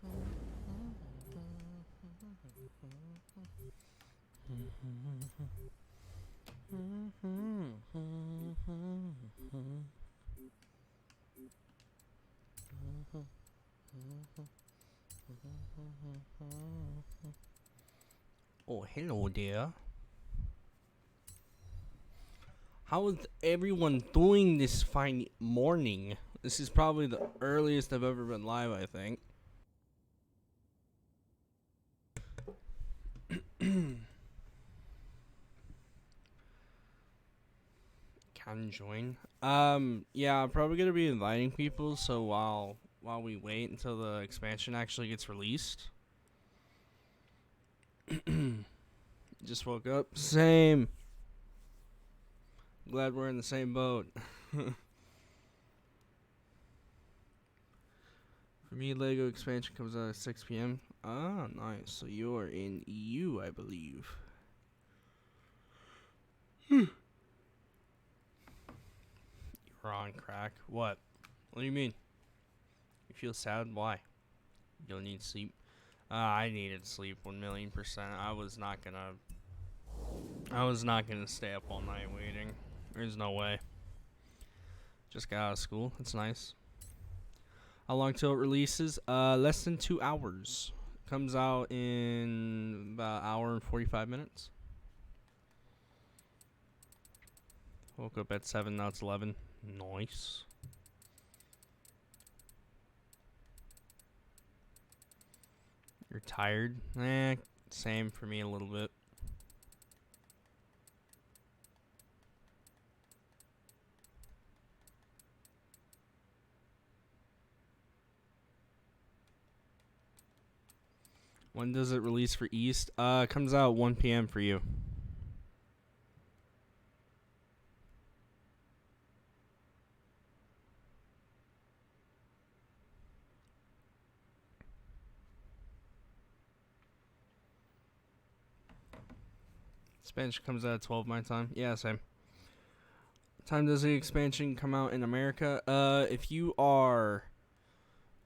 Oh, hello there. How is everyone doing this fine morning? This is probably the earliest I've ever been live, I think. Can join. Yeah, I'm probably gonna be inviting people. So while we wait until the expansion actually gets released. Just woke up. Same. Glad we're in the same boat. For me, Lego expansion comes out at 6 p.m. Ah, nice. So you're in EU, I believe. You're on crack. What? What do you mean? You feel sad? Why? You don't need sleep. I needed sleep 1,000,000%. I was not gonna stay up all night waiting. There's no way. Just got out of school. It's nice. How long till it releases? Less than 2 hours. Comes out in about an hour and 45 minutes. Woke up at 7, now it's 11. Nice. You're tired? Same for me a little bit. When does it release for East? It comes out 1 p.m. for you. Expansion comes out at 12 my time. Yeah, same. Time does the expansion come out in America? If you are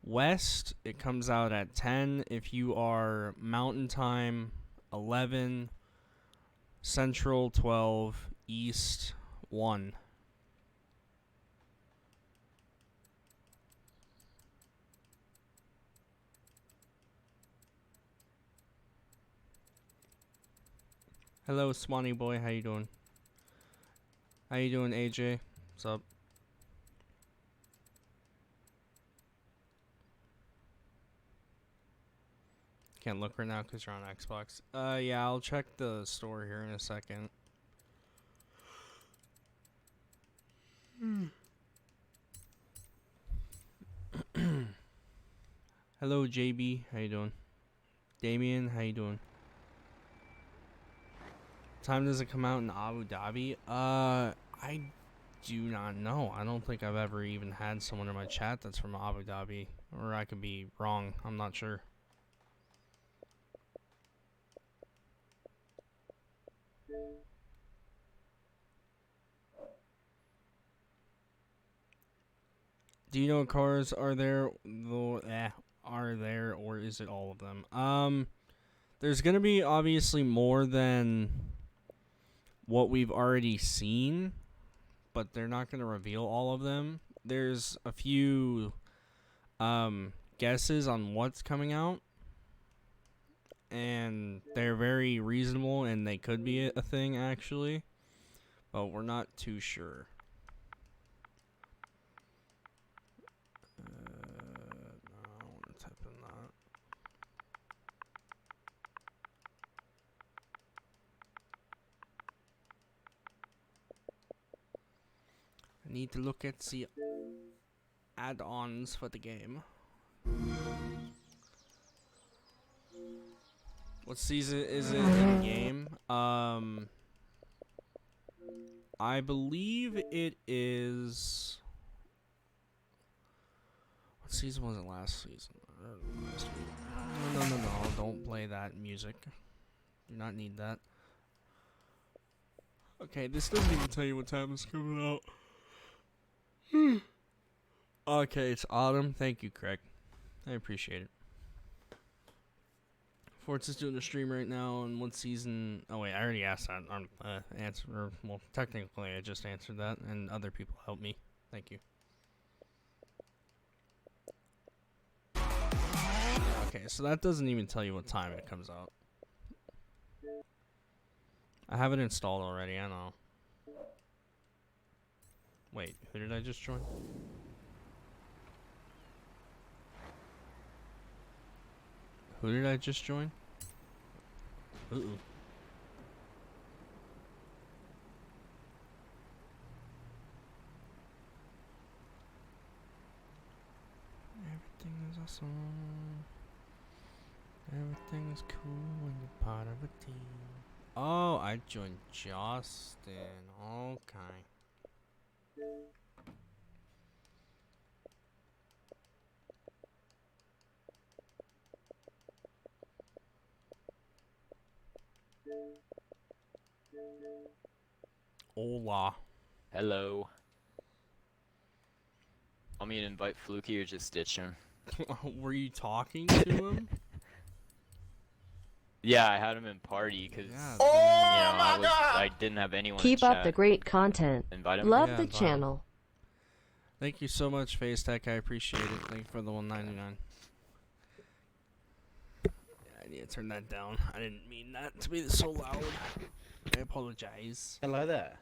West, it comes out at 10. If you are Mountain Time, 11. Central, 12. East, 1. Hello, Swanee boy. How you doing? How you doing, AJ? What's up? Can't look right now because you're on Xbox. Yeah, I'll check the store here in a second. Hello, JB. How you doing? Damien, how you doing? Time does it come out in Abu Dhabi? I do not know. I don't think I've ever even had someone in my chat that's from Abu Dhabi. Or I could be wrong. I'm not sure. Do you know what cars are there? Are there, or is it all of them? There's gonna be obviously more than what we've already seen, but they're not gonna reveal all of them. There's a few guesses on what's coming out, and they're very reasonable, and they could be a thing actually, but we're not too sure. I want to type in that. I need to look at the add-ons for the game. What season is it in game? I believe it is. What season was it last season? Last week. No. Don't play that music. Do not need that. Okay, this doesn't even tell you what time it's coming out. Okay, it's autumn. Thank you, Craig. I appreciate it. Forza's doing a stream right now on what season. Oh wait, I already asked that on answer. Or, well, technically, I just answered that, and other people helped me. Thank you. Okay, so that doesn't even tell you what time it comes out. I have it installed already. I know. Wait, who did I just join? Who did I just join? Ooh. Everything is awesome. Everything is cool when you're part of a team. Oh, I joined Justin. Okay. Hola. Hello. Want me to invite Fluky or just ditch him? Were you talking to him? Yeah, I had him in party because Yeah, I didn't have anyone. Keep in up chat. the great content. Invite him. Love Yeah, the invite him. channel. Thank you so much, FaceTech. I appreciate it. Thank you for the $1.99. I need to turn that down. I didn't mean that to be so loud. I apologize. Hello there.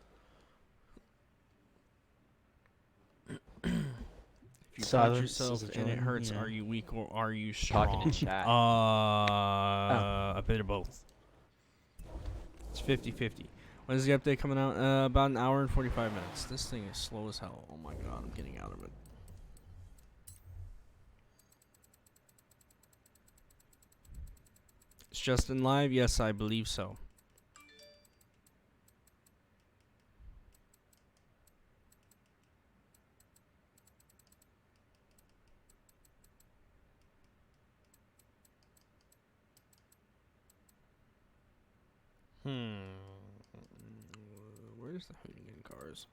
If you touch yourself and it hurts, are you weak or are you strong? Talking in chat. A bit of both. It's 50-50. When is the update coming out? About an hour and 45 minutes. This thing is slow as hell. Oh my god, I'm getting out of it. It's Justin live? Yes, I believe so. Where's the hooligan cars?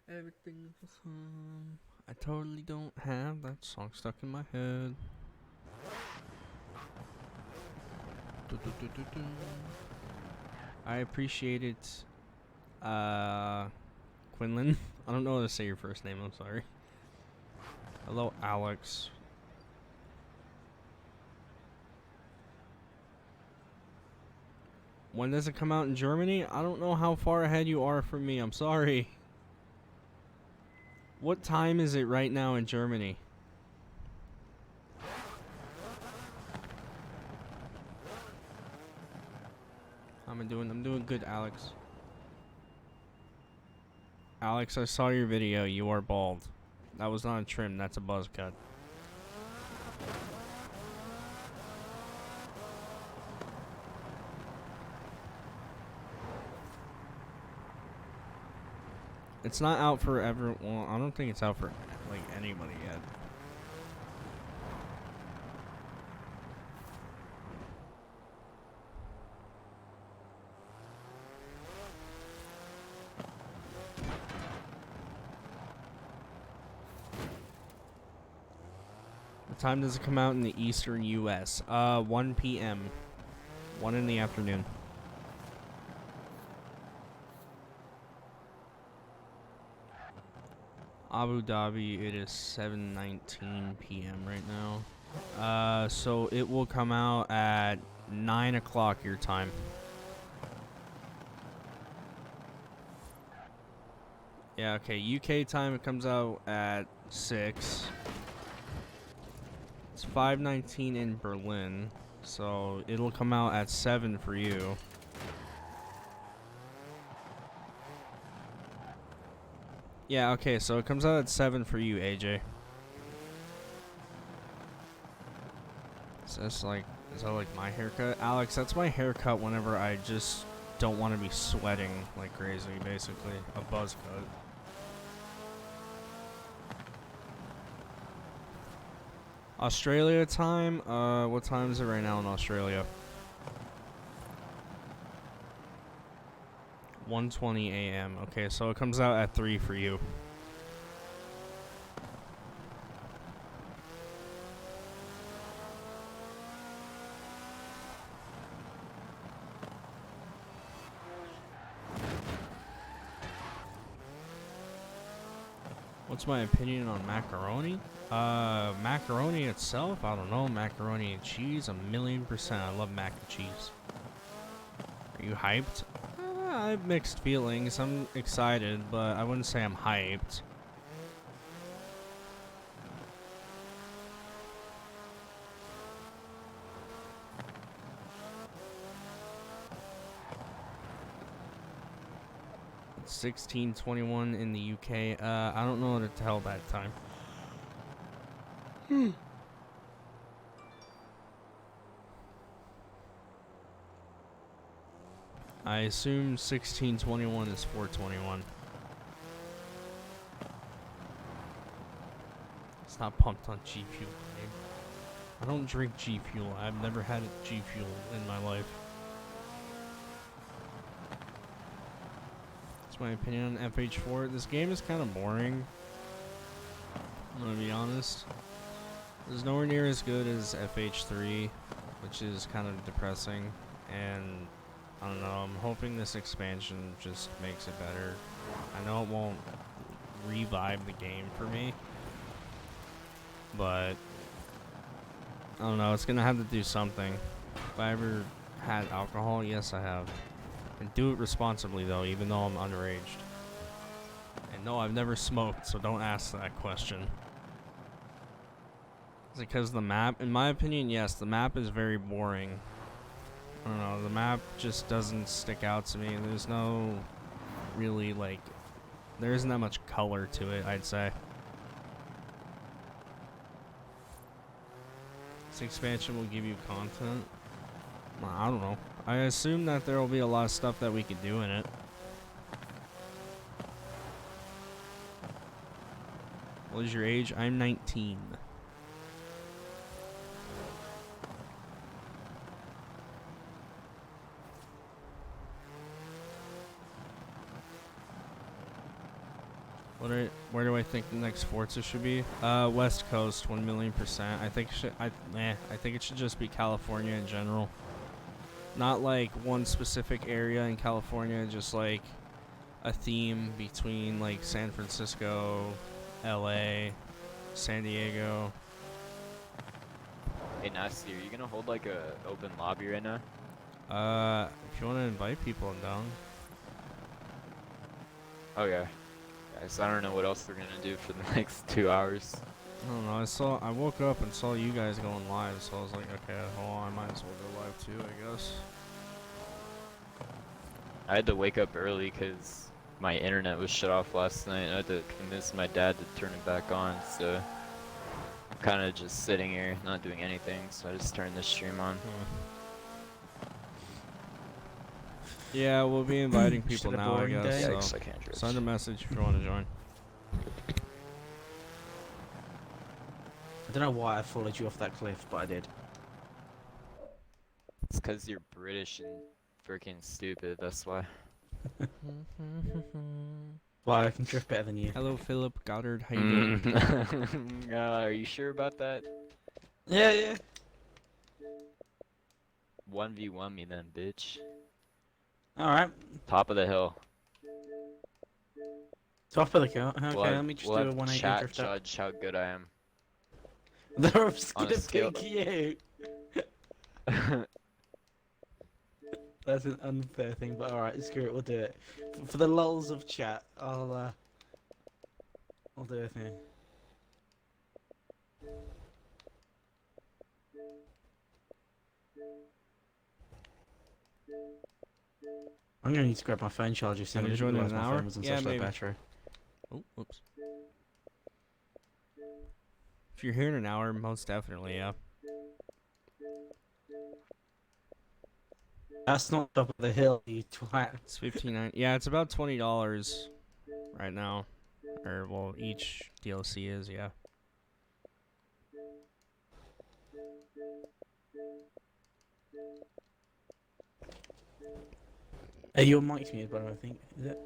Everything's awesome. I totally don't have that song stuck in my head. I appreciate it. Quinlan. I don't know how to say your first name, I'm sorry. Hello, Alex. When does it come out in Germany? I don't know how far ahead you are from me. I'm sorry. What time is it right now in Germany? I'm doing good, Alex. Alex, I saw your video. You are bald. That was not a trim. That's a buzz cut. It's not out for everyone. Well, I don't think it's out for like anybody yet. What time does it come out in the eastern U.S.? 1 p.m. 1 in the afternoon. Abu Dhabi, it is 7:19 p.m. right now. So it will come out at 9 o'clock your time. Yeah, okay. UK time, it comes out at 6. It's 5:19 in Berlin, so it'll come out at 7 for you. Yeah, okay, so it comes out at 7 for you, AJ. So that's like, is that like my haircut? Alex, that's my haircut whenever I just don't want to be sweating like crazy, basically. A buzz cut. Australia time? What time is it right now in Australia? 1:20 a.m. Okay, so it comes out at 3 for you. What's my opinion on macaroni? Macaroni itself, I don't know. Macaroni and cheese, 1,000,000%. I love mac and cheese. Are you hyped? I have mixed feelings. I'm excited, but I wouldn't say I'm hyped. It's 16:21 in the UK. I don't know what to tell that time. I assume 16:21 is 4:21. It's not pumped on G Fuel, man. I don't drink G Fuel. I've never had G Fuel in my life. That's my opinion on FH4. This game is kind of boring. I'm gonna be honest. It's nowhere near as good as FH3, which is kind of depressing. And I don't know, I'm hoping this expansion just makes it better. I know it won't revive the game for me, but I don't know, it's gonna have to do something. If I ever had alcohol, yes I have. And do it responsibly though, even though I'm underage. And no, I've never smoked, so don't ask that question. Is it because the map? In my opinion, yes, the map is very boring. I don't know, the map just doesn't stick out to me. There's no really, like, there isn't that much color to it, I'd say. This expansion will give you content. I don't know. I assume that there will be a lot of stuff that we could do in it. What is your age? I'm 19. Where do I think the next Forza should be? West Coast, 1,000,000%. I think it should just be California in general. Not like one specific area in California, just like a theme between like San Francisco, LA, San Diego. Hey, Nasty, are you gonna hold like a open lobby right now? If you want to invite people, I'm down. Oh yeah. Guys, I don't know what else we're gonna do for the next 2 hours. I don't know. I woke up and saw you guys going live, so I was like, okay, well, I might as well go live too, I guess. I had to wake up early because my internet was shut off last night. I had to convince my dad to turn it back on, so I'm kind of just sitting here, not doing anything, so I just turned the stream on. Yeah, we'll be inviting people now, I guess. Yeah, So I can't judge. send a message if you want to join. I don't know why I followed you off that cliff, but I did. It's because you're British and freaking stupid, that's why. Well, I can drift better than you. Hello, Philip Goddard. How you doing? Are you sure about that? Yeah. 1v1 me then, bitch. Alright. Top of the hill. Top of the count. Okay, let me just we'll do a have 180 chat drift up. judge how good I am. They're just On a gonna scale- pick you. That's an unfair thing, but alright, screw it, we'll do it. For the lulls of chat, I'll do a thing. I'm gonna need to grab my phone charger soon. Can you I didn't join in realise an my hour? phone was on Yeah, such low maybe. battery. Oh, whoops. If you're here in an hour, most definitely, yeah. That's not top of the hill, you twat. It's 15.9. Yeah, it's about $20 right now. Or, well, each DLC is, yeah. Hey, your mic's muted, by the way, I think. Is it?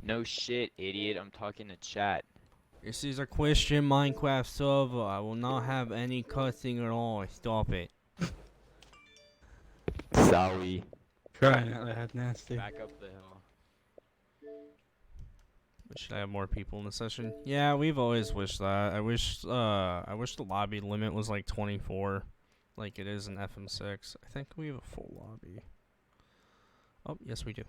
No shit, idiot. I'm talking to chat. This is a Christian Minecraft server. I will not have any cussing at all. Stop it. Sorry. Crying out loud, nasty. Back up the hill. Should I have more people in the session? Yeah, we've always wished that. I wish the lobby limit was like 24, like it is in FM6. I think we have a full lobby. Oh, yes we do.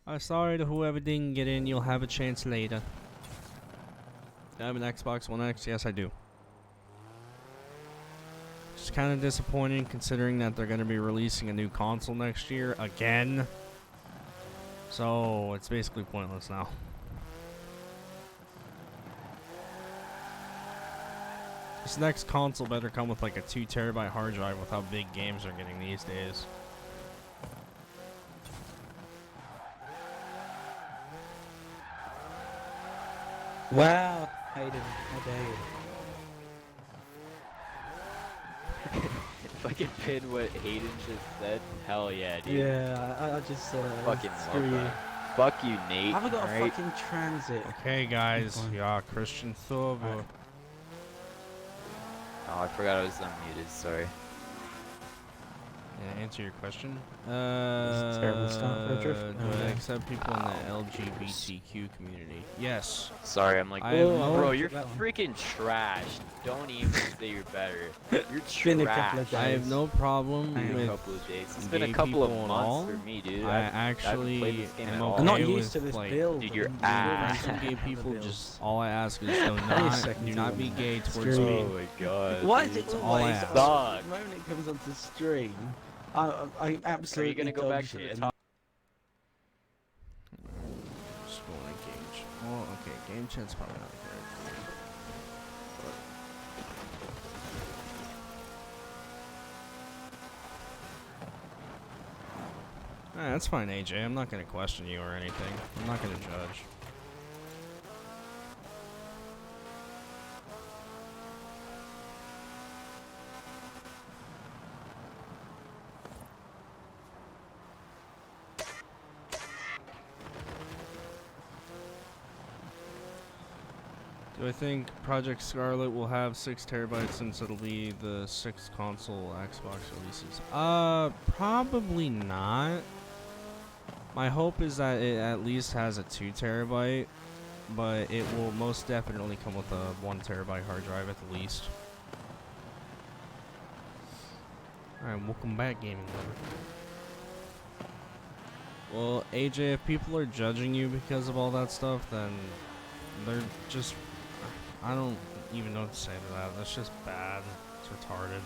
I'm sorry to whoever didn't get in. You'll have a chance later. Do I have an Xbox One X? Yes, I do. It's kind of disappointing considering that they're going to be releasing a new console next year again. So it's basically pointless now. This next console better come with like a 2 terabyte hard drive with how big games are getting these days. Wow, Hayden, how dare you? If I can pin what Hayden just said, hell yeah, dude. Yeah, I just Fucking screw love you. that. Fuck you, Nate. I haven't got a alright? fucking transit. Okay, guys. Fine. Yeah, Christian server. Alright. Oh, I forgot I was unmuted, sorry. Yeah, answer your question. a terrible start for a drift. Do I accept people in the LGBTQ community? Yes. Sorry, I'm like, I have Oh, no- bro, you're that one. freaking trash. Don't even say you're better. You're Been a couple of trash. I have no problem I Been a with. couple of days. It's been a gay couple of people and months all. for me, dude. I haven't played actually this game am at all. okay I'm not with, used to this like, build. dude, you're I'm ass. Some gay used to people the just all I ask is do Any not second do not to be them. gay towards Screw me. Oh my god. Why is dude. it all I always ask. Dog. the moment it comes onto stream? I absolutely. Are you gonna go back dodged to it the and- top? Just going to Gage. Oh, okay. Game chat's probably not great. That's fine, AJ. I'm not gonna question you or anything. I'm not gonna judge. Do I think Project Scarlet will have 6 terabytes since it'll be the 6th console Xbox releases? Probably not. My hope is that it at least has a 2 terabyte, but it will most definitely come with a 1 terabyte hard drive at the least. Alright, welcome back, Gaming Lover. Well, AJ, if people are judging you because of all that stuff, then they're just... I don't even know what to say to that. That's just bad. It's retarded.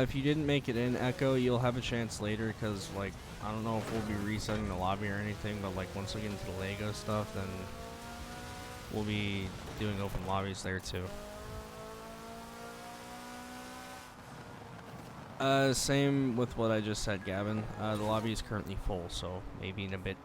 If you didn't make it in Echo, you'll have a chance later, because, like, I don't know if we'll be resetting the lobby or anything, but, like, once we get into the Lego stuff, then we'll be doing open lobbies there, too. Same with what I just said, Gavin. The lobby is currently full, so maybe in a bit.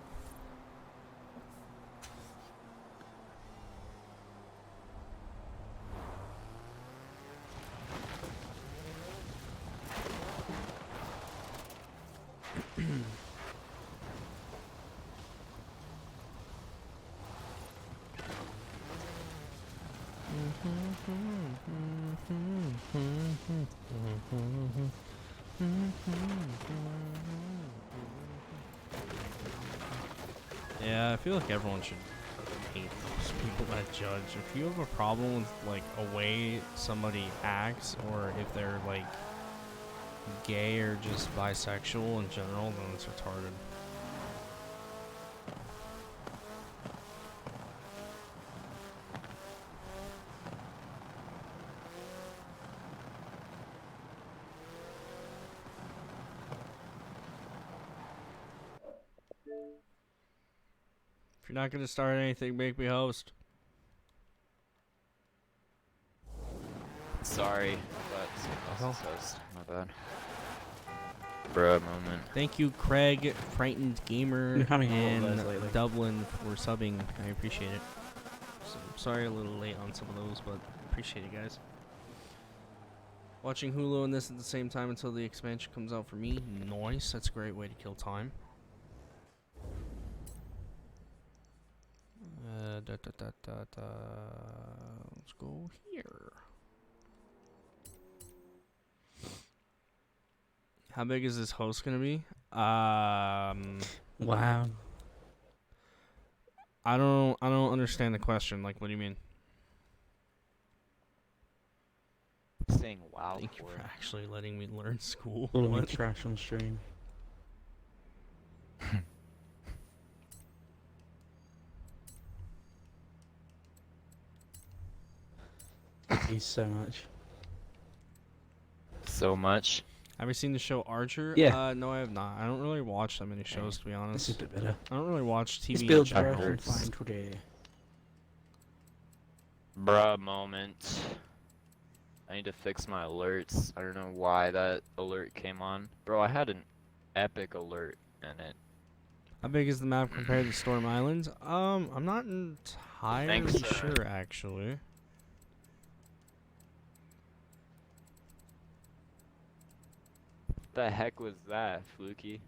Yeah, I feel like everyone should hate those people that judge. If you have a problem with, like, a way somebody acts, or if they're, like, gay or just bisexual in general, then it's retarded. If you're not gonna start anything, make me host. Sorry, but Uh-huh. my bad. Bruh, moment. Thank you, Craig, Frightened Gamer, You're having a lot of and those lately. Dublin for subbing. I appreciate it. So, sorry a little late on some of those, but appreciate it, guys. Watching Hulu and this at the same time until the expansion comes out for me. Nice. That's a great way to kill time. Let's go here. How big is this host gonna be? Wow. I don't understand the question. Like, what do you mean? Saying wow Thank you for for actually letting me learn school. Calling me What? trash on stream. Thank you so much. so much. Have you seen the show Archer? Yeah. No, I have not. I don't really watch that many shows, to be This honest. is a bit better. I don't really watch TV. This in build's general. broken hurts. fine today. Bruh moment. I need to fix my alerts. I don't know why that alert came on. Bro, I had an epic alert in it. How big is the map compared to Storm Island? I'm not entirely so. sure, actually. What the heck was that, Fluky?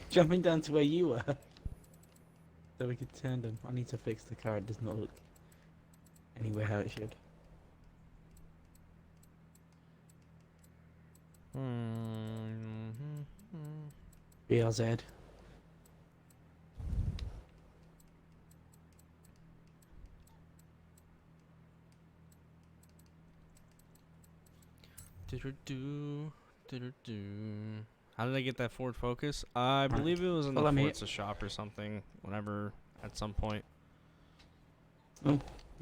Jumping down to where you were. So we could turn them. I need to fix the car. It does not look anywhere how it should. BRZ. Do-do-do, do-do-do. How did I get that Ford Focus? I believe it was in the Follow me. Forza shop or something. Whenever, at some point.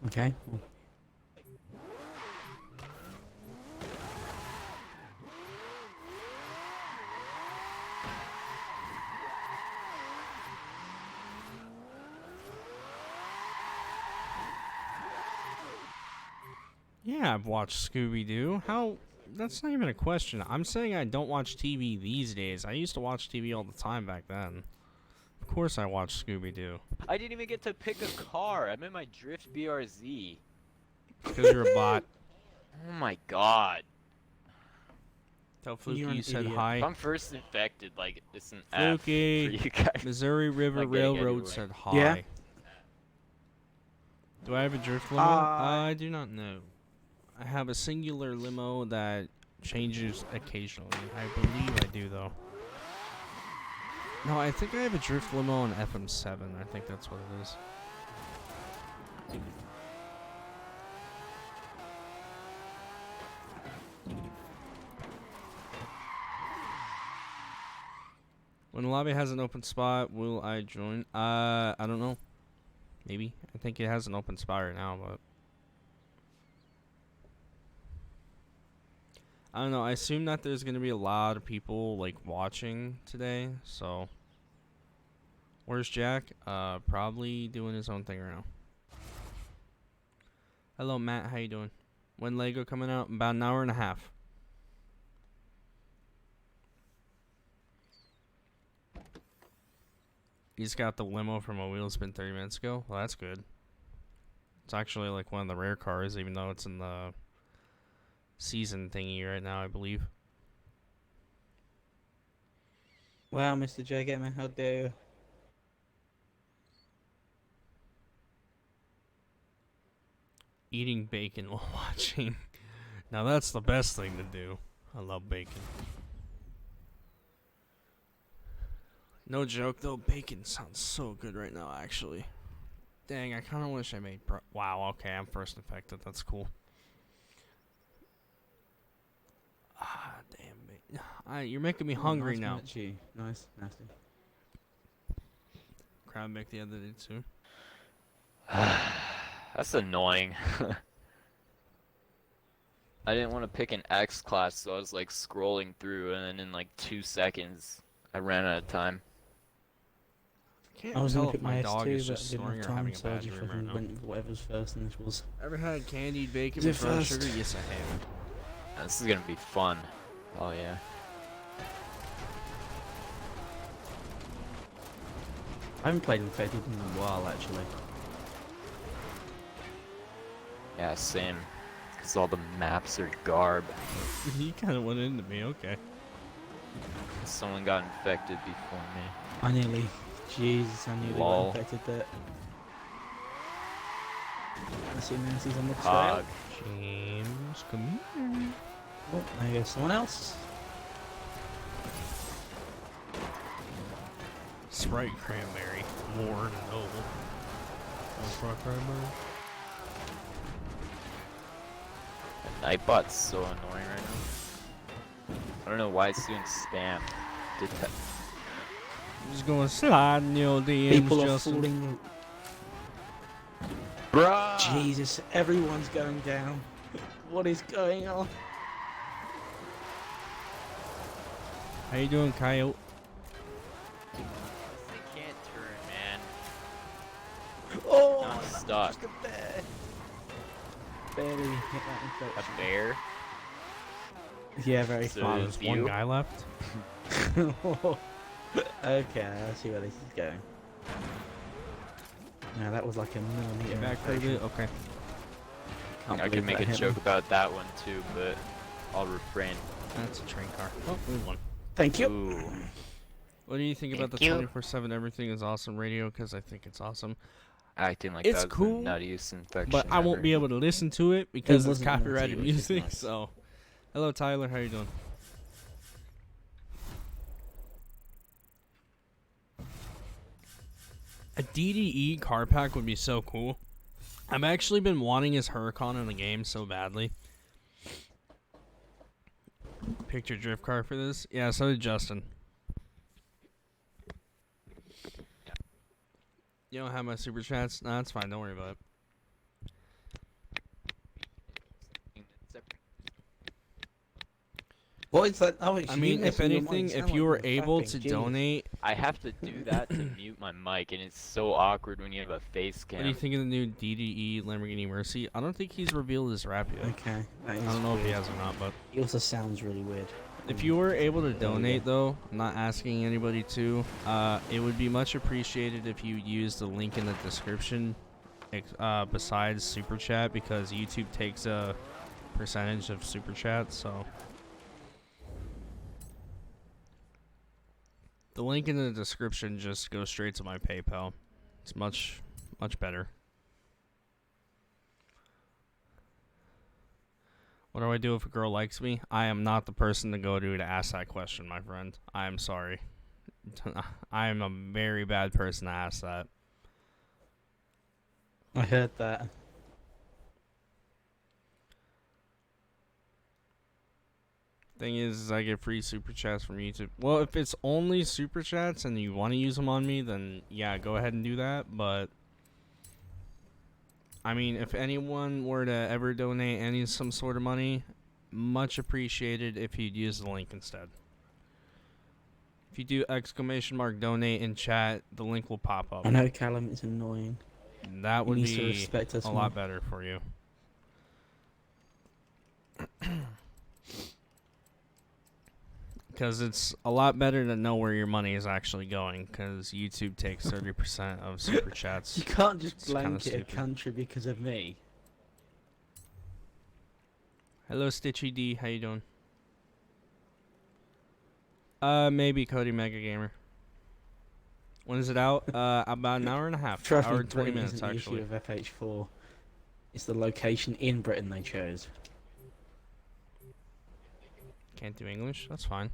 Okay. Yeah, I've watched Scooby-Doo. How? That's not even a question. I'm saying I don't watch TV these days. I used to watch TV all the time back then. Of course I watch Scooby-Doo. I didn't even get to pick a car. I'm in my Drift BRZ. Because you're a bot. Oh my god. Tell Fluky You're an you said idiot. hi. If I'm first infected, like, it's an F for Fluky. you guys. Missouri River Not getting Railroad anywhere. said hi. Yeah? Do I have a drift limo? I do not know. I have a singular limo that changes occasionally. I believe I do, though. No, I think I have a drift limo on FM7. I think that's what it is. When the lobby has an open spot, will I join? I don't know. Maybe. I think it has an open spot right now, but I don't know. I assume that there's gonna be a lot of people like watching today. So, where's Jack? Probably doing his own thing right now. Hello, Matt. How you doing? When Lego coming out? About an hour and a half. He's got the limo from a wheel spin 30 minutes ago. Well, that's good. It's actually like one of the rare cars, even though it's in the season thingy right now, I believe. Wow, Mr. J Gamer, how dare you? Eating bacon while watching. Now that's the best thing to do. I love bacon. No joke though, bacon sounds so good right now, actually. Dang, I kind of wish I made wow, okay, I'm first infected. That's cool. Ah, damn. You're making me hungry Nice now. Matchy. Nice, nasty. Crab Mick the other day too. That's annoying. I didn't want to pick an X class, so I was like scrolling through, and then in like 2 seconds, I ran out of time. Can't I was tell gonna if pick my my dog S2, is but I just didn't snoring have or having time, a so I bad just dream right fucking now. went with whatever's first, and this was. Ever had candied bacon Is it with brown first? sugar? Yes, I have. This is gonna be fun. Oh yeah. I haven't played Infected in a while, actually. Yeah, same. Because all the maps are garb. He kind of went into me. Okay. Someone got infected before me. I nearly, Jesus, I nearly Lol. got infected there. I see Nancy's on the trail. Hog. James, come here. Oh, there goes someone else. Sprite cranberry. More no. Sprite cranberry. Nightbot's so annoying right now. I don't know why students spam. Just gonna slide in your DMs, People are Justin. falling. Bruh! Jesus, everyone's going down. What is going on? How you doing, Coyote? They can't turn, man. Oh, I'm that was stuck. just a bear. Barely hit that A infection. bear? Yeah, very So- Wow, far. there's you? one guy left. Okay, I see where this is going. No, that was like a millimeter. Get back for a infection. bit. Okay. Can't I believe could make that a hit joke me. about that one too, but I'll refrain. That's a train car. Oh, we won. Thank you. Ooh. What do you think about the Thank you. 24/7 Everything is Awesome radio? Because I think it's awesome. Acting like It's that was cool, the nuttiest infection But I won't ever. be able to listen to it because it's wasn't nutty, copyrighted it was just music. nice. So, hello Tyler, how you doing? A DDE car pack would be so cool. I've actually been wanting his Huracan in the game so badly. Picked your drift car for this? Yeah, so did Justin. You don't have my super chats? Nah, that's fine. Don't worry about it. What is that? Oh, I mean, if anything, if you were able to donate, I have to do that to mute my mic, and it's so awkward when you have a face what do you cam. think of the new DDE Lamborghini Mercy? I don't think he's revealed his rap yet. Okay, that is I don't know if he weird. has or not, but He also sounds really weird. if you were able to There we go. donate, though, I'm not asking anybody to, it would be much appreciated if you used the link in the description besides Super Chat, because YouTube takes a percentage of Super Chat, so... The link in the description just goes straight to my PayPal. It's much better. What do I do if a girl likes me? I am not the person to go to ask that question, my friend. I am sorry. I am a very bad person to ask that. I heard that. Thing is I get free super chats from YouTube. Well, if it's only super chats and you want to use them on me, then yeah, go ahead and do that. But I mean, if anyone were to ever donate some sort of money, much appreciated if you'd use the link instead. If you do !donate in chat, the link will pop up. I know Callum is annoying. That would He needs to be respect us a more. lot better for you. Because it's a lot better to know where your money is actually going, because YouTube takes 30% of super chats. You can't just It's kinda blanket a stupid. country because of me. Hello, Stitchy D. How you doing? Maybe Cody Mega Gamer. When is it out? About an hour and a half. Trust Hour me, and 20 Britain minutes, isn't the actually. issue of FH4. It's the location in Britain they chose. Can't do English? That's fine.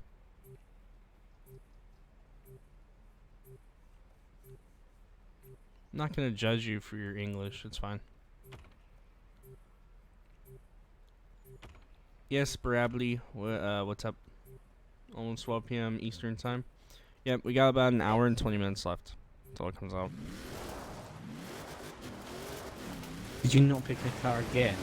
I'm not gonna judge you for your English. It's fine. Yes, Brably. What's up? Almost 12 p.m. Eastern time. Yep, we got about an hour and 20 minutes left until it comes out. Did you not pick a car again?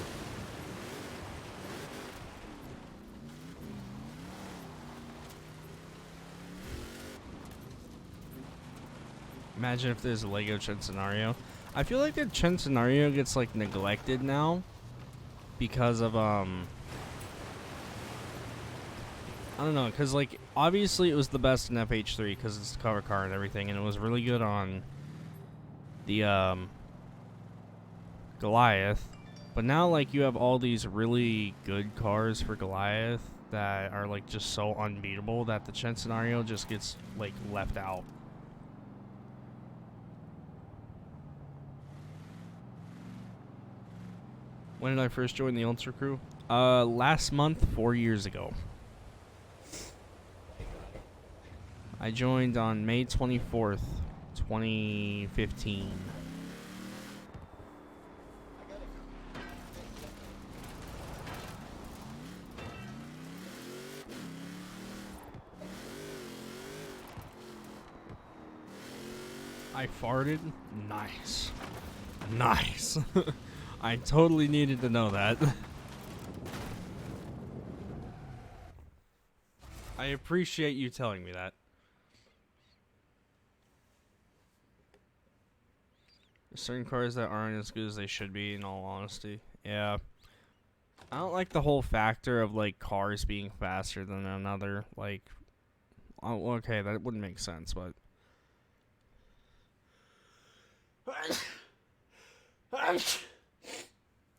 Imagine if there's a Lego Centenario. I feel like the Centenario gets like neglected now because of I don't know, cause like obviously it was the best in FH3 because it's the cover car and everything, and it was really good on the Goliath. But now, like, you have all these really good cars for Goliath that are, like, just so unbeatable that the Chen scenario just gets, like, left out. When did I first join the Ultra Crew? Last month, 4 years ago. I joined on May 24th, 2015. I farted? Nice. Nice. I totally needed to know that. I appreciate you telling me that. There's certain cars that aren't as good as they should be, in all honesty. Yeah. I don't like the whole factor of, like, cars being faster than another. Like, oh, okay, that wouldn't make sense, but...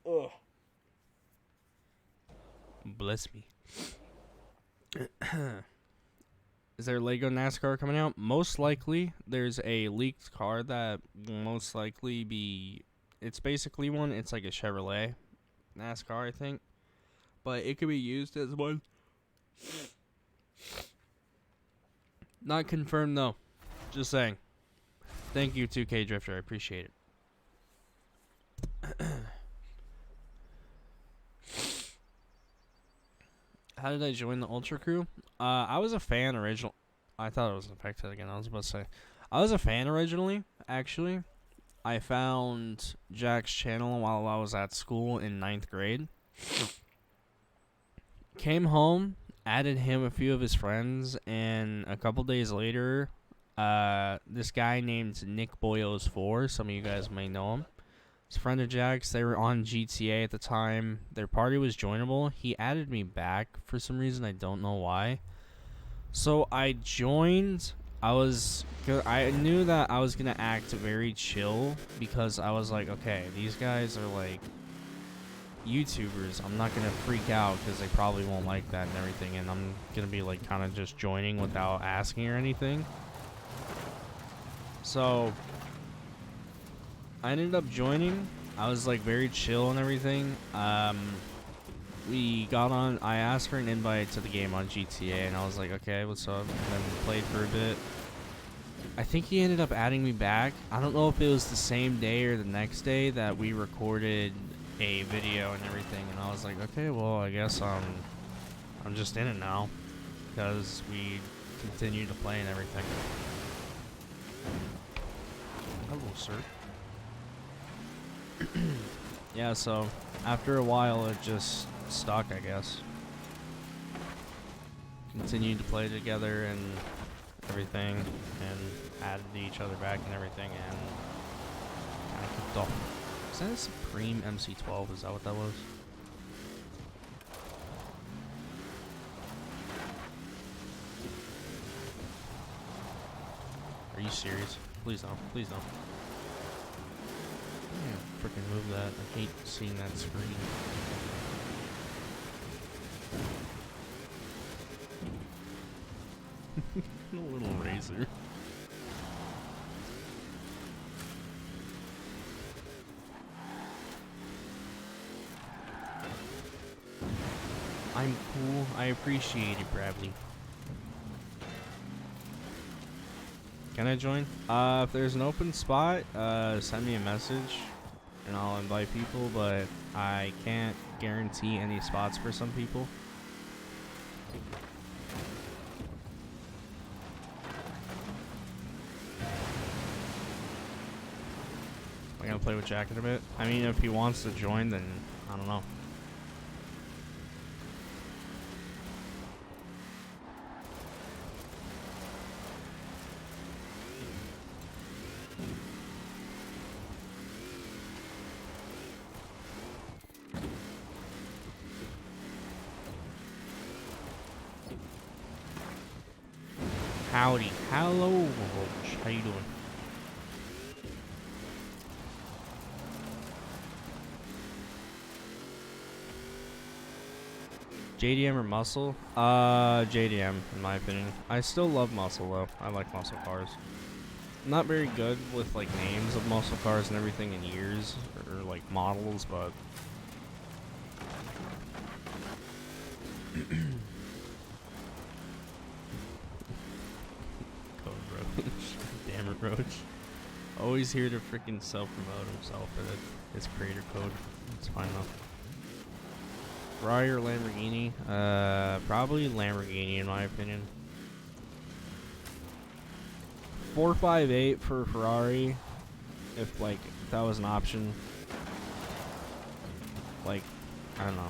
Ugh. Bless me. Is there Lego NASCAR coming out? Most likely. There's a leaked car that will most likely be... It's basically one. It's like a Chevrolet NASCAR, I think. But it could be used as one. Not confirmed, though. Just saying. Thank you, 2K Drifter. I appreciate it. How did I join the Ultra Crew? I was a fan original. I thought it was infected again. I was about to say. I was a fan originally, actually. I found Jack's channel while I was at school in 9th grade. Came home, added him a few of his friends, and a couple days later, this guy named Nick Boyos 4, some of you guys may know him. He's a friend of Jack's. They were on GTA at the time. Their party was joinable. He added me back for some reason. I don't know why. So I joined. I knew that I was going to act very chill because I was like, okay, these guys are like YouTubers. I'm not going to freak out because they probably won't like that and everything. And I'm going to be like kind of just joining without asking or anything. So I ended up joining. I was like very chill and everything. We got on. I asked for an invite to the game on GTA, and I was like, okay, what's up? And then we played for a bit. I think he ended up adding me back. I don't know if it was the same day or the next day that we recorded a video and everything. And I was like, okay, well, I guess I'm just in it now because we continue to play and everything. Hello, sir. Yeah, so after a while it just stuck, I guess. Continued to play together and everything, and added each other back and everything, and kind of kicked off. Is that a Supreme MC12? Is that what that was? Are you serious? Please don't. Please don't. Yeah, freaking move that. I hate seeing that screen. A little razor. I'm cool. I appreciate it, Bradley. Can I join? If there's an open spot, send me a message and I'll invite people, but I can't guarantee any spots for some people. Am I gonna play with Jack in a bit? I mean, if he wants to join, then I don't know. Howdy. Hello. How you doing? JDM or muscle? JDM in my opinion. I still love muscle though. I like muscle cars. I'm not very good with like names of muscle cars and everything in years or like models, but Code Roach. Damn it, Roach. Always here to freaking self-promote himself for his creator code. It's fine though. Ferrari or Lamborghini? Probably Lamborghini in my opinion. 458 for Ferrari, if like if that was an option. Like, I don't know.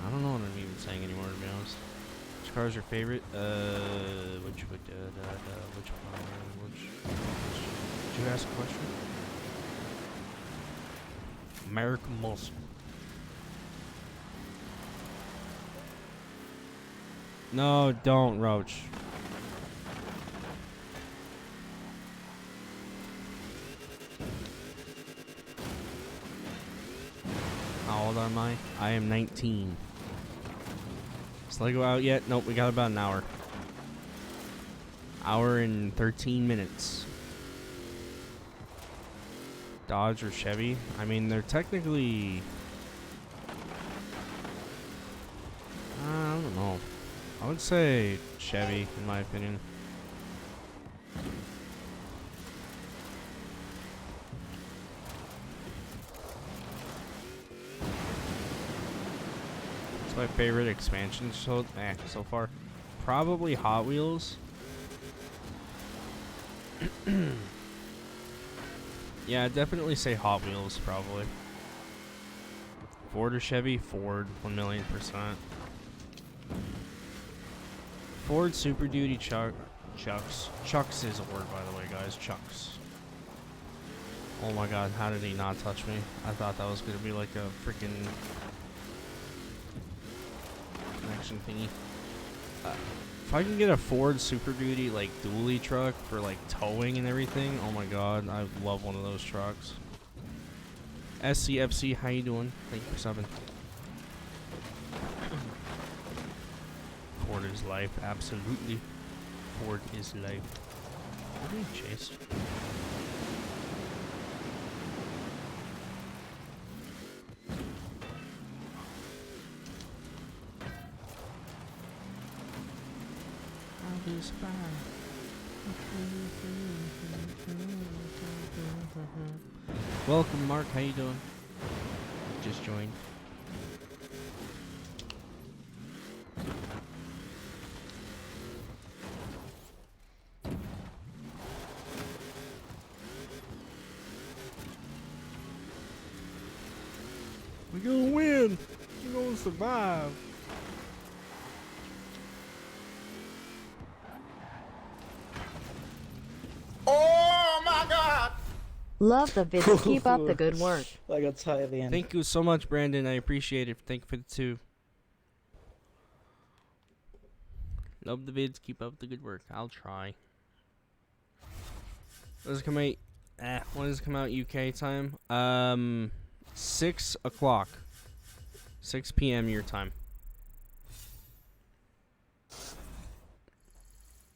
I don't know what I'm even saying anymore, to be honest. Which car is your favorite? Which one? Did you ask a question? American Muscle. No, don't, Roach. How old am I? I am 19. Is Lego out yet? Nope, we got about an hour. Hour and 13 minutes. Dodge or Chevy? I mean, they're technically... I don't know. I would say Chevy, in my opinion. It's my favorite expansion so far. Probably Hot Wheels. Yeah, I'd definitely say Hot Wheels, probably. Ford or Chevy? Ford, 1,000,000%. Ford Super Duty Chucks. Chucks is a word, by the way, guys. Chucks. Oh my god, how did he not touch me? I thought that was going to be like a freaking connection thingy. If I can get a Ford Super Duty, like, dually truck for, like, towing and everything, oh my god, I love one of those trucks. SCFC, how you doing? Thank you for subbing. Ford is life, absolutely. Ford is life. What are you chased? Welcome, Mark. How you doing? Just joined. We're gonna win. We're gonna survive. Love the video. Keep up the good work. I got tight at the end. Thank you so much, Brandon. I appreciate it. Thank you for the 2. Love the vids. Keep up the good work. I'll try. When does it come out? When does it come out UK time? 6 o'clock. 6 p.m. your time.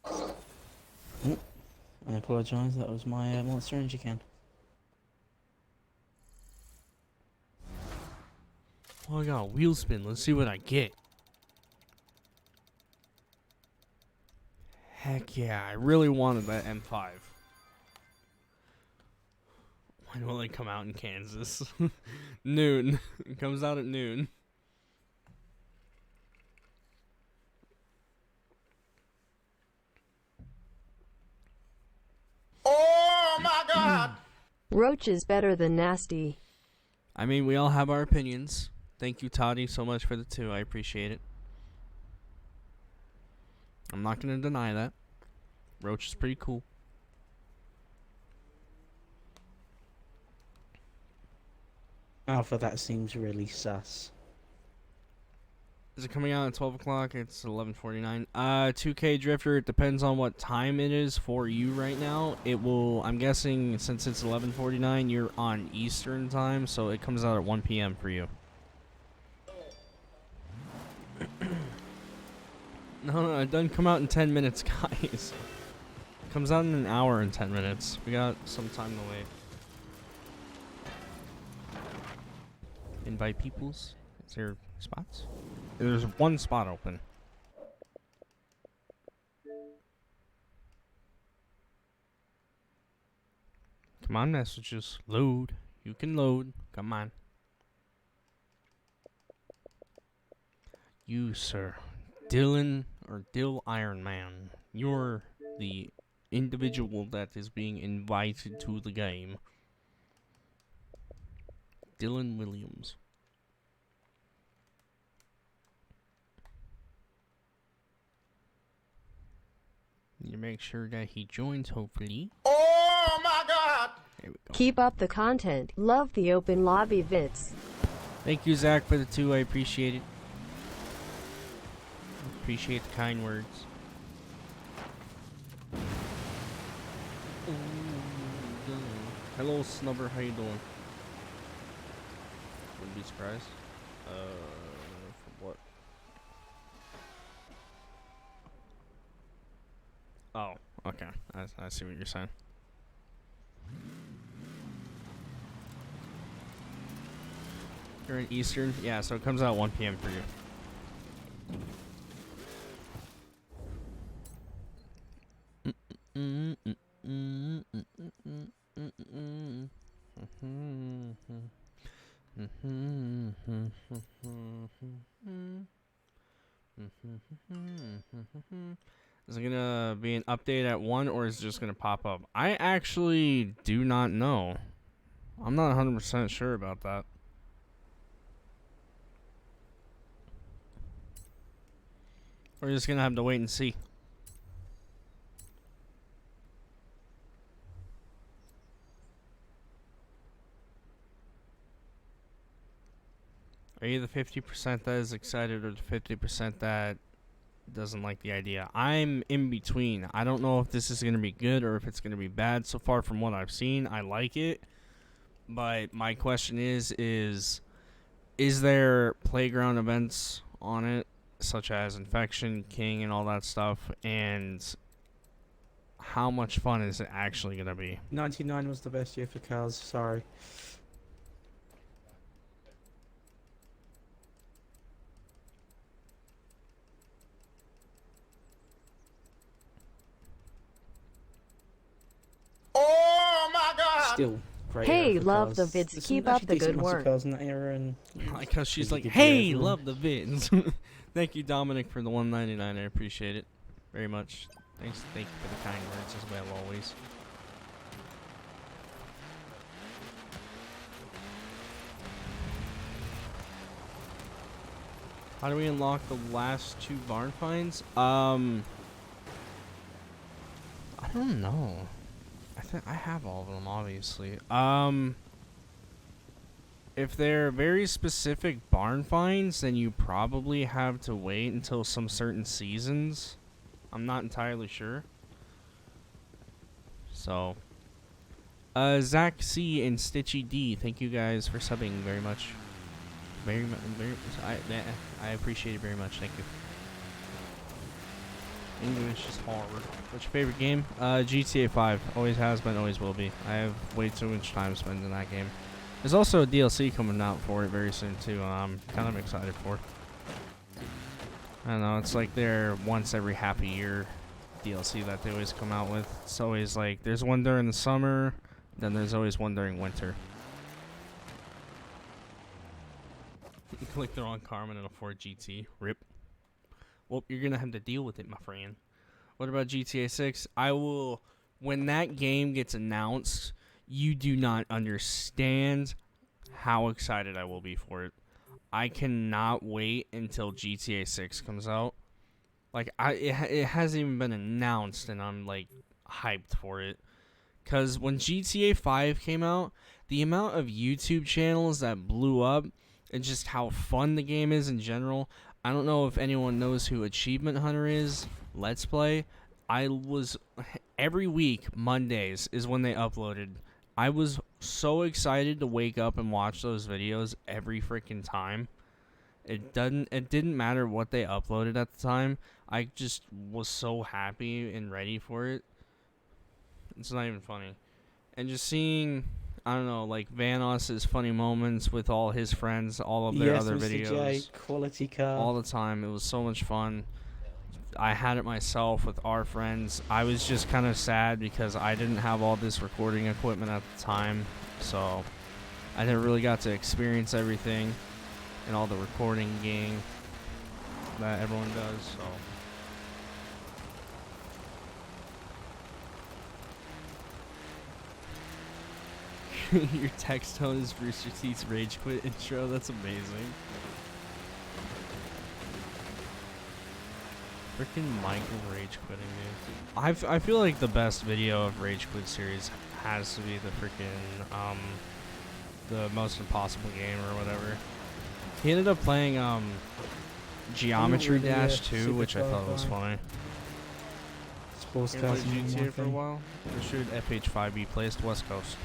I apologise. That was my Monster Energy can. Oh, I got a wheel spin. Let's see what I get. Heck yeah, I really wanted that M5. When will it come out in Kansas? Noon. It comes out at noon. Oh my god! Roach is better than Nasty. I mean, we all have our opinions. Thank you, Toddy, so much for the 2. I appreciate it. I'm not going to deny that. Roach is pretty cool. Alpha, that seems really sus. Is it coming out at 12 o'clock? It's 11:49. 2K Drifter, it depends on what time it is for you right now. It will, I'm guessing, since it's 11:49, you're on Eastern time, so it comes out at 1 p.m. for you. No, it doesn't come out in 10 minutes, guys. It comes out in an hour and 10 minutes. We got some time to wait. Invite peoples. Is there spots? There's one spot open. Come on, messages. Load. You can load. Come on. You, sir. Dylan or Dill Iron Man. You're the individual that is being invited to the game. Dylan Williams. You make sure that he joins, hopefully. Oh my God! There we go. Keep up the content. Love the open lobby vids. Thank you, Zach, for the 2. I appreciate it. Appreciate the kind words. Hello, Snubber. How you doing? Wouldn't be surprised. For what? Oh, okay. I see what you're saying. You're in Eastern? Yeah, so it comes out 1 p.m. for you. Is it gonna be an update at 1 or is it just gonna pop up? I actually do not know. I'm not 100% sure about that. We're just gonna have to wait and see. Are you the 50% that is excited or the 50% that doesn't like the idea? I'm in between. I don't know if this is going to be good or if it's going to be bad. So far from what I've seen, I like it. But my question is there playground events on it, such as Infection, King, and all that stuff? And how much fun is it actually going to be? 99 was the best year for cars, sorry. Oh my God! Still great. Hey, era for love the cars. vids. There's Keep some up actually the decent good muscle work. cars in that era, and Like how she's like, good hey, year overall. love the vids. Thank you, Dominic, for the 199. I appreciate it very much. Thank you for the kind words as well, always. How do we unlock the last 2 barn finds? I don't know. I think I have all of them, obviously. If they're very specific barn finds, then you probably have to wait until some certain seasons. I'm not entirely sure. So, Zach C and Stitchy D, thank you guys for subbing very much. Very much. I appreciate it very much. Thank you. English is hard. What's your favorite game? GTA 5. Always has been, always will be. I have way too much time spent in that game. There's also a DLC coming out for it very soon too. I'm kind of excited for. I don't know. It's like their once every half a year DLC that they always come out with. It's always like there's one during the summer, then there's always one during winter. Like they're on Carmen and a Ford GT. Rip. Well, you're gonna have to deal with it, my friend. What about GTA 6? I will. When that game gets announced, you do not understand how excited I will be for it. I cannot wait until GTA 6 comes out. Like it hasn't even been announced, and I'm like hyped for it. Cause when GTA 5 came out, the amount of YouTube channels that blew up, and just how fun the game is in general. I don't know if anyone knows who Achievement Hunter is. Let's Play. Every week, Mondays is when they uploaded. I was so excited to wake up and watch those videos every freaking time. It didn't matter what they uploaded at the time. I just was so happy and ready for it. It's not even funny. And just seeing, I don't know, like Vanos's funny moments with all his friends, all of their Yes, other Mr. J, videos, quality car. all the time. It was so much fun. I had it myself with our friends. I was just kind of sad because I didn't have all this recording equipment at the time, so I never really got to experience everything and all the recording gang that everyone does. So your text tone is Rooster Teeth's Rage Quit intro. That's amazing. Freaking Michael Rage Quitting, dude. I feel like the best video of Rage Quit series has to be the freaking the Most Impossible Game or whatever. He ended up playing Geometry really, Dash 2, super which I thought was qualified. funny. Sports He cars. played GTA for a while. Or should FH5B placed West Coast.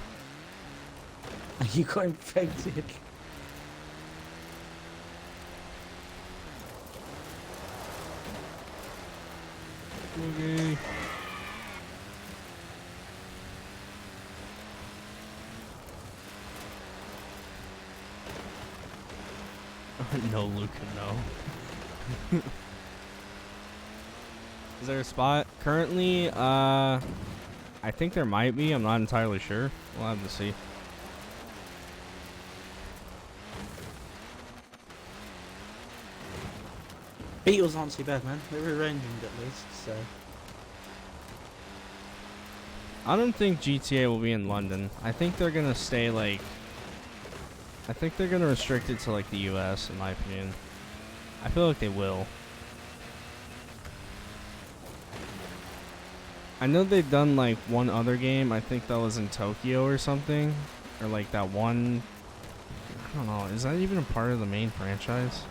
You got infected. Okay. No, Luca, no. Is there a spot? Currently, I think there might be. I'm not entirely sure. We'll have to see. Beatles aren't too bad, man. They're rearranging at least, so. I don't think GTA will be in London. I think they're gonna stay like. I think they're gonna restrict it to like the US, in my opinion. I feel like they will. I know they've done like one other game. I think that was in Tokyo or something, or like that one. I don't know. Is that even a part of the main franchise?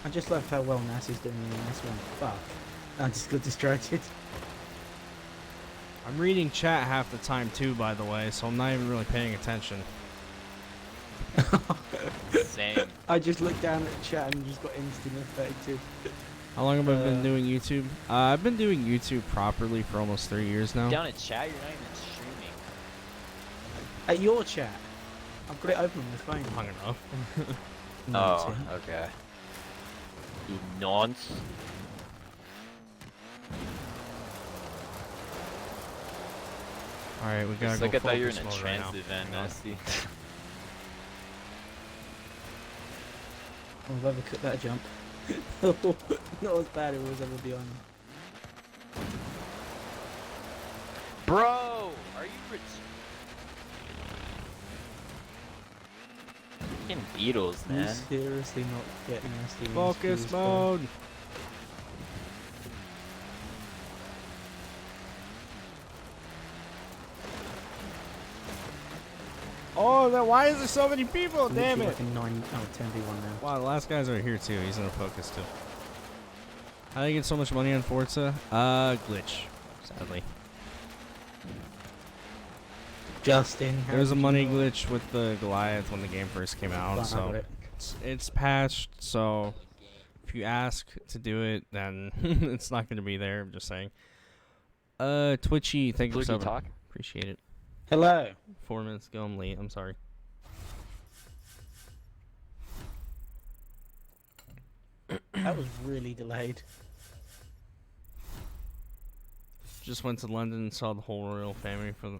I just love how well NASA's doing in this one. Fuck. I just got distracted. I'm reading chat half the time too, by the way, so I'm not even really paying attention. Same. I just looked down at the chat and just got instantly affected. How long have I been doing YouTube? I've been doing YouTube properly for almost 3 years now. Down in chat, you're not even streaming. At your chat. I've got it open on my phone. Long enough. Oh, okay. You nonce. Alright, we gotta It's go like I thought you were in focus a mode right now. transit van, Nasty. I've overcooked that jump. Not as bad as it was ever beyond. Bro, are you freaking Beatles, You man? seriously not getting nasty. Focus mode! Oh, why is there so many people? Damn it! Like a 10v1 now. Wow, the last guy's right here too. He's in a focus too. How do you get so much money on Forza? Glitch, sadly. Justin. how There was a did you money know? glitch with the Goliath when the game first came out, Fine, I got so it. it's patched. So if you ask to do it, then it's not going to be there. I'm just saying. Twitchy, thank you Blue, for you subbing. talk? Appreciate it. Hello. 4 minutes ago, I'm late. I'm sorry. That was really delayed. Just went to London and saw the whole royal family for the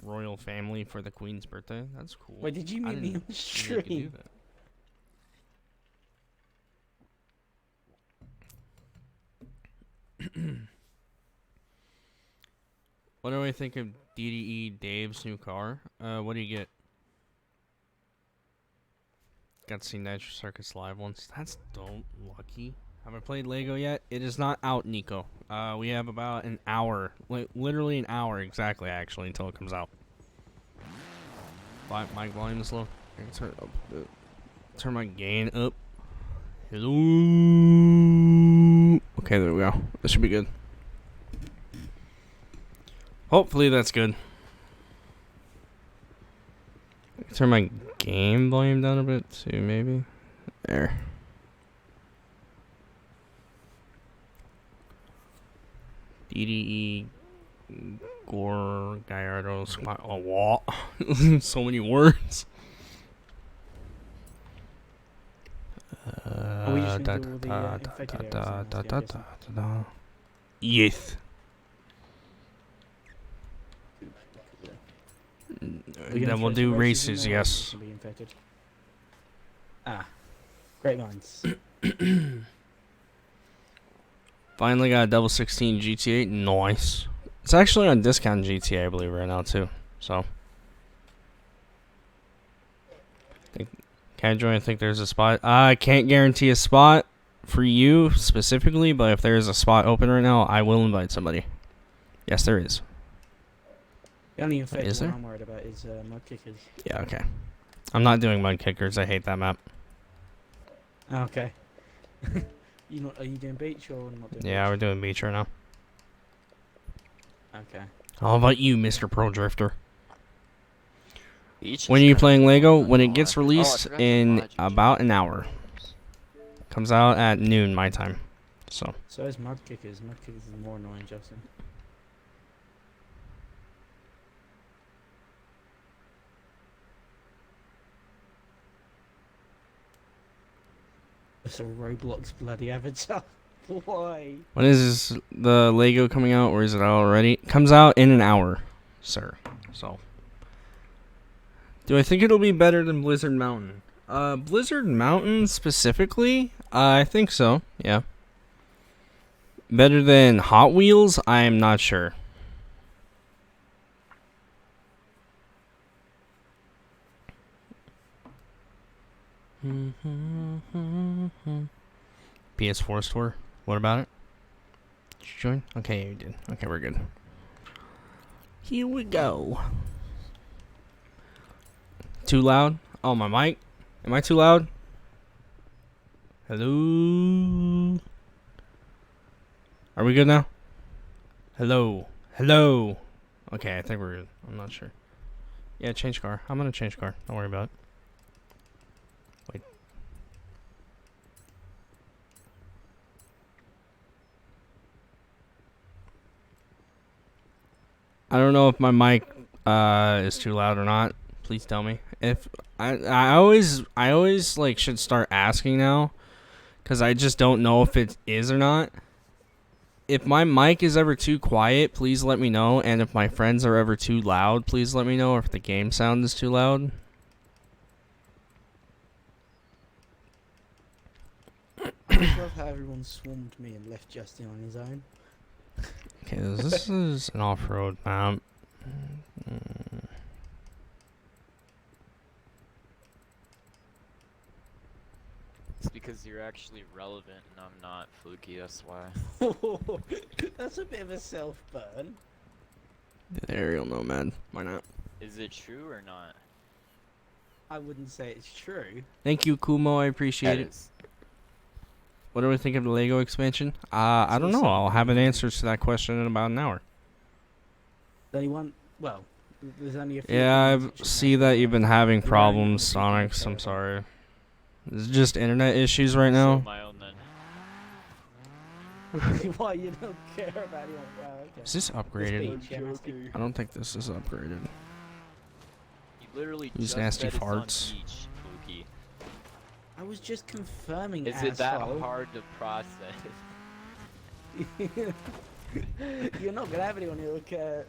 royal family for the Queen's birthday. That's cool. Wait, did you I meet me didn't on know you could do stream? that. What do I think of DDE Dave's new car? What do you get? Got to see Nitro Circus live once. That's dope. Lucky. Have I played Lego yet? It is not out, Nico. We have about an hour. Literally an hour exactly, actually, until it comes out. Mic volume is low. I can turn my gain up. Hello. Okay, there we go. This should be good. Hopefully that's good. Turn my game volume down a bit too, maybe. There. DDE Gore Gallardo Squad. Oh, what? So many words. Are we just gonna do all the infected areas and that's it, I'm Yes. We're gonna Then we'll throw do some races, in there, or is it yes. gonna be infected? Ah, great minds. Finally got a double 16 GTA. Nice. It's actually on discount GTA, I believe, right now, too. So. Can I join? I think there's a spot. I can't guarantee a spot for you specifically, but if there is a spot open right now, I will invite somebody. Yes, there is. The only infected Is one there? I'm worried about is mud kickers. Yeah, okay. I'm not doing mud kickers. I hate that map. Okay. Are you doing beach or not doing Yeah, we're doing beach right now. beach? Okay. How about you, Mr. Pro Drifter? Beach When is are you kinda playing cool, Lego? not When gonna it gets lie. released forgot to in mod you, about Jim. an hour. Comes out at noon my time. So. So is mud kickers. Mud kickers is more annoying, Justin. It's a Roblox bloody avatar. Why? When is this, the Lego coming out, or is it out already? Comes out in an hour, sir. So. Do I think it'll be better than Blizzard Mountain? Blizzard Mountain specifically? I think so, yeah. Better than Hot Wheels? I am not sure. PS4 store? What about it? Did you join? Okay, you did. Okay, we're good. Here we go. Too loud? Oh, my mic? Am I too loud? Hello? Are we good now? Hello? Hello? Okay, I think we're good. I'm not sure. Yeah, change car. I'm gonna change car. Don't worry about it. Wait. I don't know if my mic is too loud or not. Please tell me. If I always like should start asking now, cuz I just don't know if it is or not. If my mic is ever too quiet, please let me know, and if my friends are ever too loud, please let me know, or if the game sound is too loud. I just love how everyone swarmed me and left Justin on his own. Okay, this is an off-road map. It's because you're actually relevant and I'm not, Fluky, that's why. That's a bit of a self-burn. The aerial nomad. Why not? Is it true or not? I wouldn't say it's true. Thank you, Kumo. I appreciate That it. is. What do we think of the Lego expansion? I don't know. I'll have an answer to that question in about an hour. There's only one. Well, there's only a few. Yeah, things I that should see happen, that you've been having Right. problems, Sonics. I'm sorry. It's just internet issues right So now. my own then. Why you don't care about anyone? Wow, okay. Is this upgraded? Speech, yeah, my speech. I don't think this is upgraded. You literally These just nasty said it's on farts. beach, Fluky. I was just confirming. Is it that asshole. hard to process? You're not gonna have anyone who'll care.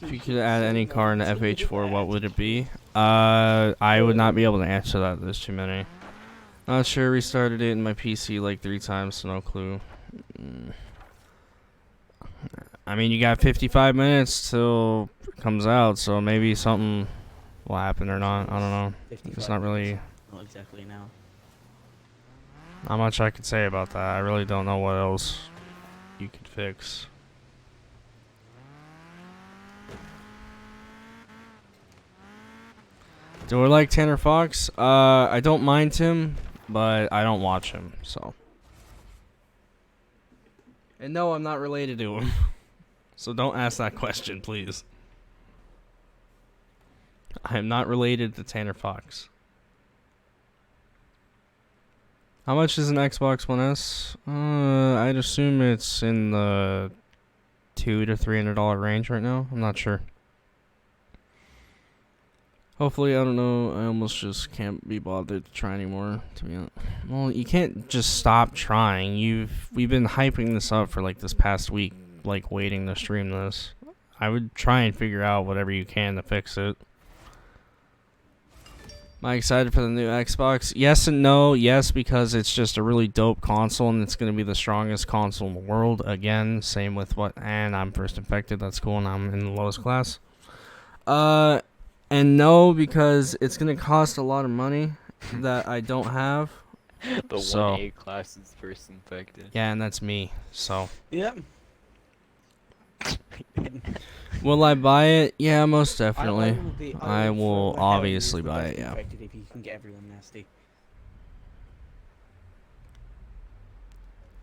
If you could add any car in the FH4, what would it be? I would not be able to answer that. There's too many. Not sure. Restarted it in my PC like 3 times, so no clue. I mean, you got 55 minutes till it comes out, so maybe something will happen or not. I don't know. It's not really. Not exactly now. Not much I could say about that. I really don't know what else you could fix. Do I like Tanner Fox? I don't mind him, but I don't watch him, so. And no, I'm not related to him. So don't ask that question, please. I am not related to Tanner Fox. How much is an Xbox One S? I'd assume it's in the $200 to $300 range right now. I'm not sure. Hopefully, I don't know. I almost just can't be bothered to try anymore. To be honest, well, you can't just stop trying. We've been hyping this up for like this past week, like waiting to stream this. I would try and figure out whatever you can to fix it. Am I excited for the new Xbox? Yes and no. Yes, because it's just a really dope console and it's going to be the strongest console in the world. Again, same with and I'm first infected. That's cool and I'm in the lowest class. And no, because it's going to cost a lot of money that I don't have. The So- 1A class is first infected. Yeah, and that's me. So, Yep. will I buy it? Yeah, most I definitely. will be- I will will throw the hell obviously with buy the it, yeah. infected if you can get everyone nasty.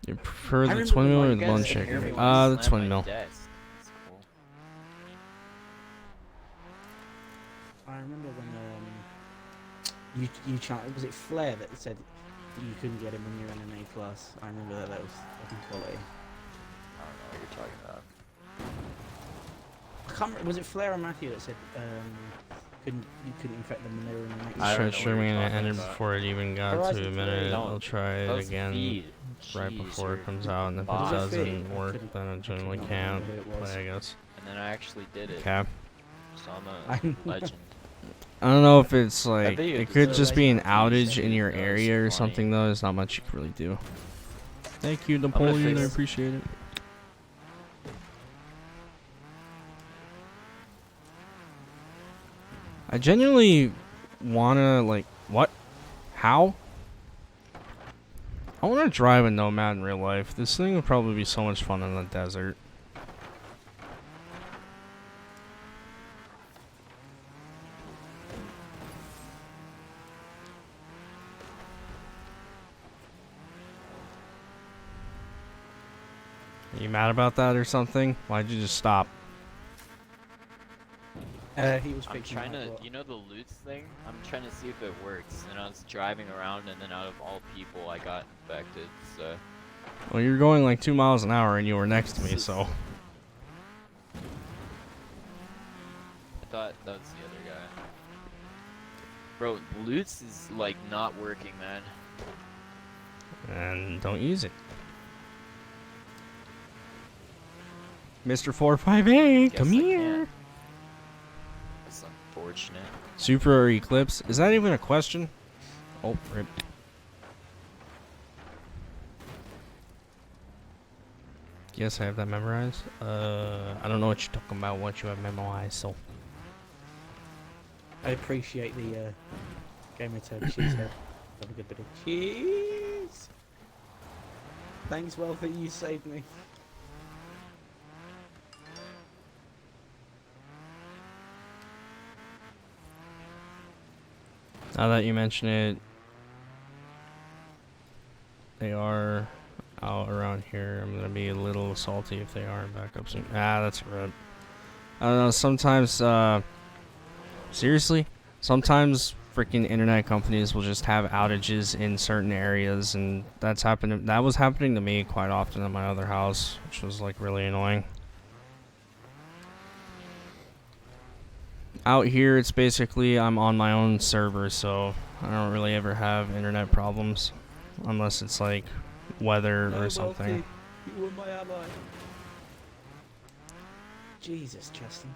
You prefer I the remember twin when mill my or the guys bone said shaker? everyone The twin mill. That's cool. I remember when was it Flair that said you couldn't get him when you're in an A class? I remember that was fucking quality. I don't know what you're talking about. I can't remember, was it Flair or Matthew that said you couldn't infect them when they were in an A I Try class? don't know what streaming you're and it talking ended about. before it even got Horizon to a Zero minute. Dawn. I'll try That it was again feed. right Jeez, before it you're comes out, and if it boss. Was it feed? doesn't I work, couldn't- then I generally not can't remember who it was. play, I guess. And then I actually did it. Okay. So I'm a legend. I don't know if it's like, bet you it it's could a just be an legend if you outage said in it. your That was area or funny. something though. There's not much you can really do. Thank you, gonna Napoleon. I fix- appreciate it. I genuinely wanna like what? How? I wanna drive a Nomad in real life. This thing would probably be so much fun in the desert. You mad about that or something? Why'd you just stop? He was I'm fixing trying that, to, but- you know the loots thing? I'm trying to see if it works. And I was driving around and then out of all people I got infected, so. Well, you're going like 2 miles an hour and you were next to me, so. I thought that was the other guy. Bro, loots is like not working, man. And don't use it. Mr. 458, Guess come I here. can't. It's unfortunate. Super or Eclipse? Is that even a question? Oh, rip. Yes, I have that memorized. I don't know what you're talking about, what you have memorized, so. I appreciate the gamer tag cheese head. Have a good bit of cheese. Thanks, Wealthy, you saved me. Now that you mention it, they are out around here. I'm gonna be a little salty if they aren't back up soon. Ah, that's a rip. I don't know. Sometimes, seriously, sometimes freaking internet companies will just have outages in certain areas, and that's happened. That was happening to me quite often at my other house, which was like really annoying. Out here, it's basically I'm on my own server, so I don't really ever have internet problems, unless it's like weather No, or something. Wealthy, you were my ally. Jesus, Justin.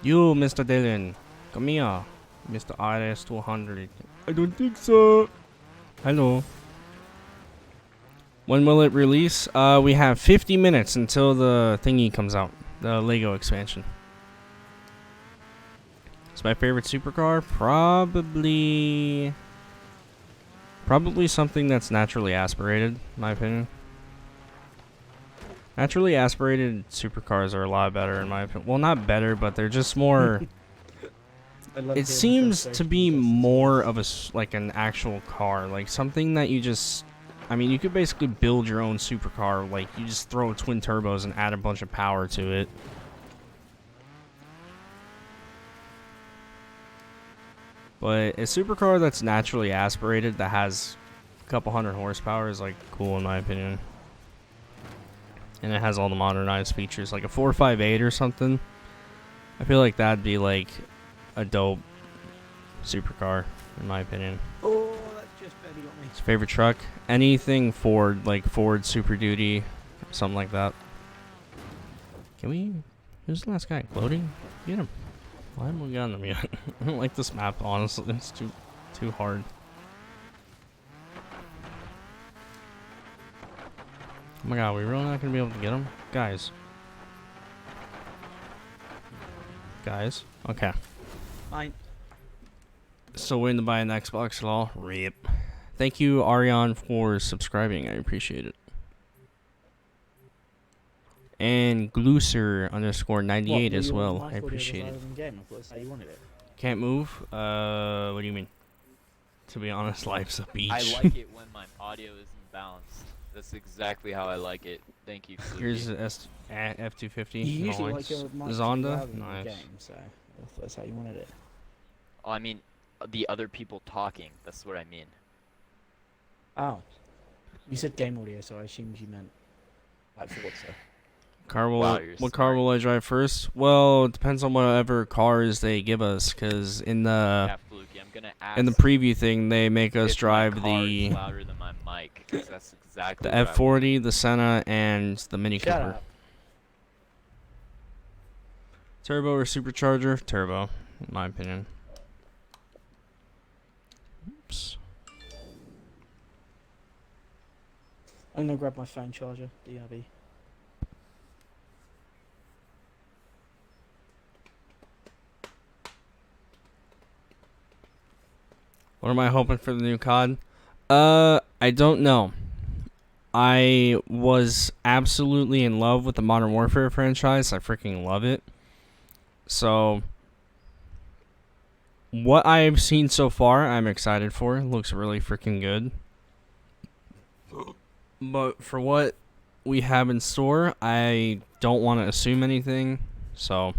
You, Mr. Dylan, come here, Mr. RS200. I don't think so. Hello. When will it release? We have 50 minutes until the thingy comes out. The Lego expansion. It's my favorite supercar. Probably something that's naturally aspirated, in my opinion. Naturally aspirated supercars are a lot better, in my opinion. Well, not better, but they're just more. I love It hearing seems to frustration be from Justin. more of a like an actual car, like something that you just. I mean, you could basically build your own supercar. Like you just throw twin turbos and add a bunch of power to it. But a supercar that's naturally aspirated that has a couple hundred horsepower is like cool in my opinion. And it has all the modernized features, like a 458 or something. I feel like that'd be like a dope supercar, in my opinion. Oh, that just barely got me. His favorite truck? Anything Ford, like Ford Super Duty, something like that. Can we? Who's the last guy? Gloating? Get him. Why haven't we gotten him yet? I don't like this map, honestly. It's too hard. Oh my god, we really not gonna be able to get him? Guys. Guys. Okay. Fine. Still waiting to buy an Xbox at all? RIP. Thank you, Arion, for subscribing. I appreciate it. And Glooser _98 What, as you well. want I my 40 appreciate it. hours in game? I thought that's how you wanted it. Can't move? What do you mean? To be honest, life's a beach. I like it when my audio isn't balanced. That's exactly how I like it. Thank you. Fluky. Here's the F250. You usually Nice. like your mic Zonda. louder in the Nice. game, so I thought that's how you wanted it. Oh, I mean, the other people talking. That's what I mean. Oh. You said game audio, so I assumed you meant like Forza. Car will, Wow, you're what car smart. will I drive first? Well, it depends on whatever cars they give us, because in Yeah, Fluky, I'm gonna ask the preview thing they make us if drive my car is the louder than my mic, 'cause that's exactly the what I F40, the Senna, and the Mini Shut Cooper. up. Turbo or supercharger? Turbo, in my opinion. Oops. I'm gonna grab my phone charger, DRB. What am I hoping for the new COD? I don't know. I was absolutely in love with the Modern Warfare franchise. I freaking love it. So, what I've seen so far, I'm excited for. It looks really freaking good. But for what we have in store, I don't want to assume anything. So,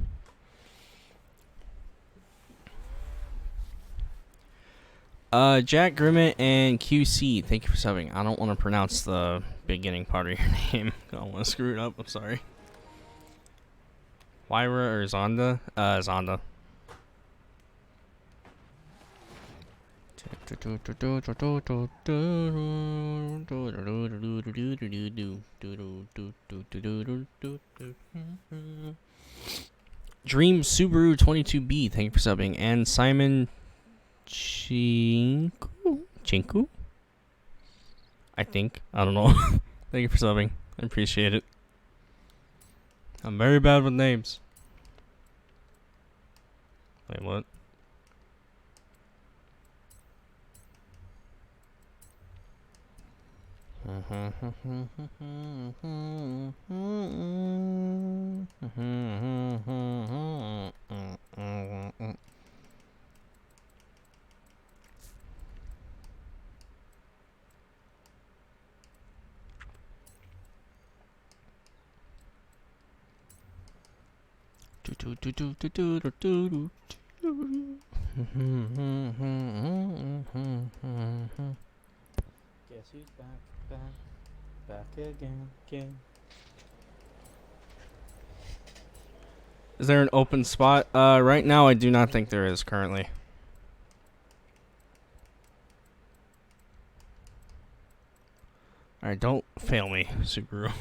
Jack Grimmett and QC, thank you for subbing. I don't want to pronounce the beginning part of your name. I don't want to screw it up. I'm sorry. Wyra or Zonda? Zonda. Dream Subaru 22B, thank you for subbing. And Simon Chinku? I think. I don't know. Thank you for subbing. I appreciate it. I'm very bad with names. Wait, what? Guess who's back again. Is there an open spot? Right now I do not think there is currently. Alright, don't fail me, Subaru.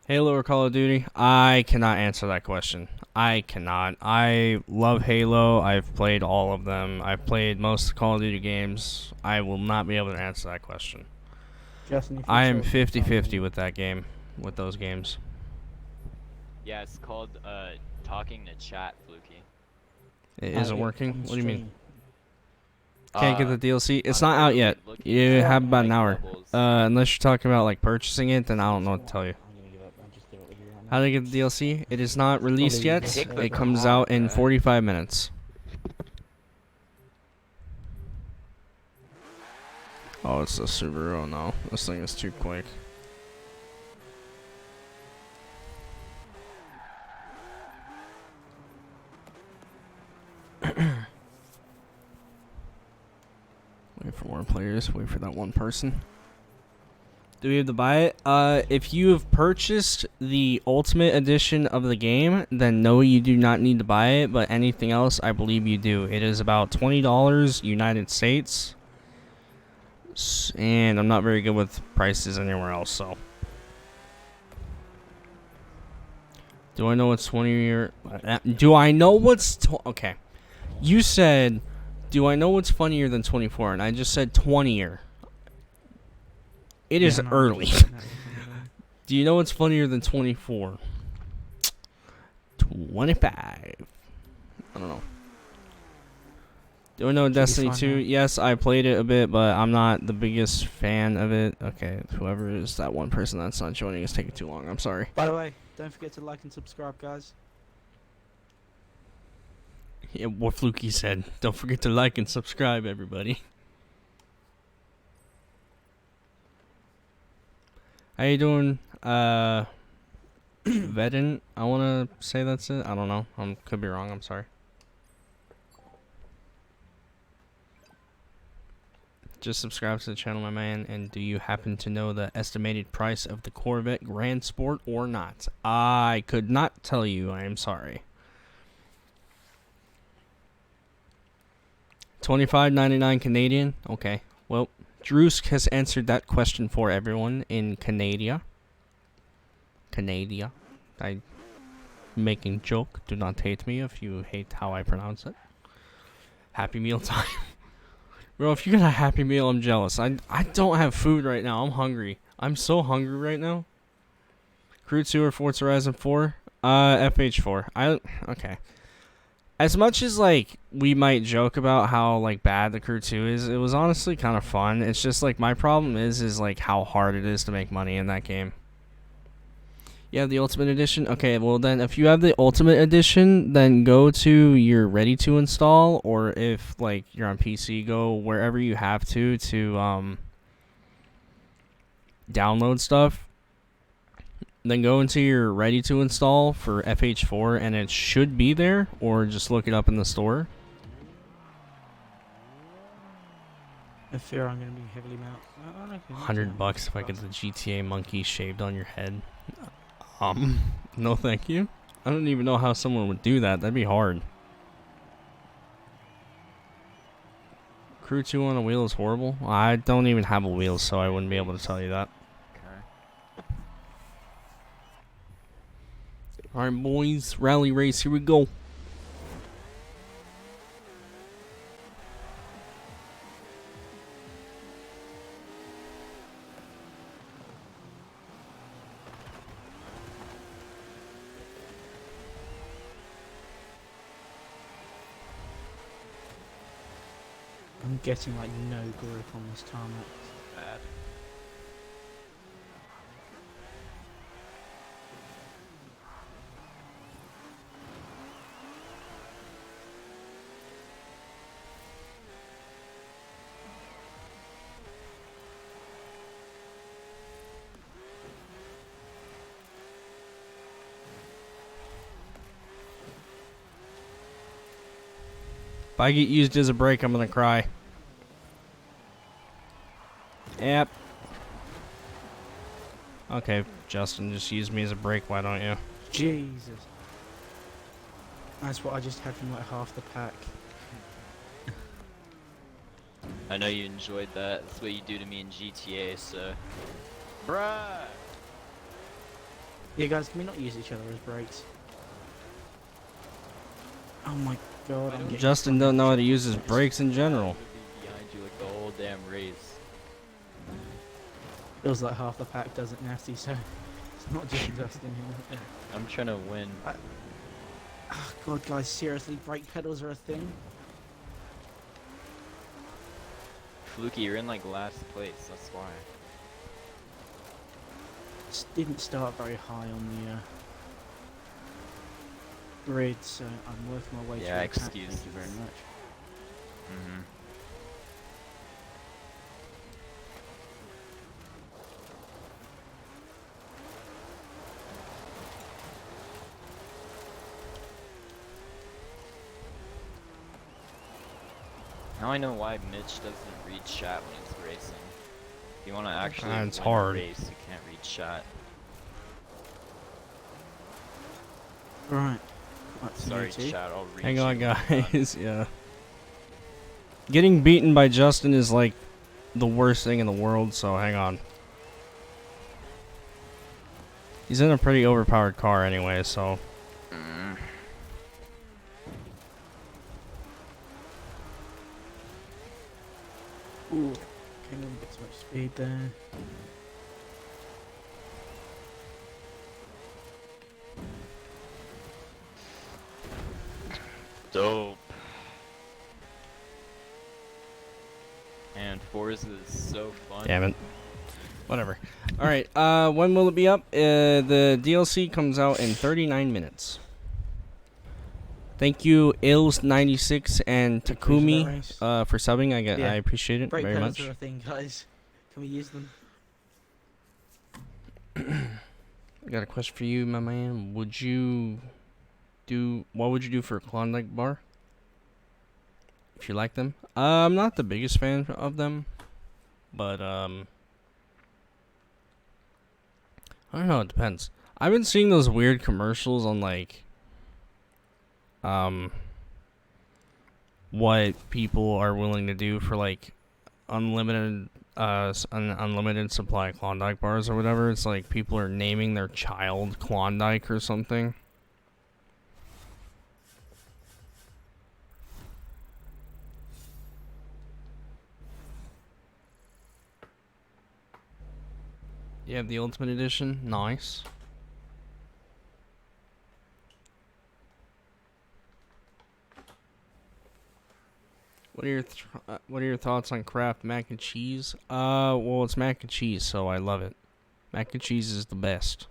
Halo or Call of Duty? I cannot answer that question. I cannot. I love Halo. I've played all of them. I've played most Call of Duty games. I will not be able to answer that question. Justin, if you I am chose 50-50 with that game, with those games. Yeah, it's called talking to chat, Fluky. It Oh, isn't yeah, working? on What do you mean? stream. Can't get the DLC? It's I'm not out really yet. looking You for, have about an like, hour. levels. Unless you're talking about like purchasing it, then I don't know what to tell you. I'm gonna give up. I'll just give it with you right now. How do I get the DLC? It is not released Probably yet. just Pick the It comes car, out in bruh. 45 minutes. Oh, it's a Subaru. Oh, no. This thing is too quick. players. Wait for that one person. Do we have to buy it? If you have purchased the Ultimate Edition of the game, then no, you do not need to buy it. But anything else, I believe you do. It is about $20 United States. And I'm not very good with prices anywhere else, so. Do I know what's 20 or... Do I know what's... Okay. You said, do I know what's funnier than 24? And I just said 20er. It is early. Do you know what's funnier than 24? 25. I don't know. Do I know Destiny 2? Yes, I played it a bit, but I'm not the biggest fan of it. Okay, whoever is that one person that's not joining is taking too long. I'm sorry. By the way, don't forget to like and subscribe, guys. Yeah, what Fluky said. Don't forget to like and subscribe, everybody. How you doing? Vedin? I want to say that's it. I don't know. Could be wrong. I'm sorry. Just subscribe to the channel, my man. And do you happen to know the estimated price of the Corvette Grand Sport or not? I could not tell you. I am sorry. $25.99 Canadian. Okay. Well, Drewsk has answered that question for everyone in Canada. I'm making joke. Do not hate me if you hate how I pronounce it. Happy meal time. Bro, if you get a Happy Meal, I'm jealous. I don't have food right now. I'm hungry. I'm so hungry right now. Crew 2 or Forza Horizon 4? FH4. Okay. As much as, like, we might joke about how, like, bad the Crew 2 is, it was honestly kind of fun. It's just, like, my problem is, like, how hard it is to make money in that game. You have the Ultimate Edition? Okay, well, then, if you have the Ultimate Edition, then go to your ready to install, or if, like, you're on PC, go wherever you have to download stuff. Then go into your ready to install for FH4 and it should be there, or just look it up in the store. I fear I'm going to be heavily mounted. $100 if I get the GTA monkey shaved on your head. No thank you. I don't even know how someone would do that. That'd be hard. Crew 2 on a wheel is horrible. I don't even have a wheel, so I wouldn't be able to tell you that. Alright, boys. Rally race. Here we go. I'm getting like no grip on this tarmac. It's bad. If I get used as a brake, I'm gonna cry. Yep. Okay, Justin, just use me as a brake, why don't you? Jesus. That's what I just had from like half the pack. I know you enjoyed that. That's what you do to me in GTA, so... Bruh! Yeah, guys, can we not use each other as brakes? Oh my god, I'm getting Justin don't know how to use his brakes in general. Behind you like the whole damn race. Feels like half the pack does it nasty, so it's not just Justin here. I'm trying to win. Oh god, guys, seriously, brake pedals are a thing? Fluky, you're in like last place, that's why. Just didn't start very high on the grid, so I'm working my way Yeah, through the pack. excuse Thank you very much. Mm-hmm. Now I know why Mitch doesn't read chat when he's racing. If you want to actually It's win hard. a race, you can't read chat. Right. That's Sorry, new too. chat. I'll read. Hang on, you when I'm done. guys. Yeah. Getting beaten by Justin is like the worst thing in the world, so hang on. He's in a pretty overpowered car anyway, so. Ooh. Can't even get so much speed there. Dope. And Forza is so fun. Damn it. Whatever. Alright, when will it be up? The DLC comes out in 39 minutes. Thank you, Ills96 and Big Takumi, race. for subbing. Yeah. I appreciate it Brake very pedals much. are a thing, guys. Can we use them? I got a question for you, my man. What would you do for a Klondike bar? If you like them? I'm not the biggest fan of them, but I don't know, it depends. I've been seeing those weird commercials on like what people are willing to do for like unlimited unlimited supply Klondike bars or whatever. It's like people are naming their child Klondike or something. You have the Ultimate Edition. Nice. What are your thoughts on Kraft mac and cheese? Well, it's mac and cheese, so I love it. Mac and cheese is the best.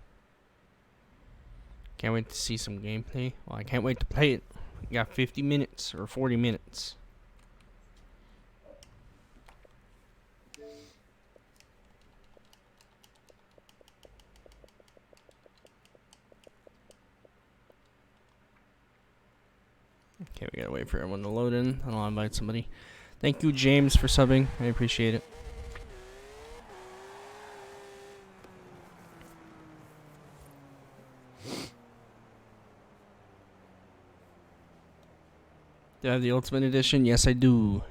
Can't wait to see some gameplay. Well, I can't wait to play it. We got 50 minutes or 40 minutes. Okay, we gotta wait for everyone to load in, and I'll invite somebody. Thank you, James, for subbing. I appreciate it. Do I have the Ultimate Edition? Yes, I do.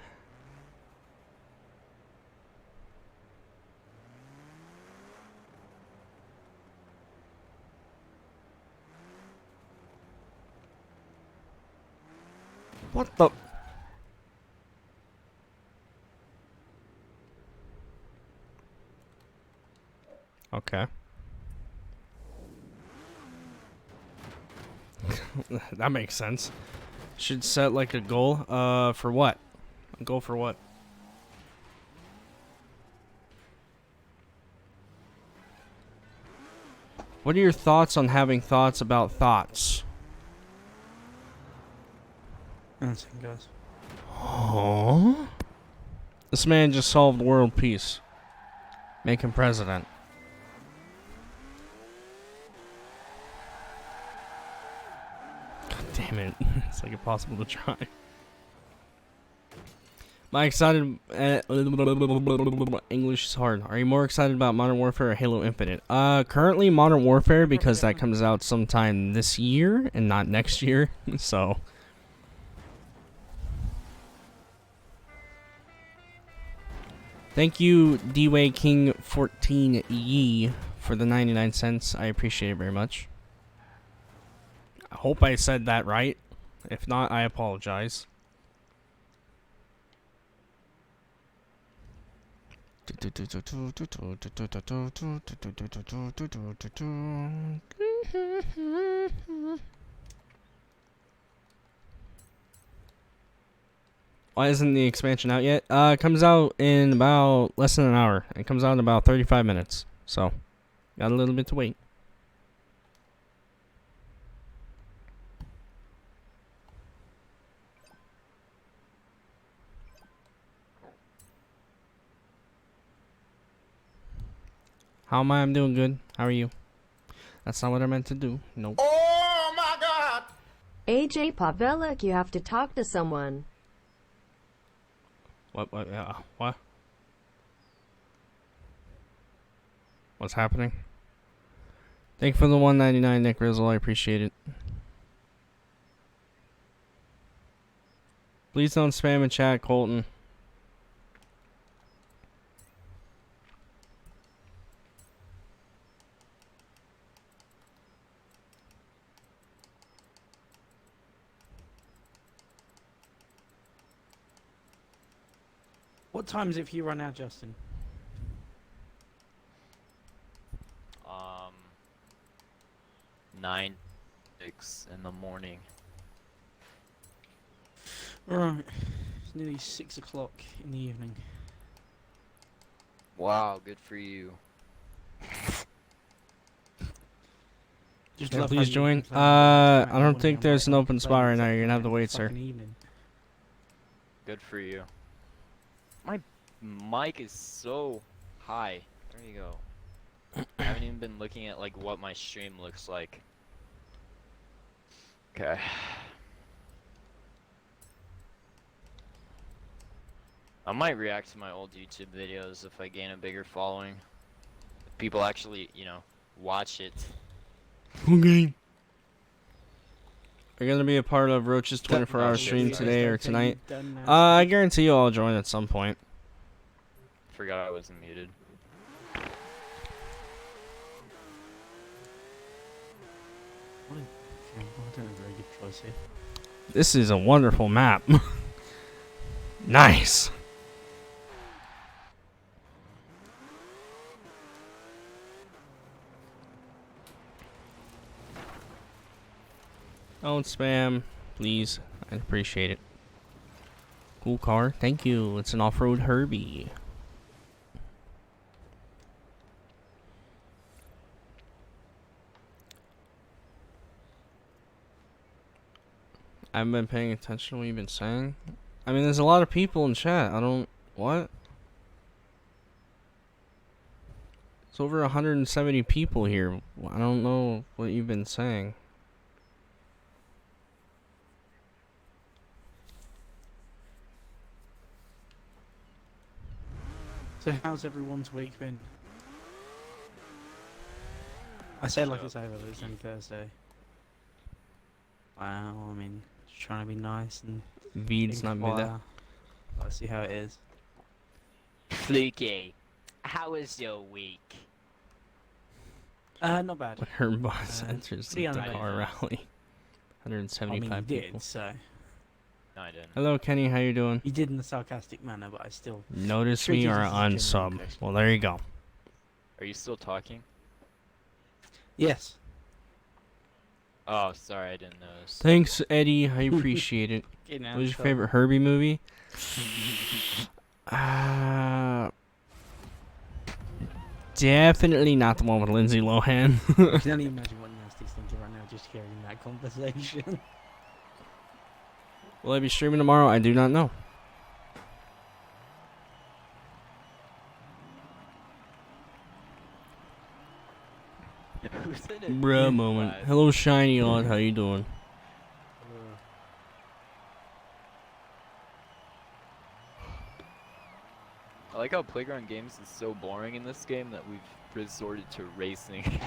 What the? Okay. That makes sense. Should set like a goal. For what? A goal for what? What are your thoughts on having thoughts about thoughts? That's it, guys. Huh? This man just solved world peace. Make him president. God damn it. It's like impossible to try. Am I excited? English is hard. Are you more excited about Modern Warfare or Halo Infinite? Currently Modern Warfare because that comes out sometime this year and not next year. So... Thank you, D-Way King 14 Yee, for the 99 cents. I appreciate it very much. I hope I said that right. If not, I apologize. Why isn't the expansion out yet? It comes out in about less than an hour. It comes out in about 35 minutes. So, got a little bit to wait. How am I? I'm doing good. How are you? That's not what I meant to do. Nope. Oh my God! AJ Pavelic, you have to talk to someone. What? What's happening? Thank you for the 199, Nick Rizzle. I appreciate it. Please don't spam in chat, Colton. What time is it for you right now, Justin? 9:06 in the morning. Right. It's nearly 6 o'clock in the evening. Wow, good for you. Just Yeah, love how please you join. complain about the I time don't when think I'm there's an like, open I'm spot right playing now. You're gonna have to fucking wait, sir. fucking evening. Good for you. My mic is so high. There you go. I haven't even been looking at like what my stream looks like. Okay. I might react to my old YouTube videos if I gain a bigger following. If people actually, you know, watch it. Okay. Are you gonna be a part of Roach's 24-hour shit, stream sorry. today or tonight? I guarantee you I'll join at some point. Forgot I wasn't muted. I don't have a very good choice here. This is a wonderful map. Nice. Don't spam, please. I appreciate it. Cool car. Thank you. It's an off-road Herbie. I haven't been paying attention to what you've been saying. I mean, there's a lot of people in chat. I don't... What? It's over 170 people here. I don't know what you've been saying. So how's everyone's week been? I say like it's over, but it's only Thursday. Wow, I mean, just trying to be nice and Veed's not be there. Let's see how it is. Fluky, how was your week? Not bad. When her boss enters pretty the uneventful. car rally. I mean, 175 you people. did, so No, I didn't. Hello, Kenny. How you doing? you did in a sarcastic manner, but I still. Notice Treat me you or just as a genuine unsub. question. Well, there you go. Are you still talking? Yes. Oh, sorry, I didn't notice. Thanks, Eddie. I appreciate it. Get What was your favorite Herbie movie? Definitely not the one with Lindsay Lohan. I can only imagine what Nasty's thinking right now, just hearing that conversation. Will I be streaming tomorrow? I do not know. Who's in it? Bruh moment. Hello, Shiny Odd. How you doing? I like how Playground Games is so boring in this game that we've resorted to racing.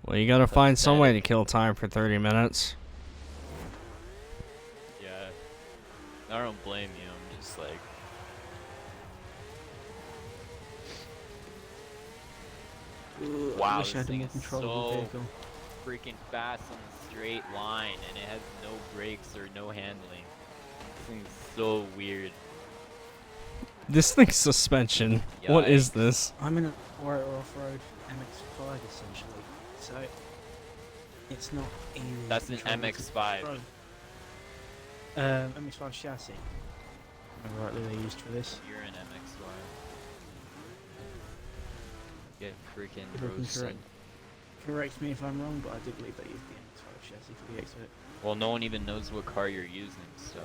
Well, you gotta find some way to kill time for 30 minutes. Yeah. I don't blame you, I'm just like... Wow, Wish I this had a thing more is controllable so vehicle. freaking fast on a straight line, and it has no brakes or no handling. This thing's so weird. This thing's suspension. What is Yikes. this? I'm in a Warrior Off-Road MX-5 essentially, so it's not easy. That's an MX-5. MX-5 chassis. Remember rightly they used for this. You're an MX-5. Get freaking If I can roasted. correct me if I'm wrong, but I do believe they used the MX-5 chassis for the X-Fit. Well, no one even knows what car you're using, so...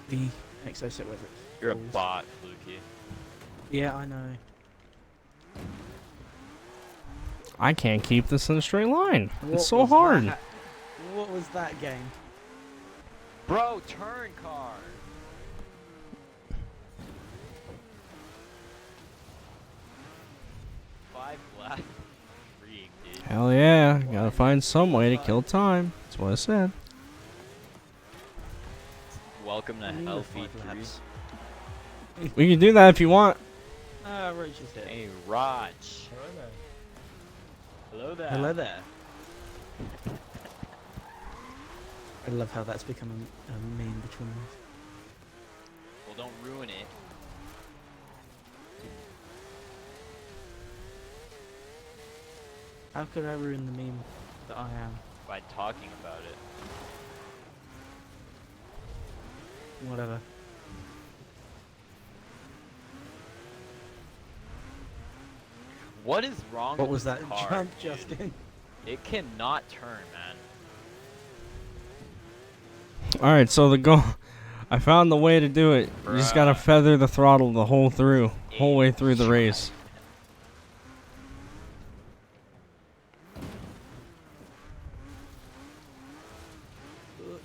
The Exocet with it. You're a bot, Fluky. Yeah, I know. I can't keep this in a straight line. What It's so was hard. that? What was that game? Bro, turn car. Five left. Freak, dude. Hell yeah, gotta find some way to kill time. That's what I said. Welcome to Only Healthy 5 3. laps. We can do that if you want. Ah, Roach is dead. Hey, Raj. Hello there. Hello there. I love how that's become a meme between us. Well, don't ruin it. How could I ruin the meme that I am? By talking about it. Whatever. What is wrong What with was this that car, jump, dude? Justin? It cannot turn, man. Alright, so the goal. I found the way to do it. You just gotta Bruh. feather the throttle the whole way through the race.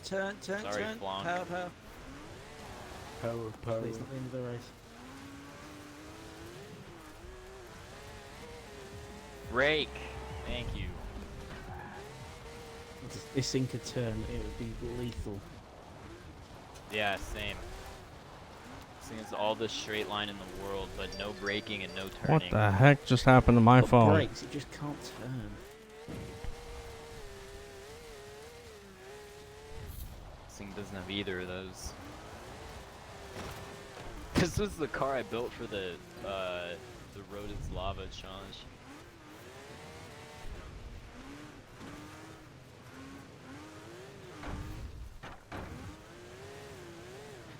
Turn, Sorry, turn. Flonk. Power, power. Power. Please, not the end of the race. Brake. Thank you. If this thing could turn, it would be lethal. Yeah, same. This thing is all the straight line in the world, but no braking and no turning. What the heck just happened to my Got phone? brakes, it just can't turn. This thing doesn't have either of those. This was the car I built for the Road is Lava challenge.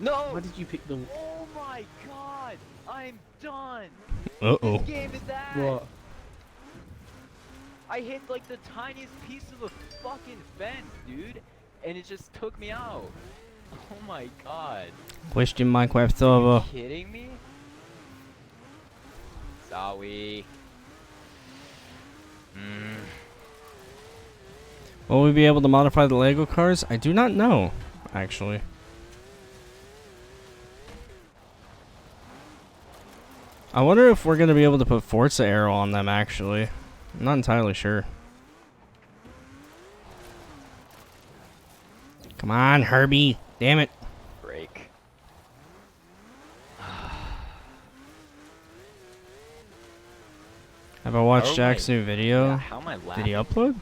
No! Why did you pick the... Oh my god! I'm done! Uh-oh. This game is that! What? I hit like the tiniest piece of a fucking fence, dude, and it just took me out. Oh my god. Question Minecraft Are you server. kidding me? Sorry. Will we be able to modify the Lego cars? I do not know, actually. I wonder if we're gonna be able to put Forza Arrow on them, actually. I'm not entirely sure. Come on, Herbie. Damn it. Break. Have I watched Oh, Jack's wait. new video? Yeah, how am I laughing? Did he upload?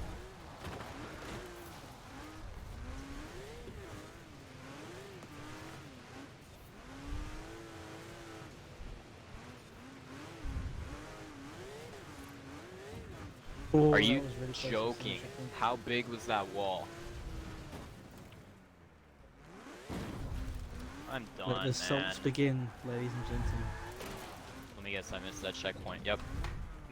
Oh, Are that you was really close to joking? finishing. How big was that wall? I'm Let done, the man. assaults begin, ladies and gentlemen. Let me guess, I missed that checkpoint. Yep.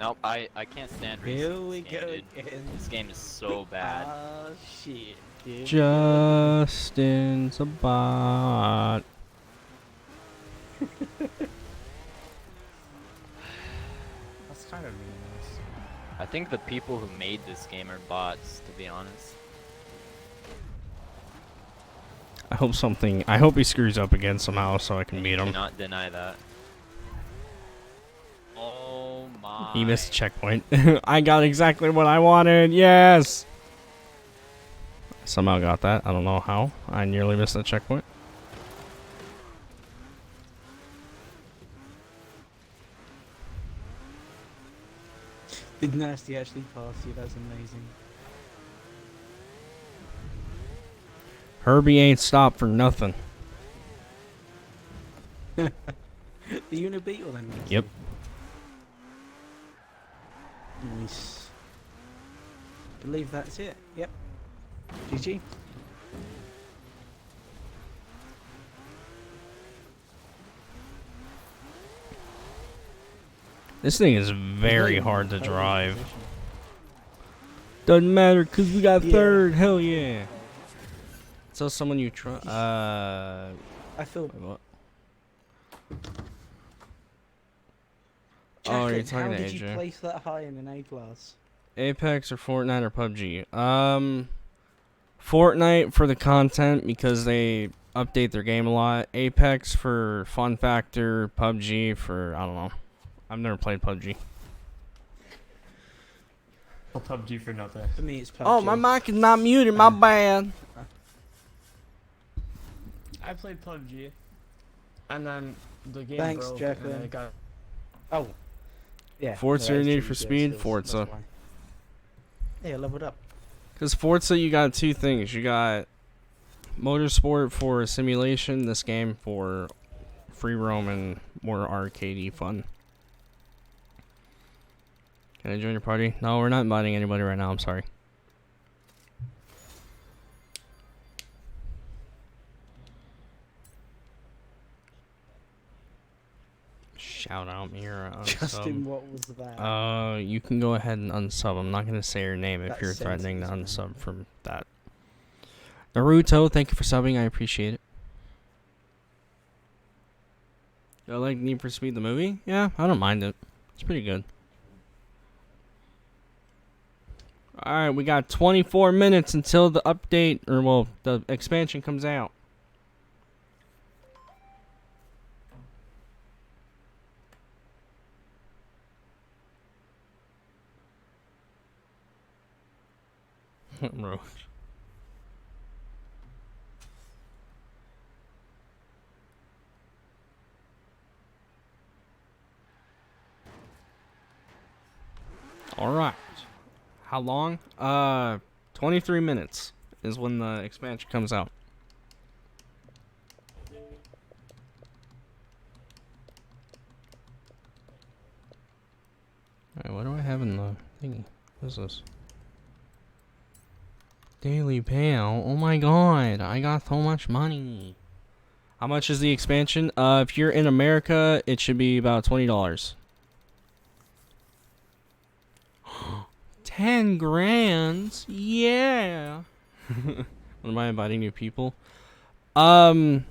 Nope, I can't stand racing Here this we game, go dude. again. This game is so bad. Ah, shit. Here we go. Justin's a bot. That's kind of mean. I think the people who made this game are bots, to be honest. I hope he screws up again somehow so I can beat him. Cannot deny that. Oh my. He missed a checkpoint. I got exactly what I wanted. Yes. Somehow got that. I don't know how. I nearly missed that checkpoint. Did Nasty actually pass you? That's amazing. Herbie ain't stopped for nothing. Are you in a beetle then? Nasty? Yep. Nice. Believe that's it. Yep. GG. This thing is very Hey, hard to podium drive. position. Doesn't matter because we got Yeah. third. Hell yeah. So someone you try. I feel. Wait, what? Jacket, Oh, you're talking how to did you AJ. place that high in an A class? Apex or Fortnite or PUBG? Fortnite for the content because they update their game a lot. Apex for fun factor. PUBG for, I don't know. I've never played PUBG. Well, PUBG for nothing. For me, it's PUBG. Oh, my mic is not muted. My bad. I played PUBG, and then the game Thanks, broke, Jacqueline. and I got Oh. Yeah. Forza no, that's Need true, for yeah, Speed, skills, Forza. that's why. Hey, I leveled up. Because Forza, you got two things. You got motorsport for simulation, this game for free roam and more arcadey fun. Can I join your party? No, we're not inviting anybody right now. I'm sorry. Shout out me or Justin, unsub. what was that? You can go ahead and unsub. I'm not gonna say your name if That you're threatening to sentence, man. unsub from that. Naruto, thank you for subbing. I appreciate it. I like Need for Speed the movie. Yeah, I don't mind it. It's pretty good. All right, we got 24 minutes until the update, or well, the expansion comes out. Bro. All right. How long? 23 minutes is when the expansion comes out. Alright, what do I have in the thingy? What is this? Daily payout. Oh my god, I got so much money. How much is the expansion? If you're in America, it should be about $20. 10 grand? Yeah. What am I inviting new people? I'll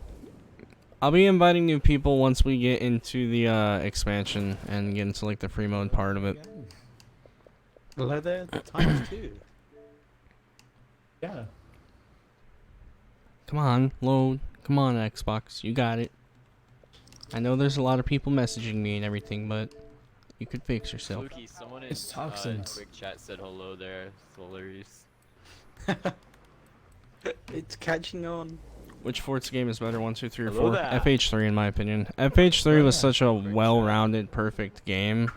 be inviting new people once we get into the expansion and get into like the free mode part of it. Hello there, times 2. yeah. Come on, load. Come on, Xbox. You got it. I know there's a lot of people messaging me and everything, but you could fix yourself. Fluky, someone in It's toxins. quick chat said hello there. It's hilarious. It's catching on. Which Forza game is better, 1, 2, 3, or Hello 4? there. FH3 in my opinion. FH3 was such a well-rounded, perfect game.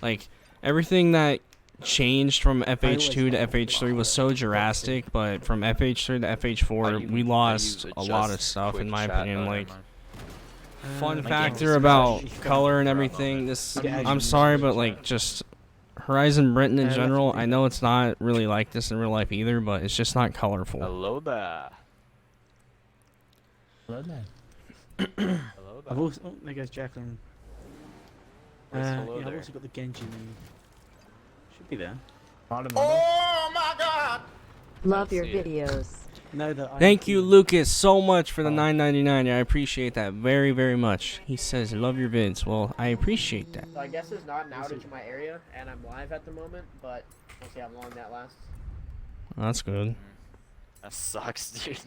Like, everything that changed from FH2 to FH3 was so drastic, but from FH3 to FH4, we lost a lot of stuff in my opinion. Like, fun My factor game's about crashed. color and everything, this, Yeah, I'm sorry, but like, just Horizon Britain in general, I know it's not really like this in real life either, but it's just not colorful. Hello there. Hello there. Hello I've there. also, oh, there goes Jacqueline. Where's Yeah, hello I've there? also got the Genjin. Should be there. Bottom. Oh my God! Love your see it. videos. No, that I Thank you, can- Lucas, so much for the $9.99. I appreciate that very, very much. He says, love your vids. Well, I appreciate that. So I guess there's not an outage in my area, and I'm live at the moment, but we'll see how long that lasts. That's good. That sucks, dude.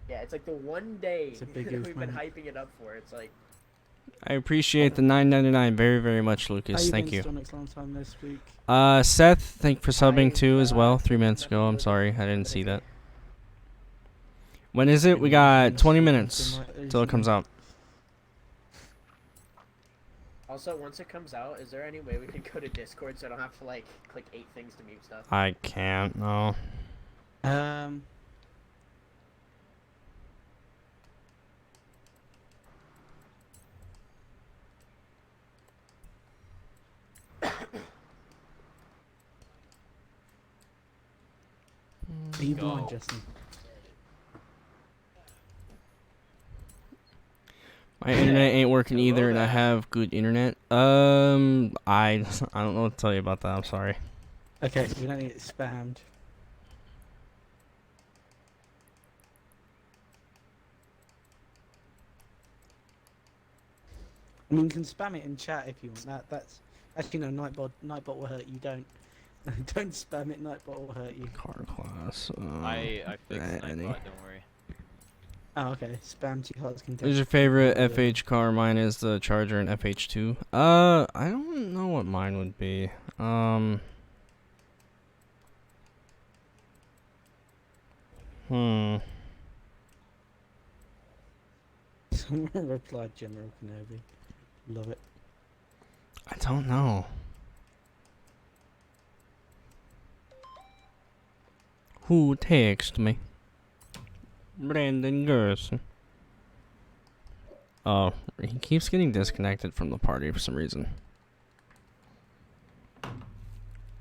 Yeah, it's like the one day It's a big that we've been movement. hyping it up for. It's like, I appreciate the $9.99 very, very much, How Lucas. Thank been, you. Stonix, long time this week. Seth, thank you for subbing I, too as well. 3 minutes ago. I'm sorry, I didn't see that. When is it? We got 20 minutes till it comes out. also, once it comes out, is there any way we could go to Discord so I don't have to, like, click 8 things to mute stuff? I can't, no. Um. Are you blind, Go. Justin? My internet ain't working either, and I have good internet. I don't know what to tell you about that. I'm sorry. Okay, we don't need it spammed. I mean, you can spam it in chat if you want. That's actually no. Nightbot will hurt you. Don't. Don't spam it, Nightbot will hurt you. Car class. I fixed any. Nightbot, don't worry. Oh, okay. Spam to your heart's Who's content. your favorite FH car? Mine is the Charger and FH2. I don't know what mine would be. Hmm. Someone replied General Kenobi. Love it. I don't know. Who texted me? Brandon Gerson. Oh, he keeps getting disconnected from the party for some reason.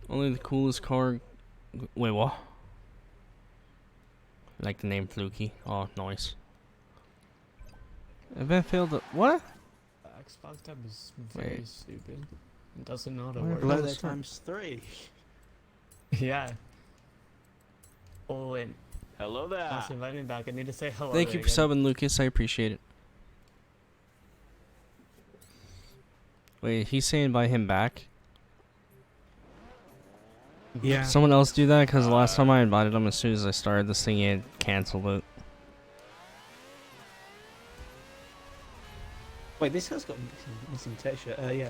Only the coolest car. Wait, what? I like the name Fluky. Oh, nice. Event failed. What? Xbox tab is very Wait. stupid. It doesn't know how to Where work. Below Oh, there sorry. times 3. Yeah. Oh, and Hello there. Josh, invite me back. I need to say hello. Thank you for subbing, Lucas. I appreciate it. Wait, he's saying invite him back? Yeah. Someone else do that? Because the last time I invited him, as soon as I started this thing, it canceled it. Wait, this has got missing texture. Yeah.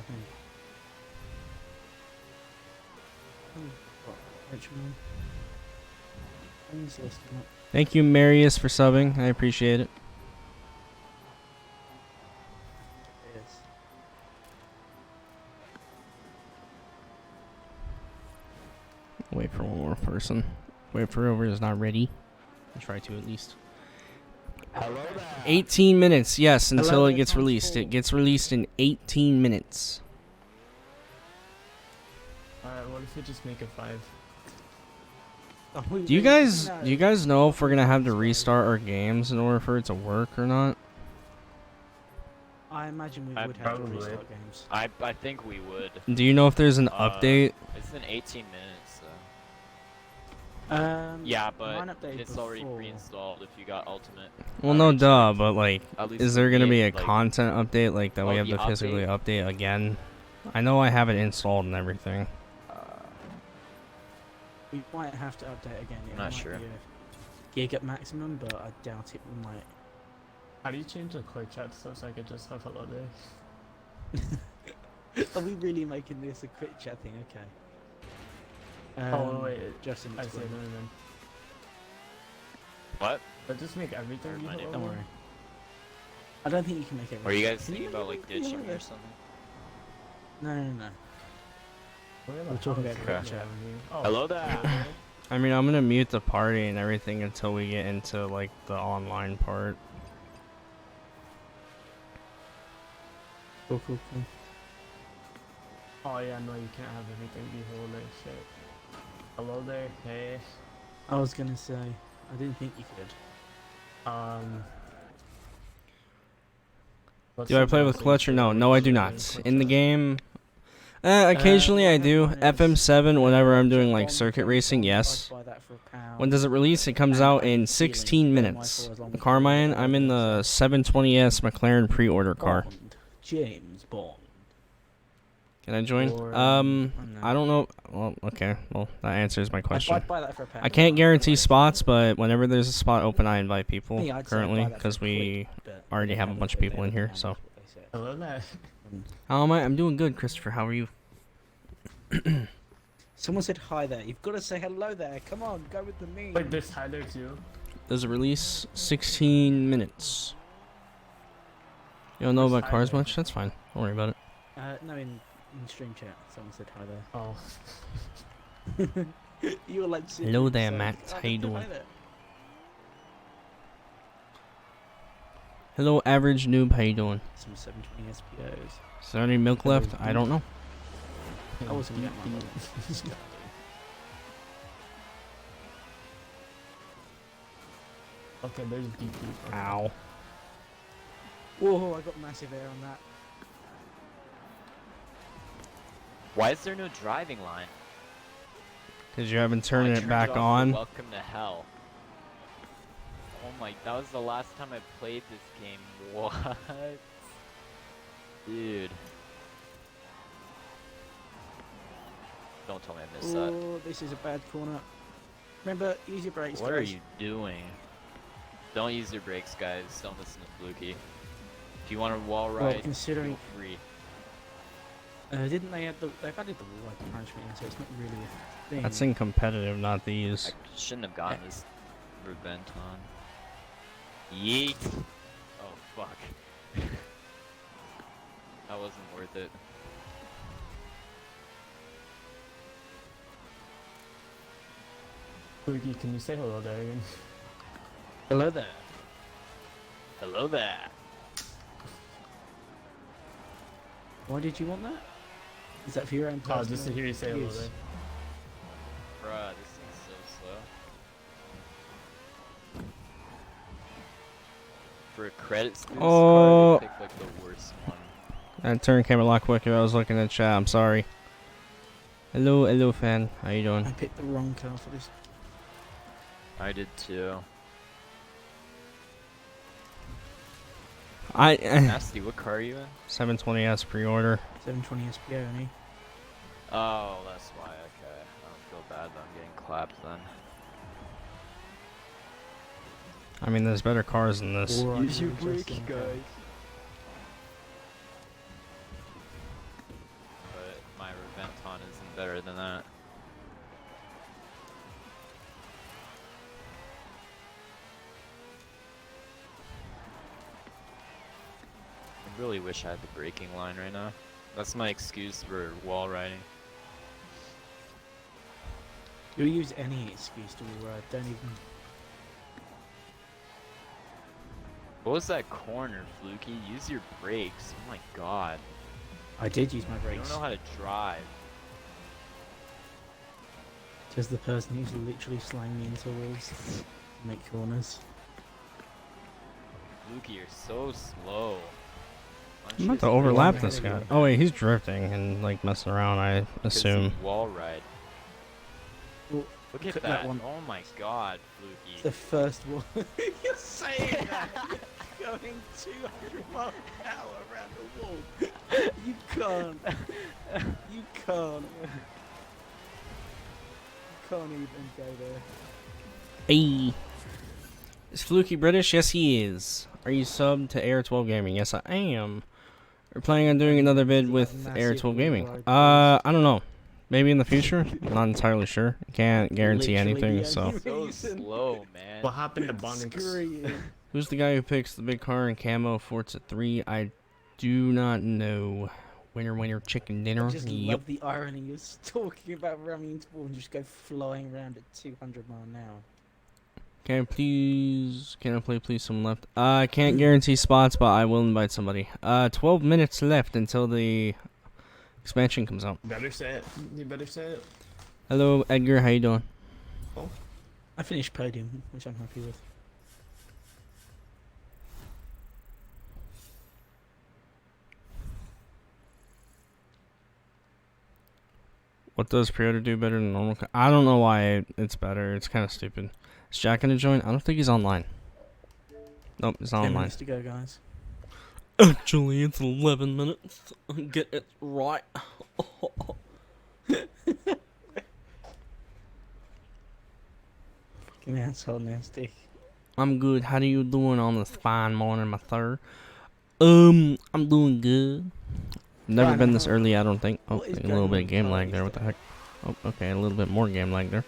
Which one? Friends list, not- Thank you, Marius, for subbing. I appreciate it. Yes. Wait for one more person. Wait for whoever is not ready. I'll try to at least. Hello there. 18 minutes, yes, until Hello it there, gets times released. 4. It gets released in 18 minutes. Alright, what if we just make it 5? Oh, Do you guys know if we're gonna have to restart our games in order for it to work or not? I imagine we I would have to probably- restart games. I think we would. Do you know if there's an Uh, update? It's in 18 minutes, so. Mine Yeah, but updated it's already before. pre-installed if you got Ultimate. Well, no, already duh, checked. but like, At least is for there gonna me, be a like, content update like that we Oh, have the to physically update again? I know I have it installed and everything. We might have to update again. It Not might sure. be a gig at maximum, but I doubt it might. How do you change the quick chat stuff so I could just have hello there? Are we really making this a quick chat thing? Okay. Oh, wait, Justin, I it's say fine. no then. What? But just make everything Never be mind it. hello Don't then? worry. I don't think you can make it. Were you guys Can thinking make about it like really ditching me hello? or something? No. We're talking about quick quick chat. Hello there. I mean, I'm gonna mute the party and everything until we get into like the online part. Cool. Oh yeah, no, you can't have everything be hello shit. Hello there, hey. I was gonna say, I didn't think you could. What's Do I the play with browsing Clutch or no? for No, I do Quick not. Chat? In the game, occasionally I do. FM7 whenever I'm doing like circuit racing, yes. When does it release? It comes out in 16 minutes. The car mine, I'm in the 720S McLaren pre-order car. James Bond. Can I join? Or, I don't know. Well, okay. Well, that answers my question. I'd buy that for a pound. I can't guarantee spots, but whenever there's a spot open, I invite people Me, I'd say currently buy that for because a we quid, but already they have a haven't bunch of put it people in down, here, that's so. what they said. Hello there. How am I? I'm doing good, Christopher. How are you? Someone said hi there. You've got to say hello there. Come on, go with the meme. Wait, there's Tyler too. Does it release 16 minutes? You don't know Where's about cars Tyler? much? That's fine. Don't worry about it. No, in stream chat, someone said hi Oh. there. You were like, sitting Hello there there, saying, Matt. "Oh, How you hi doing?" there." Hello, average noob. How you doing? Some 720 SPOs. Is there any milk left? I don't know. I wasn't getting my milk. Okay, there's DP. Okay. Ow. Whoa, I got massive air on that. Why is there no driving line? Because you haven't turned I it turned back off for on. Welcome to hell. Oh my, that was the last time I played this game. What? Dude. Don't tell me I missed that. Oh, this is a bad corner. Remember, use your brakes. What are guys. you doing? Don't use your brakes, guys. Don't listen to Fluky. If you want a wall ride, considering- feel free. Didn't they add they've added the wall ride punishment in, so it's not really a thing. That's in competitive, not these. I shouldn't have gotten this Reventon. Yeet! Oh, fuck. That wasn't worth it. Boogie, can you say hello there again? Hello there. Hello there! Why did you want that? Is that for your own Oh, personal just to hear you say hello use? there. Bruh, this thing's so slow. For a credit boost Oh. card, they picked like the worst one. That turn came a lot quicker. I was looking at chat. I'm sorry. Hello, fan. How you I doing? picked the wrong car for this. I did too. Nasty, what car are you in? 720S pre-order. 720 SPO only. Oh, that's why, okay. I don't feel bad that I'm getting clapped then. I mean, there's better cars than this. Alright, Use your interesting. brake, guys. But my Reventon isn't better than that. I really wish I had the braking line right now. That's my excuse for wall riding. You'll use any excuse to wall ride, don't even. What was that corner, Fluky? Use your brakes. Oh my god. I did use my You brakes. don't know how to drive. Just the person who's literally slamming me into walls to make corners. Fluky, you're so slow. Why don't I'm you about to just overlap wall this ride. guy. Oh wait, he's drifting and like messing around, I 'cause assume. you wall ride. Well, Look look at at that one. Oh my god, It's Fluky. the first one. You're saying that! Going 200 miles an hour around the wall. You can't. You can't. You can't even go there. Hey. Is Fluky British? Yes, he is. Are you subbed to Air 12 Gaming? Yes, I am. We're planning on doing another vid with Air 12 Gaming. I don't know. Maybe in the future? Not entirely sure. Can't guarantee Literally anything, the so. only So reason. slow, man. What happened to Bonix? Screw you. Who's the guy who picks the big car in camo Forza 3? I do not know. Winner, chicken dinner. I just Yep. love the irony. You're talking about ramming into the wall and just go flying around at 200 miles an hour. Can I play please some left? I can't guarantee spots, but I will invite somebody. 12 minutes left until the expansion comes out. Better say it. You better say it. Hello, Edgar. How you doing? I finished podium, which I'm happy with. What does pre-order do better than normal? I don't know why it's better. It's kind of stupid. Is Jack gonna join? I don't think he's online. Nope, he's not 10 online. minutes to go, guys. Actually, it's 11 minutes. Get it right. Fucking asshole nasty. I'm good. How do you doing on this fine morning, my sir? I'm doing good. Never Fine, been this how- early, I don't think. Oh, what is a going little on bit of with game lag Carly's there. What the today? heck? Oh, okay, a little bit more game lag there.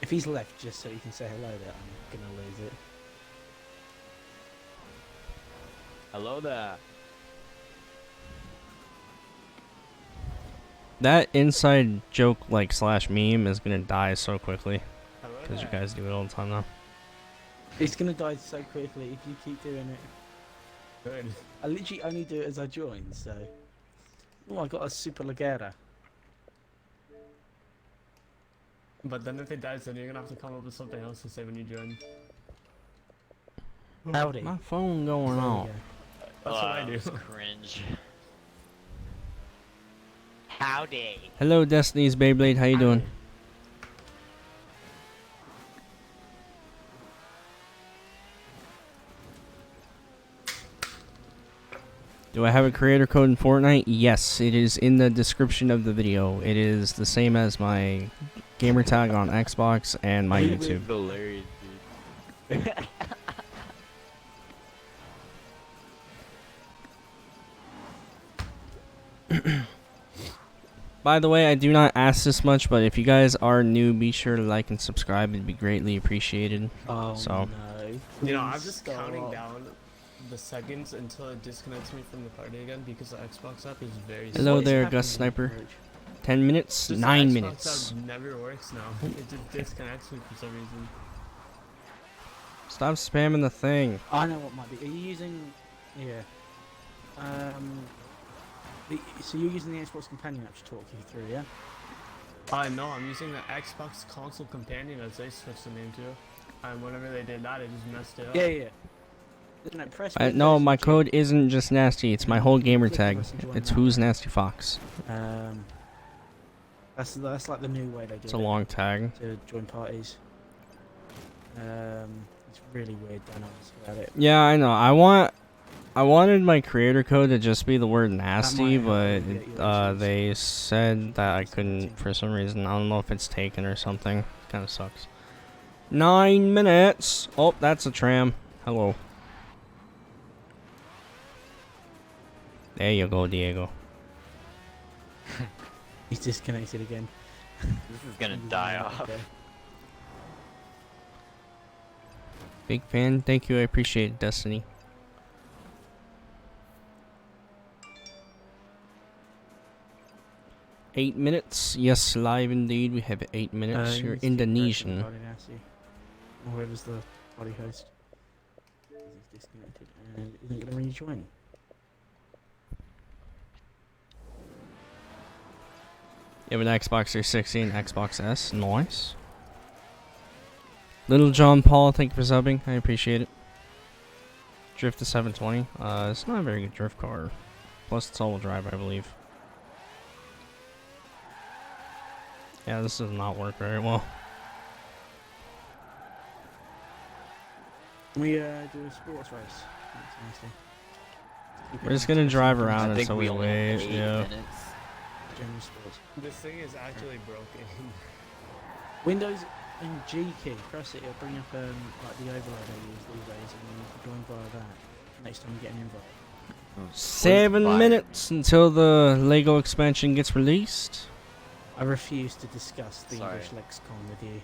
If he's left just so he can say hello there, I'm gonna lose it. Hello there. That inside joke, like, slash meme is gonna die so quickly. Hello Because you there. guys do it all the time now. It's gonna die so quickly if you keep doing it. Good. I literally only do it as I join, so. Oh, I got a super Legera. But then if it dies, then you're gonna have to come up with something else to say when you join. Howdy. My phone going There we off. go. That's what I that do. was cringe. Howdy. Hello, Destiny's Beyblade. How you doing? Do I have a creator code in Fortnite? Yes, it is in the description of the video. It is the same as my gamer tag on Xbox and my YouTube. Hilarious, dude. By the way, I do not ask this much, but if you guys are new, be sure to like and subscribe. It'd be greatly appreciated. Oh So. no. You know, I'm Please just stop. counting down the seconds until it disconnects me from the party again because the Xbox app is very Hello slow. What is there, happening, Gus Sniper. Roach? 10 minutes? Just the 9 Xbox minutes. app never works now. It just disconnects me for some reason. Stop spamming the thing. I know what might be. Are you using? Yeah. So you're using the Xbox Companion app to talk you through, yeah? No, I'm using the Xbox Console Companion as they switched the name to. And whenever they did that, it just messed it up. Yeah. No, press No, Windows my and G- code isn't just nasty. It's my whole gamer Click the tag. person join It's now. Who's Nasty Fox. That's like the new way they do It's a it long tag. to join parties. It's really weird. Don't ask about it. Yeah, I know. I wanted my creator code to just be the word nasty, might but help you get your issues. they said that I couldn't for some reason. I don't know if it's taken or something. Kind of sucks. 9 minutes. Oh, that's a tram. Hello. There you go, Diego. He's disconnected again. This is gonna die off. Okay. Big fan. Thank you. I appreciate it, Destiny. Eight minutes. Yes, live indeed. We have 8 minutes. You You're need to keep Indonesian. pressing party nasty. Or whoever's the party host. He's disconnected and isn't going to rejoin. You have an Xbox 360 and Xbox S. Nice. Little John Paul, thank you for subbing. I appreciate it. Drift to 720. It's not a very good drift car. Plus, it's all-wheel drive, I believe. Yeah, this does not work very well. Can we do a sports race? That's nasty. Keep it We're just nice gonna and drive simple. around I and think so we we only have wait. 8 Yeah. minutes. General sports. This thing is actually broken. Windows and G key. Press it. It'll bring up like the overload I use these days, and then you can join via that. Next time you get an invite. 7 minutes until the Lego expansion gets released. I refuse to discuss the Sorry. English lexicon with you.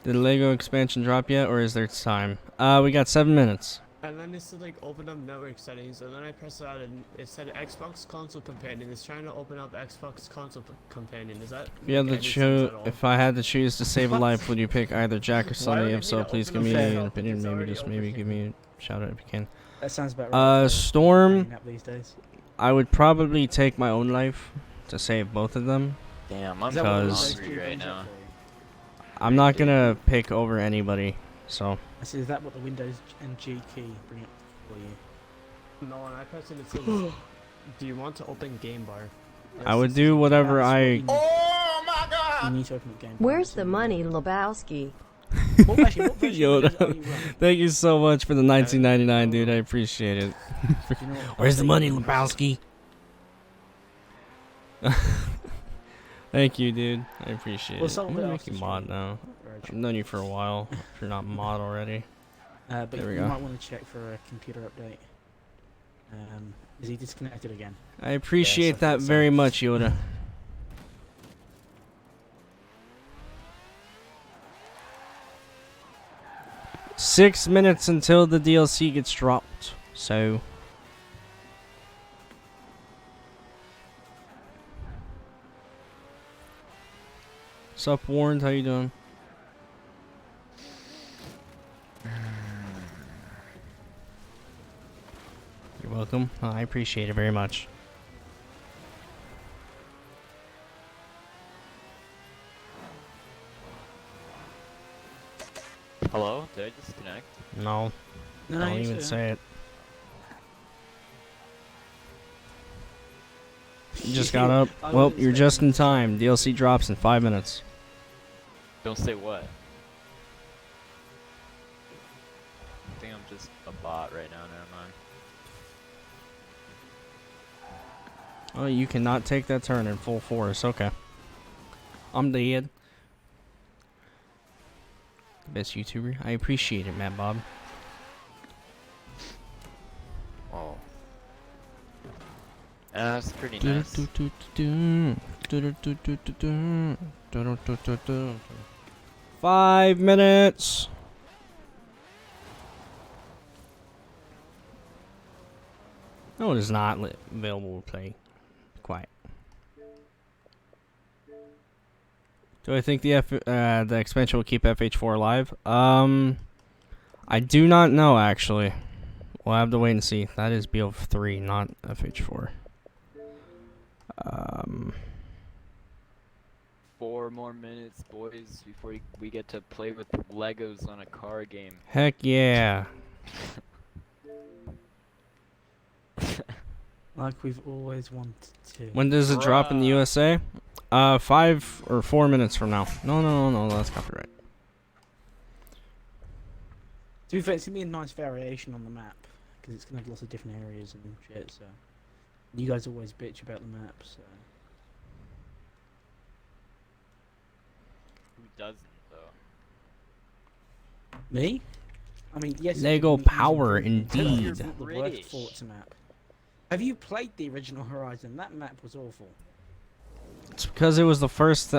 Did the Lego expansion drop yet, or is there time? We got 7 minutes. And then it said like open up network settings, and then I pressed that and it said Xbox Console Companion. It's trying to open up Xbox Console Companion. Is that? If you had make to any sense choose, at all? if I had to choose to save a life, would you pick either Jack or Why Sunny? would If it so, need to please give open me up an itself if opinion. it's Maybe already just maybe open? give me a shout out if you can. That sounds about right. for Storm. companion app these days. I would probably take my own life to save both of them. Damn, I'm Is that what Because- Windows hungry G right brings up now. for you? I'm not gonna pick over anybody. So I said, is that what the Windows and G key bring up for you? No, and I pressed it. It says, "Do you want to open Game Bar?" I would do whatever That's what I. you need. Oh my You God! need to open up Game Bar. Where's so the you- money, Lebowski? What version of Windows Yoda. are you running? Thank you so much for the 1999, dude. I appreciate it. Do you know what Where's the version money, of Windows- Lebowski? Thank you, dude. I appreciate Well, it. some I'm of it gonna else make you is mod really- now. Right. I've known you for a while. If you're not mod already. But There we you go. might want to check for a computer update. Is he disconnected again? I appreciate I that think so. very much, Yoda. Six minutes until the DLC gets dropped. So. Sup, Warren? How you doing? You're welcome. I appreciate it very much. Hello? Did I disconnect? No, No, don't you even still- say it. You just got up. I Well, was you're just in expecting- time. DLC drops in 5 minutes. Don't say what. I think I'm just a bot right now. Never mind. Oh, you cannot take that turn in full force. Okay. I'm dead. Best YouTuber. I appreciate it, Matt Bob. Oh. That's pretty nice. 5 minutes. No, it is not available to play. Quiet. Do I think the expansion will keep FH4 alive? I do not know actually. We'll have to wait and see. That is BO3, not FH4. 4 more minutes, boys, before we get to play with Legos on a car game. Heck yeah. Like we've always wanted to. When does it drop in the USA? 5 or 4 minutes from now. No, that's copyright. To be fair, it's gonna be a nice variation on the map because it's gonna have lots of different areas and shit. So you guys always bitch about the map. So Who doesn't, though? me? I mean, yes. Lego it can be power, easy improvement, but indeed. it's not the worst British. Forza map. Have you played the original Horizon? That map was awful. It's because it was the first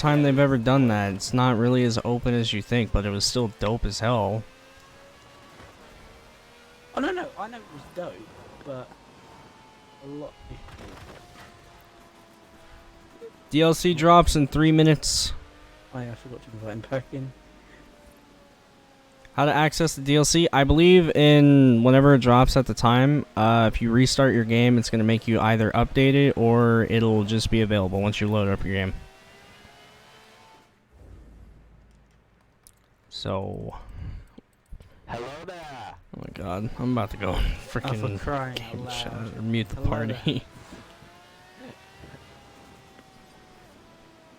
time they've ever done that. It's not really as open as you think, but it was still dope as hell. Oh no, I know it was dope, but a lot. DLC drops in 3 minutes. Oh yeah, I forgot to invite him back in. How to access the DLC? I believe in whenever it drops at the time. If you restart your game, it's gonna make you either update it or it'll just be available once you load up your game. So, Hello there. oh my god, I'm about to go freaking crying game out chat loud. or mute the Hello party.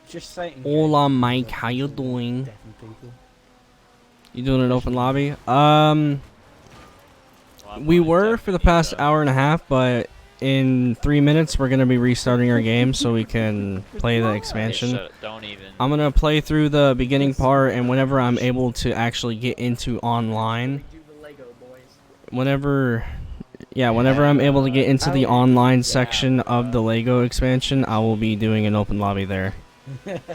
Just saying. Hola, Mike. How you doing? Deafened people. You doing an open lobby? Well, We wanna were for the definitely, past hour and a half, but in 3 minutes we're gonna be restarting our game so we can play the Hey, expansion. don't even. I'm gonna play through the beginning part, and whenever I'm able to actually get into online, Do the Lego boys. whenever I'm able to get into the online section of the Lego expansion, I will be doing an open lobby there. I was waiting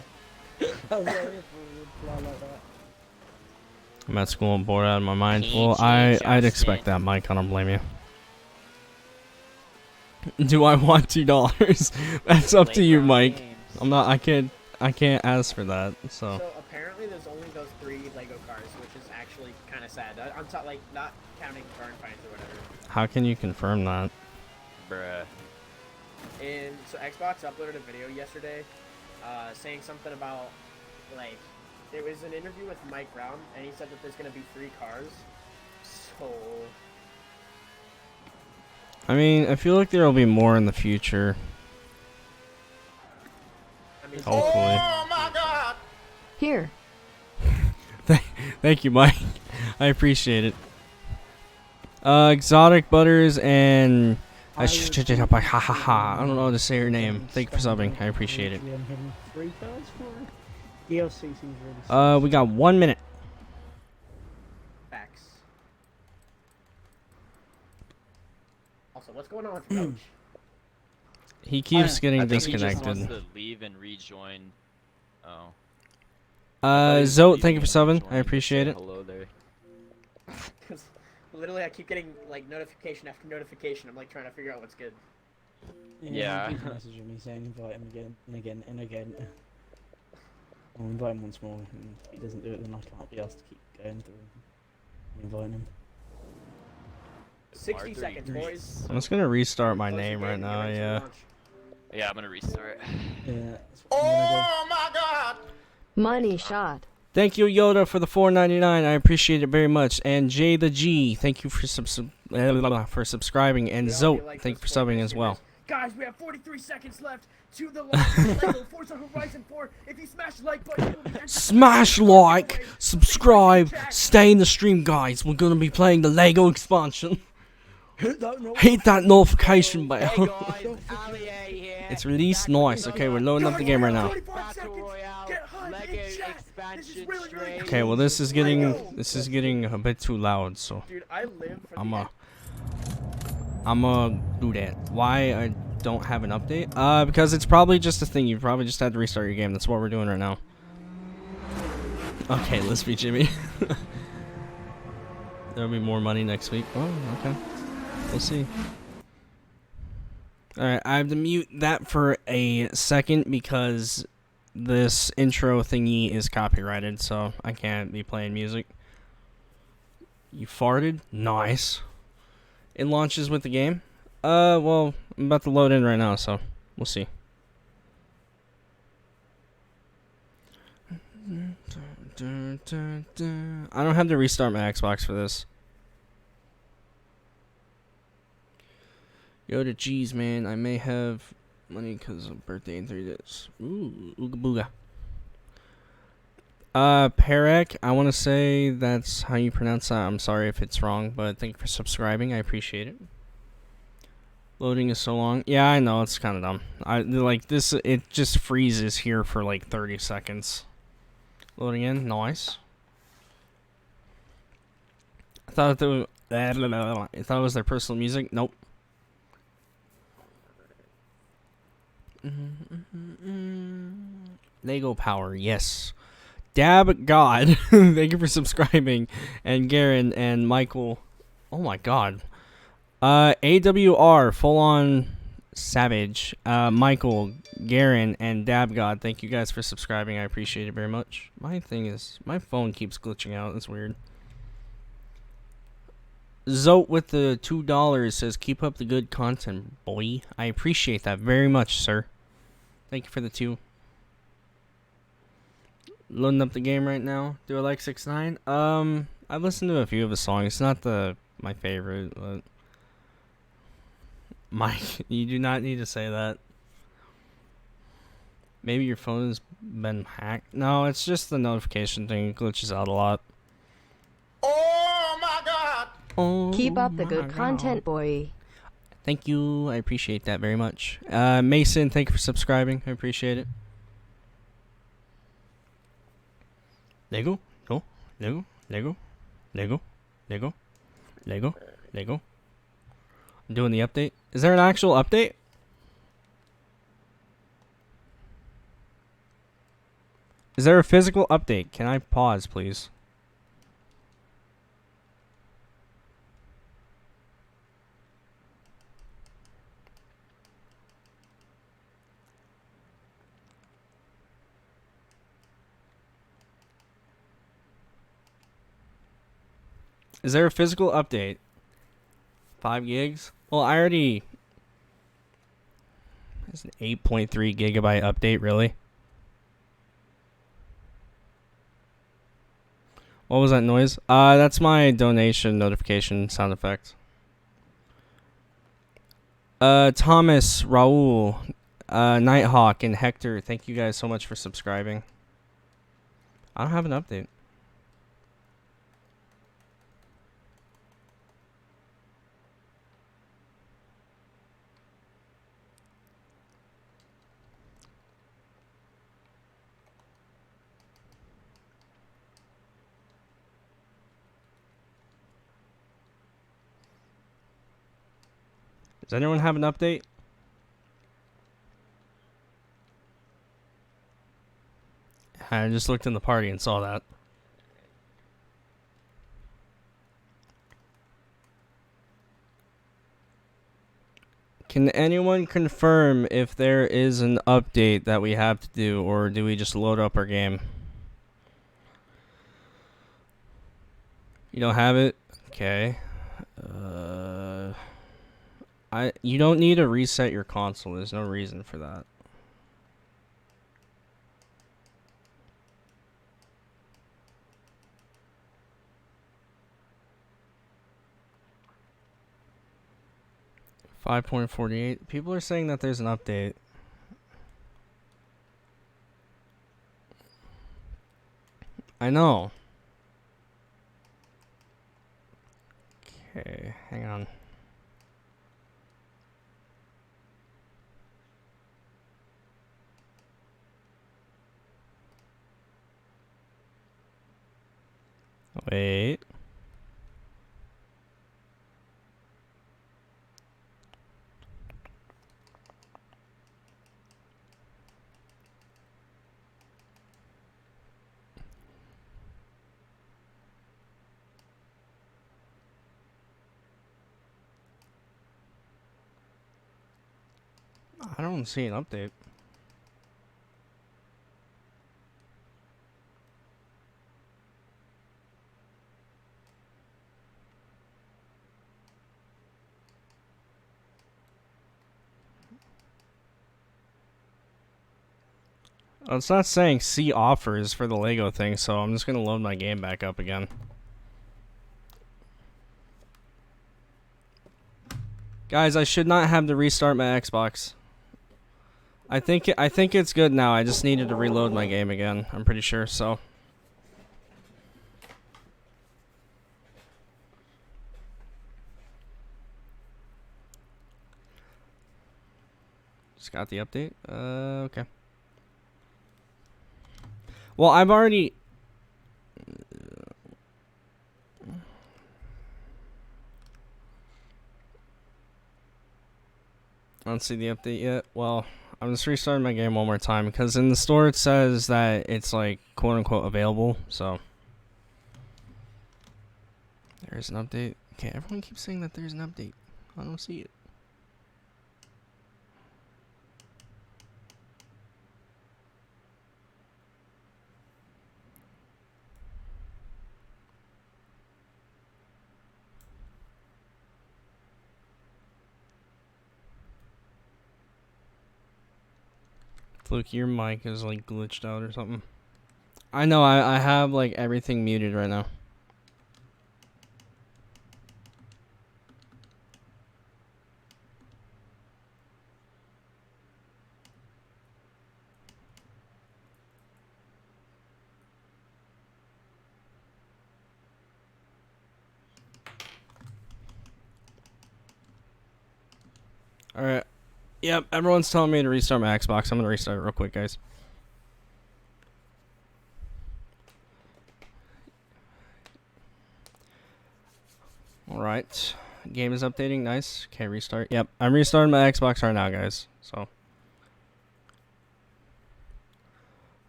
for a reply like that. I'm at school and bored out of my mind. Change, Well, change, I'd change. expect that, Mike. I don't blame you. Do I want $2? That's up to you, Mike. I'm not. I can't ask for that. So So apparently there's only those 3 Lego cars, which is actually kind of sad. I'm like not counting burn fines or whatever. how can you confirm that? Bruh. And so Xbox uploaded a video yesterday, saying something about like it was an interview with Mike Brown, and he said that there's gonna be 3 cars. So I mean, I feel like there will be more in the future. I mean, Hopefully. Oh my God. Here. Thank you, Mike. I appreciate it. Exotic Butters and I don't know how to say your name. Thank you for subbing. I appreciate it. I'm having 3 cards for it. DLC seems really. We got 1 minute. facts. Also, what's going on with Roach? He keeps getting I think he just disconnected. wants to leave and rejoin. Oh. Zote, thank you for subbing. I appreciate it. Hello there. Because literally, I keep getting like notification after notification. I'm like trying to figure out what's good. Yeah. He keeps messaging me saying invite him again and again and again. I'll invite him once more, and if he doesn't do it, then I can't be asked to keep going through and inviting him. 60 seconds, boys. I'm just gonna restart my Close your name game right and get now. ready for Yeah. launch. Yeah, I'm gonna restart. Yeah, that's what I'm gonna Oh my God. Money shot. Thank you, Yoda, for the $4.99. I appreciate it very much. And Jay the G, thank you for subscribing. And We all Zote, be like thank you for those subbing sports as well. streamers. Guys, we have 43 seconds left. to the launch of LEGO Forza Horizon 4. If you smash the like button, you'll be entered Smash to win a like, giveaway. subscribe, Chat. stay in the stream, guys. We're gonna be playing the Lego expansion. Hit that note. Hit that notification Hey bell. guys, Ali A here. It's released. Back with Nice. another Okay, we're loading up the game right now. 25 Battle seconds. Royale Get hype Lego in chat. This is expansion really, really stream. Okay, well this is getting a bit too loud, so Dude, I live for I'ma do that. Why I don't have an update? Because it's probably just a thing. You probably just had to restart your game. That's what we're doing right now. Okay, let's be Jimmy. There'll be more money next week. Oh, okay. We'll see. Alright, I have to mute that for a second because this intro thingy is copyrighted, so I can't be playing music. You farted? Nice. It launches with the game. Well, I'm about to load in right now, so we'll see. I don't have to restart my Xbox for this. Yo to G's, man. I may have money because of birthday in 3 days. Ooh, ooga booga. Perek, I want to say that's how you pronounce that. I'm sorry if it's wrong, but thank you for subscribing. I appreciate it. Loading is so long. Yeah, I know, it's kind of dumb. It just freezes here for like 30 seconds. Loading in, nice. I thought it was their personal music. Nope. Lego Power, yes. Dab God, thank you for subscribing, and Garen and Michael. Oh my God. AWR, full on savage. Michael, Garen, and Dab God, thank you guys for subscribing. I appreciate it very much. My phone keeps glitching out. That's weird. Zote with the $2 says, keep up the good content, boy. I appreciate that very much, sir. Thank you for the 2. Loading up the game right now. Do I like 6ix9ine? I've listened to a few of his songs. It's not my favorite, but Mike, you do not need to say that. Maybe your phone has been hacked. No, it's just the notification thing. It glitches out a lot. Oh my God. Oh, Keep up the my good God. content, boy. Thank you. I appreciate that very much. Mason, thank you for subscribing. I appreciate it. Lego, go, Lego, Lego, Lego, Lego, Lego, Lego. I'm doing the update. Is there an actual update? Is there a physical update? Can I pause, please? Is there a physical update? 5 gigs? Well, I already... It's an 8.3 gigabyte update, really? What was that noise? That's my donation notification sound effect. Thomas, Raul, Nighthawk, and Hector, thank you guys so much for subscribing. I don't have an update. Does anyone have an update? I just looked in the party and saw that. Can anyone confirm if there is an update that we have to do, or do we just load up our game? You don't have it? Okay. You don't need to reset your console. There's no reason for that. .48. People are saying that there's an update. I know. Okay, hang on. Wait. I don't see an update. Oh, it's not saying see offers for the Lego thing, so I'm just gonna load my game back up again. Guys, I should not have to restart my Xbox. I think it's good now. I just needed to reload my game again. I'm pretty sure. So. Just got the update. Okay. Well, I've already. I don't see the update yet. Well, I'm just restarting my game one more time because in the store it says that it's like quote unquote available. So there's an update. Okay, everyone keeps saying that there's an update. I don't see it. Fluke, your mic is like glitched out or something. I know, I have like everything muted right now. Alright. Yep, everyone's telling me to restart my Xbox. I'm gonna restart it real quick, guys. Alright. Game is updating. Nice. Okay, restart. Yep, I'm restarting my Xbox right now, guys. So.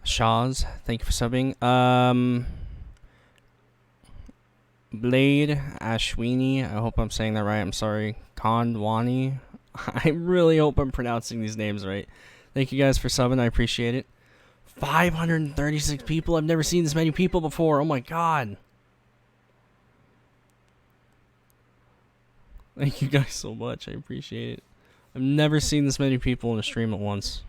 Shaw's, thank you for subbing. Blade Ashwini, I hope I'm saying that right. I'm sorry. Kondwani. I really hope I'm pronouncing these names right. Thank you guys for subbing. I appreciate it. 536 people. I've never seen this many people before. Oh my god. Thank you guys so much. I appreciate it. I've never seen this many people in a stream at once.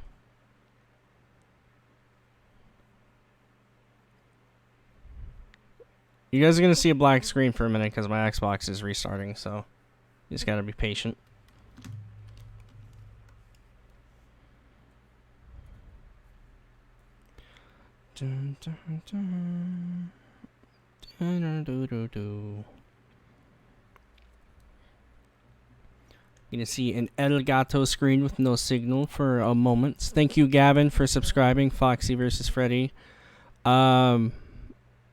You guys are going to see a black screen for a minute because my Xbox is restarting, so you just got to be patient. Dun, dun, dun. Dun, dun, dun, dun. You're going to see an Elgato screen with no signal for a moment. Thank you, Gavin, for subscribing. Foxy versus Freddy.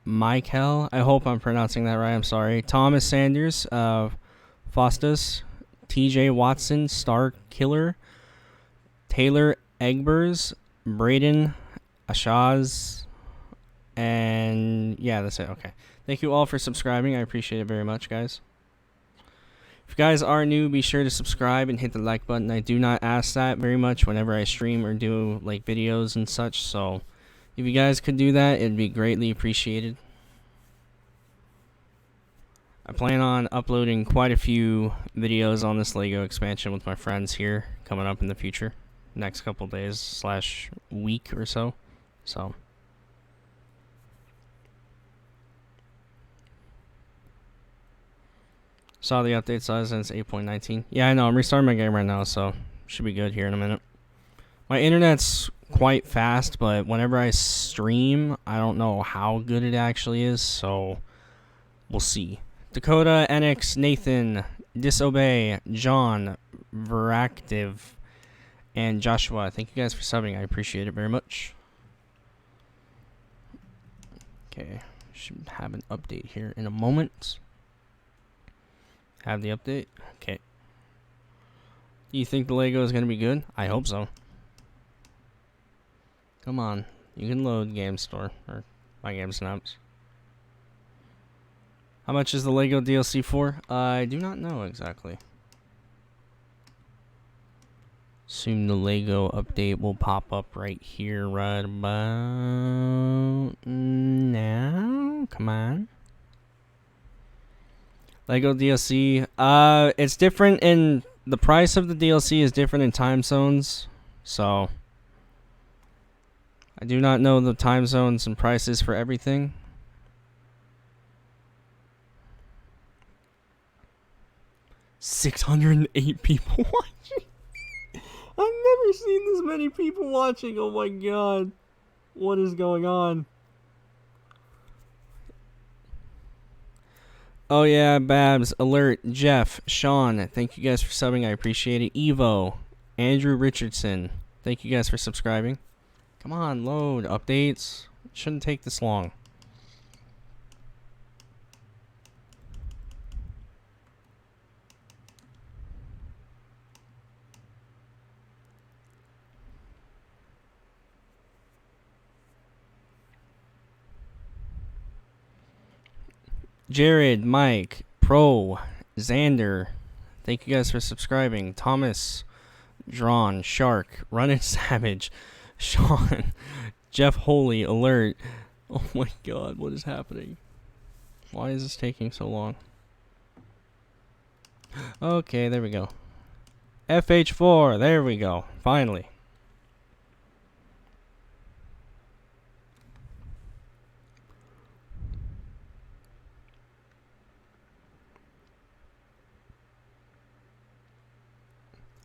Michael, I hope I'm pronouncing that right. I'm sorry. Thomas Sanders, Faustus, TJ Watson, Star Killer, Taylor Egbers, Braden, Ashaz, and yeah, that's it. Okay. Thank you all for subscribing. I appreciate it very much, guys. If you guys are new, be sure to subscribe and hit the like button. I do not ask that very much whenever I stream or do like videos and such, so if you guys could do that, it'd be greatly appreciated. I plan on uploading quite a few videos on this LEGO expansion with my friends here coming up in the future. Next couple days / week or so. So. Saw the update size and it's 8.19. Yeah, I know. I'm restarting my game right now, so should be good here in a minute. My internet's quite fast, but whenever I stream, I don't know how good it actually is, so we'll see. Dakota, NX, Nathan, Disobey, John, Veractive, and Joshua. Thank you guys for subbing. I appreciate it very much. Okay, should have an update here in a moment. Have the update. Okay. Do you think the Lego is going to be good? I hope so. Come on. You can load Game Store or My Game Snaps. How much is the Lego DLC for? I do not know exactly. Soon the Lego update will pop up right here right about now. Come on. Lego DLC. It's different in the price of the DLC is different in time zones. So I do not know the time zones and prices for everything. $608 people watching. I've never seen this many people watching. Oh my god. What is going on? Oh yeah, Babs, Alert, Jeff, Sean, thank you guys for subbing. I appreciate it. Evo, Andrew Richardson, thank you guys for subscribing. Come on, load updates. It shouldn't take this long. Jared, Mike, Pro, Xander, thank you guys for subscribing. Thomas, Drawn, Shark, Running Savage, Sean, Jeff Holy, Alert. Oh my god, what is happening? Why is this taking so long? Okay, there we go. FH4, there we go. Finally.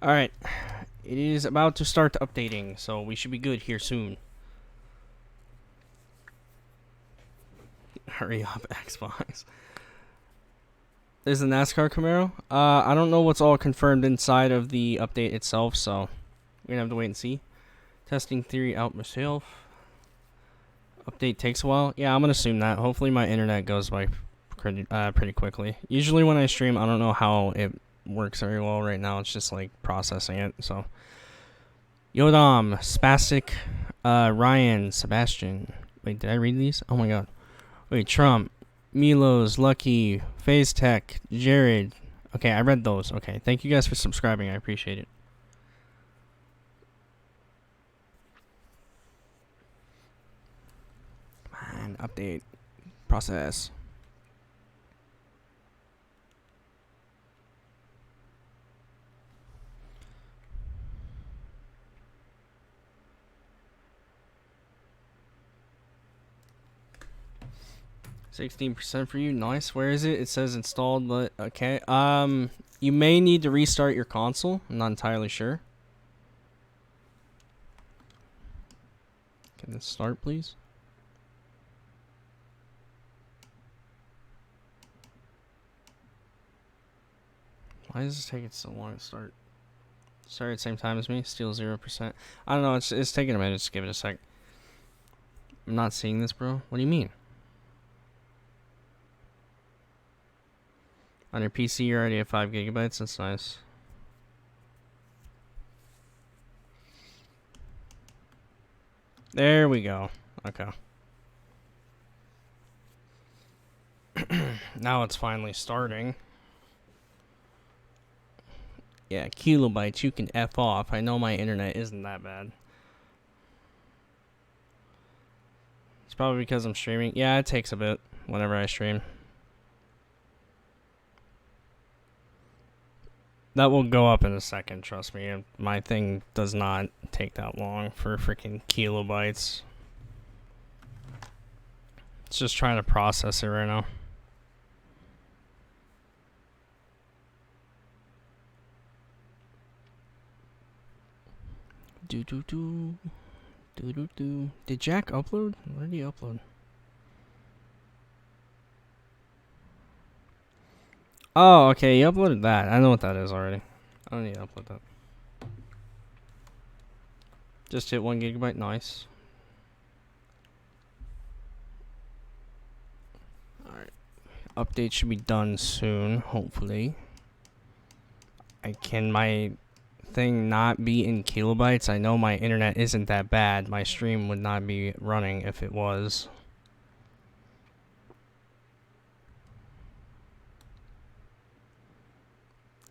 Alright, it is about to start updating, so we should be good here soon. Hurry up, Xbox. There's the NASCAR Camaro. I don't know what's all confirmed inside of the update itself, so we're gonna have to wait and see. Testing theory out myself. Update takes a while. Yeah, I'm gonna assume that. Hopefully my internet goes by pretty quickly. Usually when I stream, I don't know how it works very well right now. It's just like processing it. So Yodam, Spastic, Ryan, Sebastian. Wait, did I read these? Oh my god. Wait, Trump, Milos, Lucky, FaZe Tech, Jared. Okay, I read those. Okay, thank you guys for subscribing. I appreciate it. Come on, update. Process. %16 for you. Nice. Where is it? It says installed, but okay. You may need to restart your console. I'm not entirely sure. Can this start, please? Why is this taking so long to start? Start at the same time as me. Still 0%. I don't know. It's taking a minute. Just give it a sec. I'm not seeing this, bro. What do you mean? On your PC, you're already at 5 gigabytes. That's nice. There we go. Okay. Now it's finally starting. Yeah, kilobytes, you can F off. I know my internet isn't that bad. It's probably because I'm streaming. Yeah, it takes a bit whenever I stream. That will go up in a second, trust me. My thing does not take that long for freaking kilobytes. It's just trying to process it right now. Doo-doo-doo. Did Jack upload? What did he upload? Oh, okay, he uploaded that. I know what that is already. I don't need to upload that. Just hit 1 gigabyte. Nice. Alright. Update should be done soon, hopefully. Can my thing not be in kilobytes? I know my internet isn't that bad. My stream would not be running if it was.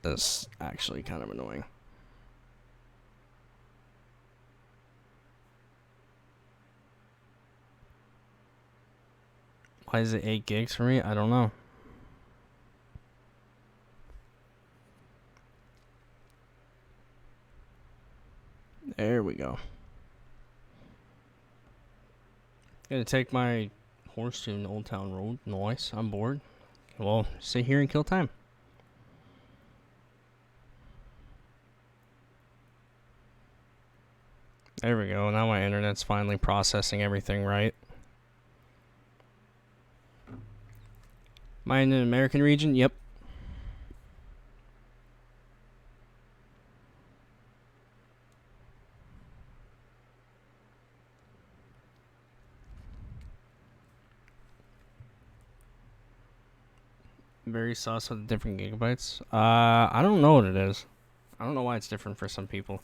That's actually kind of annoying. Why is it 8 gigs for me? I don't know. There we go. Gonna take my horse to an Old Town Road. Nice. I'm bored. Well, sit here and kill time. There we go. Now my internet's finally processing everything right. Am I in an American region? Yep. Very sus with the different gigabytes. I don't know what it is. I don't know why it's different for some people.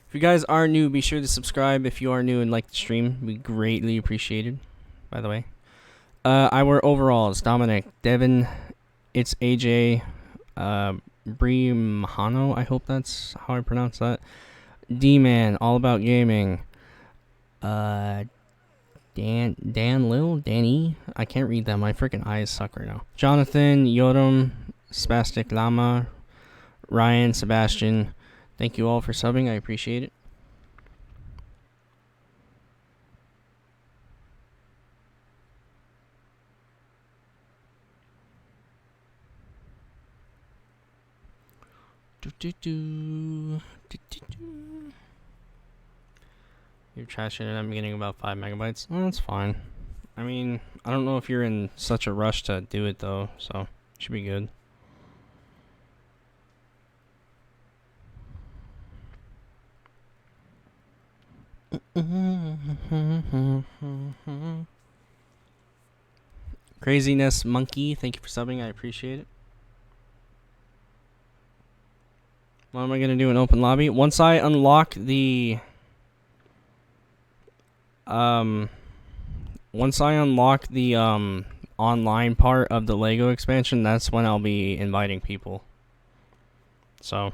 If you guys are new, be sure to subscribe. If you are new and like the stream, we greatly appreciated. By the way, our overalls: Dominic, Devin, it's AJ, Bree Mahano. I hope that's how I pronounce that. D-Man, All About Gaming. Dan Lil, Danny. I can't read that. My freaking eyes suck right now. Jonathan, Yodam, Spastic Llama, Ryan, Sebastian. Thank you all for subbing. I appreciate it. You're trashing it. I'm getting about 5 megabytes. Oh, that's fine. I mean, I don't know if you're in such a rush to do it though, so should be good. Craziness Monkey, thank you for subbing. I appreciate it. What am I gonna do in open lobby? Once I unlock the online part of the Lego expansion, that's when I'll be inviting people. So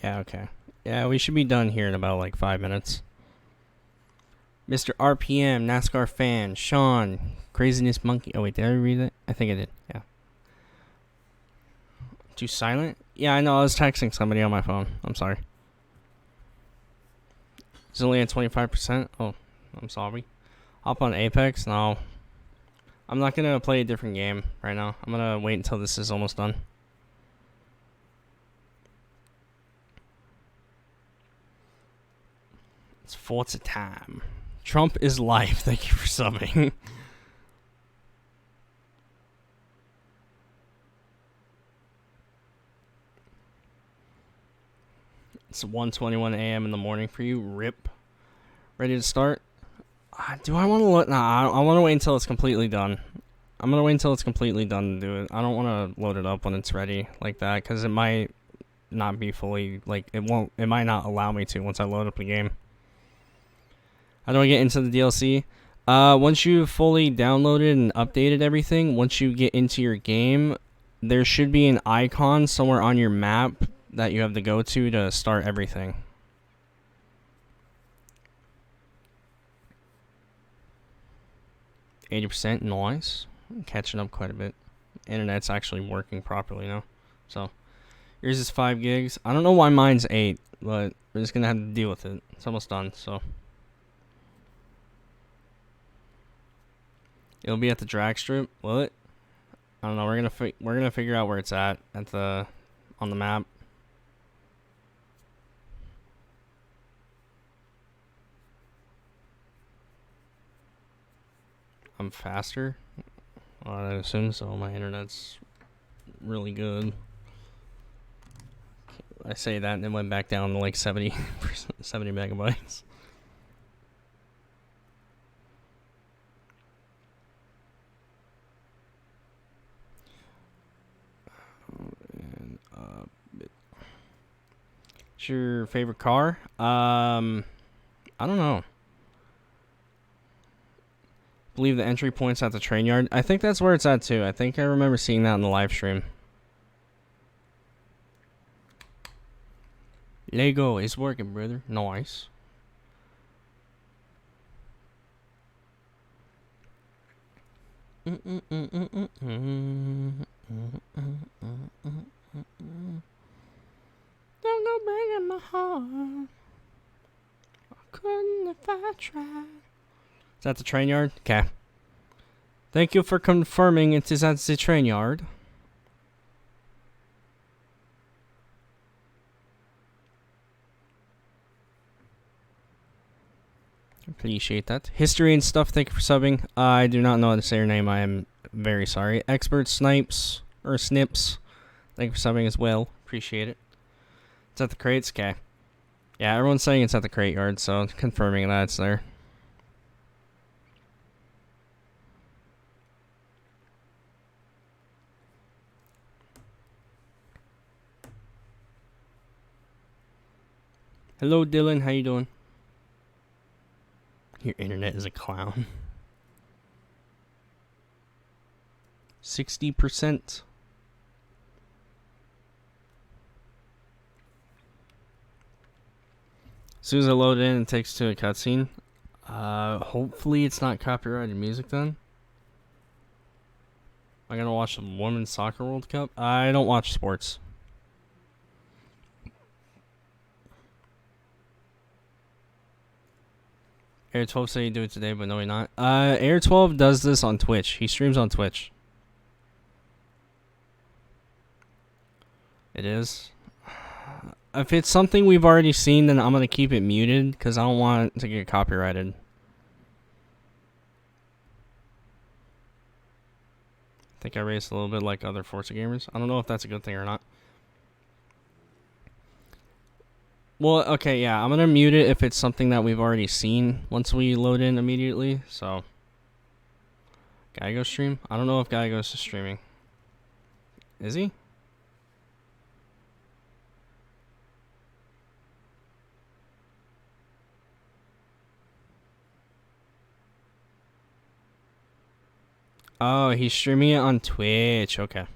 yeah, okay. Yeah, we should be done here in about like 5 minutes. Mr. RPM, NASCAR fan, Sean, Craziness Monkey. Oh wait, did I read that? I think I did. Yeah. Too silent? Yeah, I know. I was texting somebody on my phone. I'm sorry. It's only at 25%. Oh, I'm sorry. Hop on Apex? No. I'm not gonna play a different game right now. I'm gonna wait until this is almost done. It's Forza time. Trump is life. Thank you for subbing. It's 1:21 a.m. in the morning for you. Rip. Ready to start? Do I want to load? Nah, I want to wait until it's completely done. I'm gonna wait until it's completely done to do it. I don't want to load it up when it's ready like that, because it might not be fully, like, it might not allow me to once I load up the game. How do I get into the DLC? Once you've fully downloaded and updated everything, once you get into your game, there should be an icon somewhere on your map that you have to go to start everything. 80%, nice. I'm catching up quite a bit. Internet's actually working properly now. So, yours is 5 gigs. I don't know why mine's 8, but we're just gonna have to deal with it. It's almost done, so. It'll be at the drag strip, will it? I don't know. We're gonna figure out where it's at the on the map. I'm faster. Well, I assume so. My internet's really good. I say that and it went back down to like 70 megabytes. And what's your favorite car? I don't know. Believe the entry point's at the train yard. I think that's where it's at too. I think I remember seeing that in the live stream. Lego is working, brother. Nice. Don't go breaking my heart. I couldn't if I tried. Is that the train yard? Okay. Thank you for confirming it is at the train yard. Appreciate that. History and stuff, thank you for subbing. I do not know how to say your name. I am very sorry. Expert Snipes, or Snips, thank you for subbing as well. Appreciate it. It's at the crates? Okay. Yeah, everyone's saying it's at the crate yard, so confirming that it's there. Hello, Dylan. How you doing? Your internet is a clown. 60%. As soon as I load in, it takes to a cutscene. Hopefully it's not copyrighted music then. I'm gonna watch the Women's Soccer World Cup. I don't watch sports. Air 12 said he'd do it today, but no, he's not. Air 12 does this on Twitch. He streams on Twitch. It is. If it's something we've already seen, then I'm going to keep it muted, because I don't want it to get copyrighted. I think I raced a little bit like other Forza gamers. I don't know if that's a good thing or not. Well, okay, yeah, I'm gonna mute it if it's something that we've already seen once we load in immediately, so. Geigo stream? I don't know if Geigo's streaming. Is he? Oh, he's streaming it on Twitch, okay.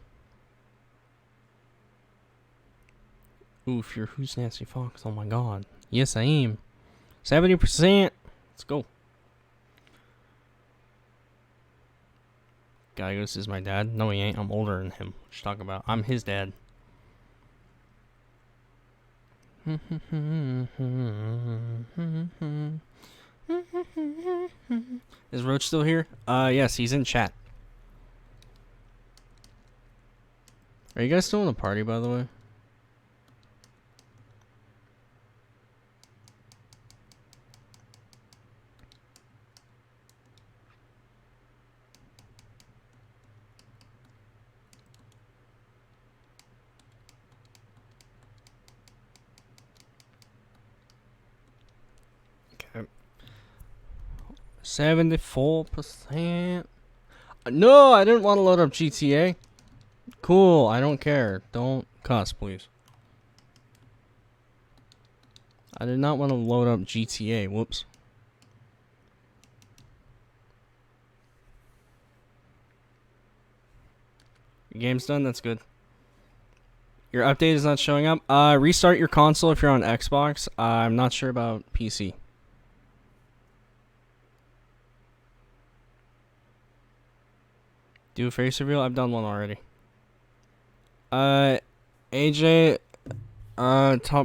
Oof, you're Who's Nasty Fox? Oh my god. Yes, I am. 70%. Let's go. Gygos is my dad. No, he ain't. I'm older than him. What you talking about? I'm his dad. Is Roach still here? Yes, he's in chat. Are you guys still in the party, by the way? Okay. 74%. No, I didn't want to load up GTA. Cool, I don't care. Don't cuss, please. I did not want to load up GTA. Whoops. Your game's done? That's good. Your update is not showing up. Restart your console if you're on Xbox. I'm not sure about PC. Do a face reveal? I've done one already. AJ,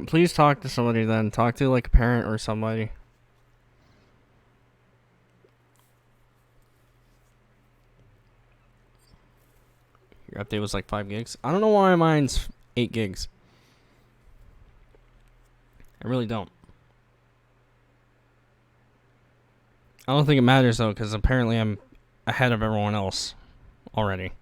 please talk to somebody then. Talk to like a parent or somebody. Your update was like 5 gigs. I don't know why mine's 8 gigs. I really don't. I don't think it matters though, because apparently I'm ahead of everyone else already.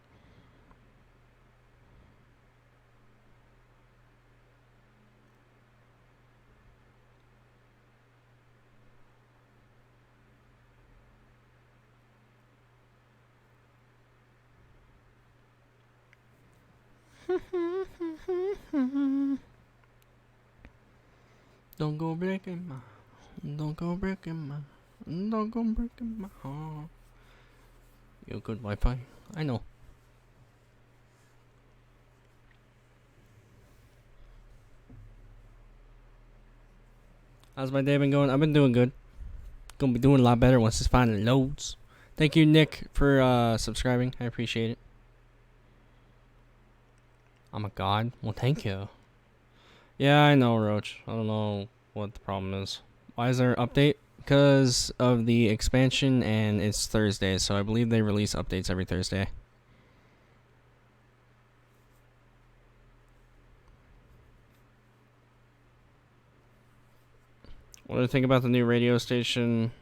Don't go breaking my, don't go breaking my, don't go breaking my heart. You good Wi-Fi? I know. How's my day been going? I've been doing good. Gonna be doing a lot better once this finally loads. Thank you, Nick, for subscribing. I appreciate it. I'm a god. Well, thank you. Yeah, I know, Roach. I don't know what the problem is. Why is there an update? Because of the expansion, and it's Thursday, so I believe they release updates every Thursday. What do you think about the new radio station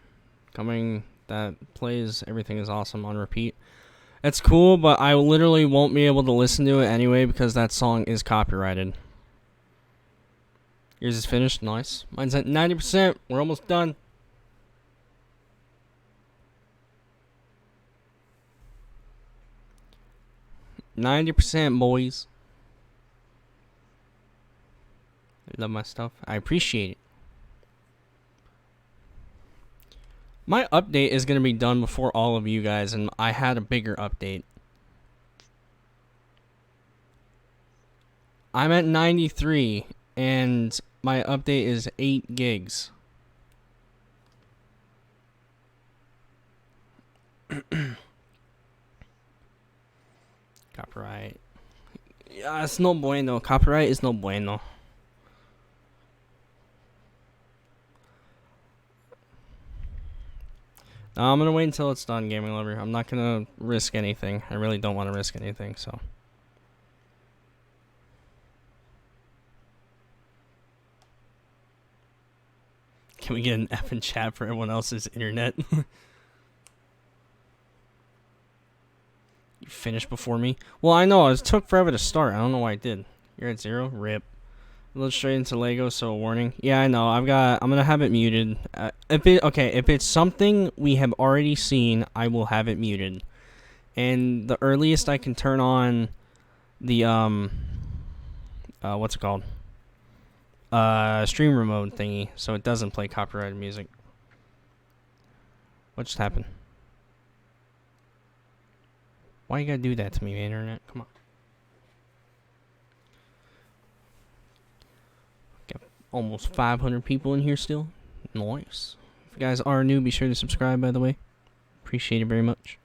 coming that plays Everything Is Awesome on repeat? It's cool, but I literally won't be able to listen to it anyway because that song is copyrighted. Yours is finished. Nice. Mine's at 90%. We're almost done. %, boys. I love my stuff. I appreciate it. My update is going to be done before all of you guys, and I had a bigger update. I'm at 93, and my update is 8 gigs. Copyright. Yeah, it's no bueno. Copyright is no bueno. I'm gonna wait until it's done, Gaming Lover. I'm not gonna risk anything. I really don't want to risk anything, so. Can we get an F in chat for everyone else's internet? You finished before me? Well, I know. It took forever to start. I don't know why it did. You're at 0? Rip. A little straight into Lego, so a warning. Yeah, I know. I'm gonna have it muted. If it's something we have already seen, I will have it muted. And the earliest I can turn on the what's it called? Streamer mode thingy, so it doesn't play copyrighted music. What just happened? Why you gotta do that to me, internet? Come on. Got almost 500 people in here still. Nice. If you guys are new, be sure to subscribe, by the way. Appreciate it very much.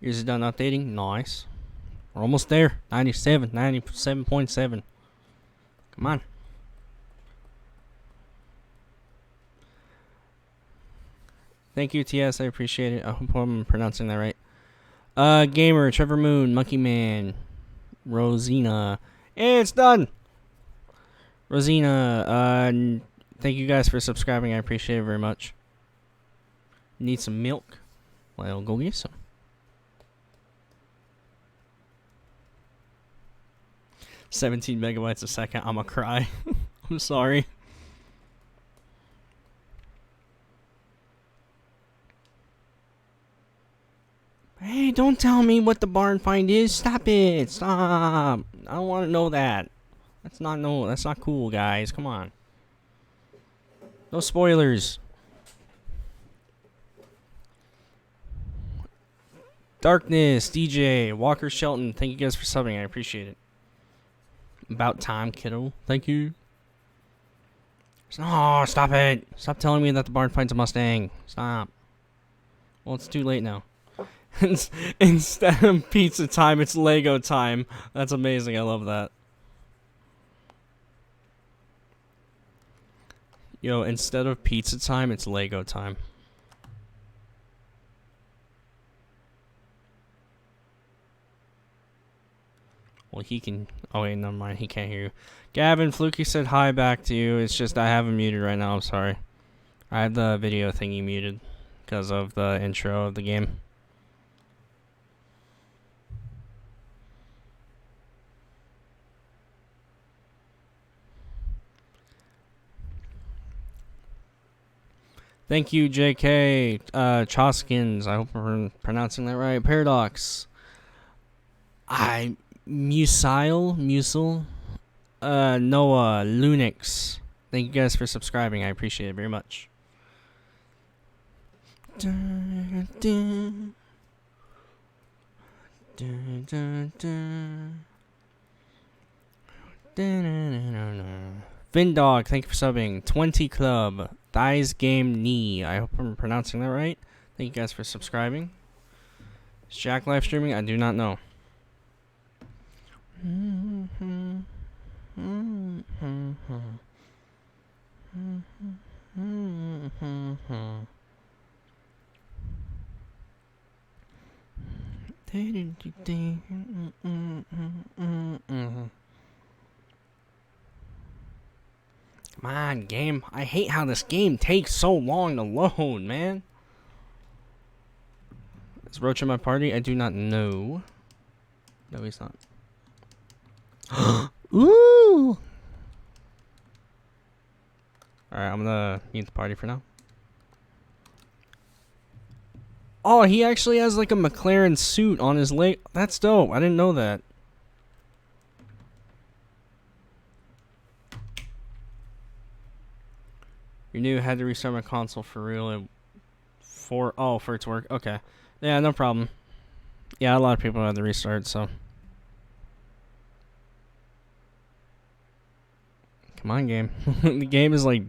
Yours is done updating. Nice. We're almost there. 97, 97.7. Come on. Thank you, TS. I appreciate it. I hope I'm pronouncing that right. Gamer, Trevor Moon, Monkey Man, Rosina. It's done. Rosina, thank you guys for subscribing. I appreciate it very much. Need some milk? Well, go get some. 17 megabytes a second. I'ma cry. I'm sorry. Hey, don't tell me what the barn find is. Stop it. Stop. I don't want to know that. That's not cool, guys. Come on. No spoilers. Darkness, DJ, Walker Shelton. Thank you guys for subbing. I appreciate it. About time, kiddo. Thank you. Oh, stop it. Stop telling me that the barn finds a Mustang. Stop. Well, it's too late now. Instead of pizza time, it's Lego time. That's amazing. I love that. Yo, instead of pizza time, it's Lego time. Well, he can... Oh, wait, never mind. He can't hear you. Gavin, Fluky said hi back to you. It's just I have him muted right now. I'm sorry. I have the video thingy muted because of the intro of the game. Thank you, JK. Choskins. I hope I'm pronouncing that right. Paradox. Musil. Noah. Lunix. Thank you guys for subscribing. I appreciate it very much. Vindog, thank you for subbing. 20 Club. Thighs Game Knee. I hope I'm pronouncing that right. Thank you guys for subscribing. Is Jack live streaming? I do not know. Come on, game. I hate how this game takes so long to load, man. Is Roach in my party? I do not know. No, he's not. Ooh! Alright, I'm gonna mute the party for now. Oh, he actually has like a McLaren suit on his leg. That's dope. I didn't know that. You knew I had to restart my console for real for it to work. Okay. Yeah, no problem. Yeah, a lot of people had to restart, so. Come on, game. The game is like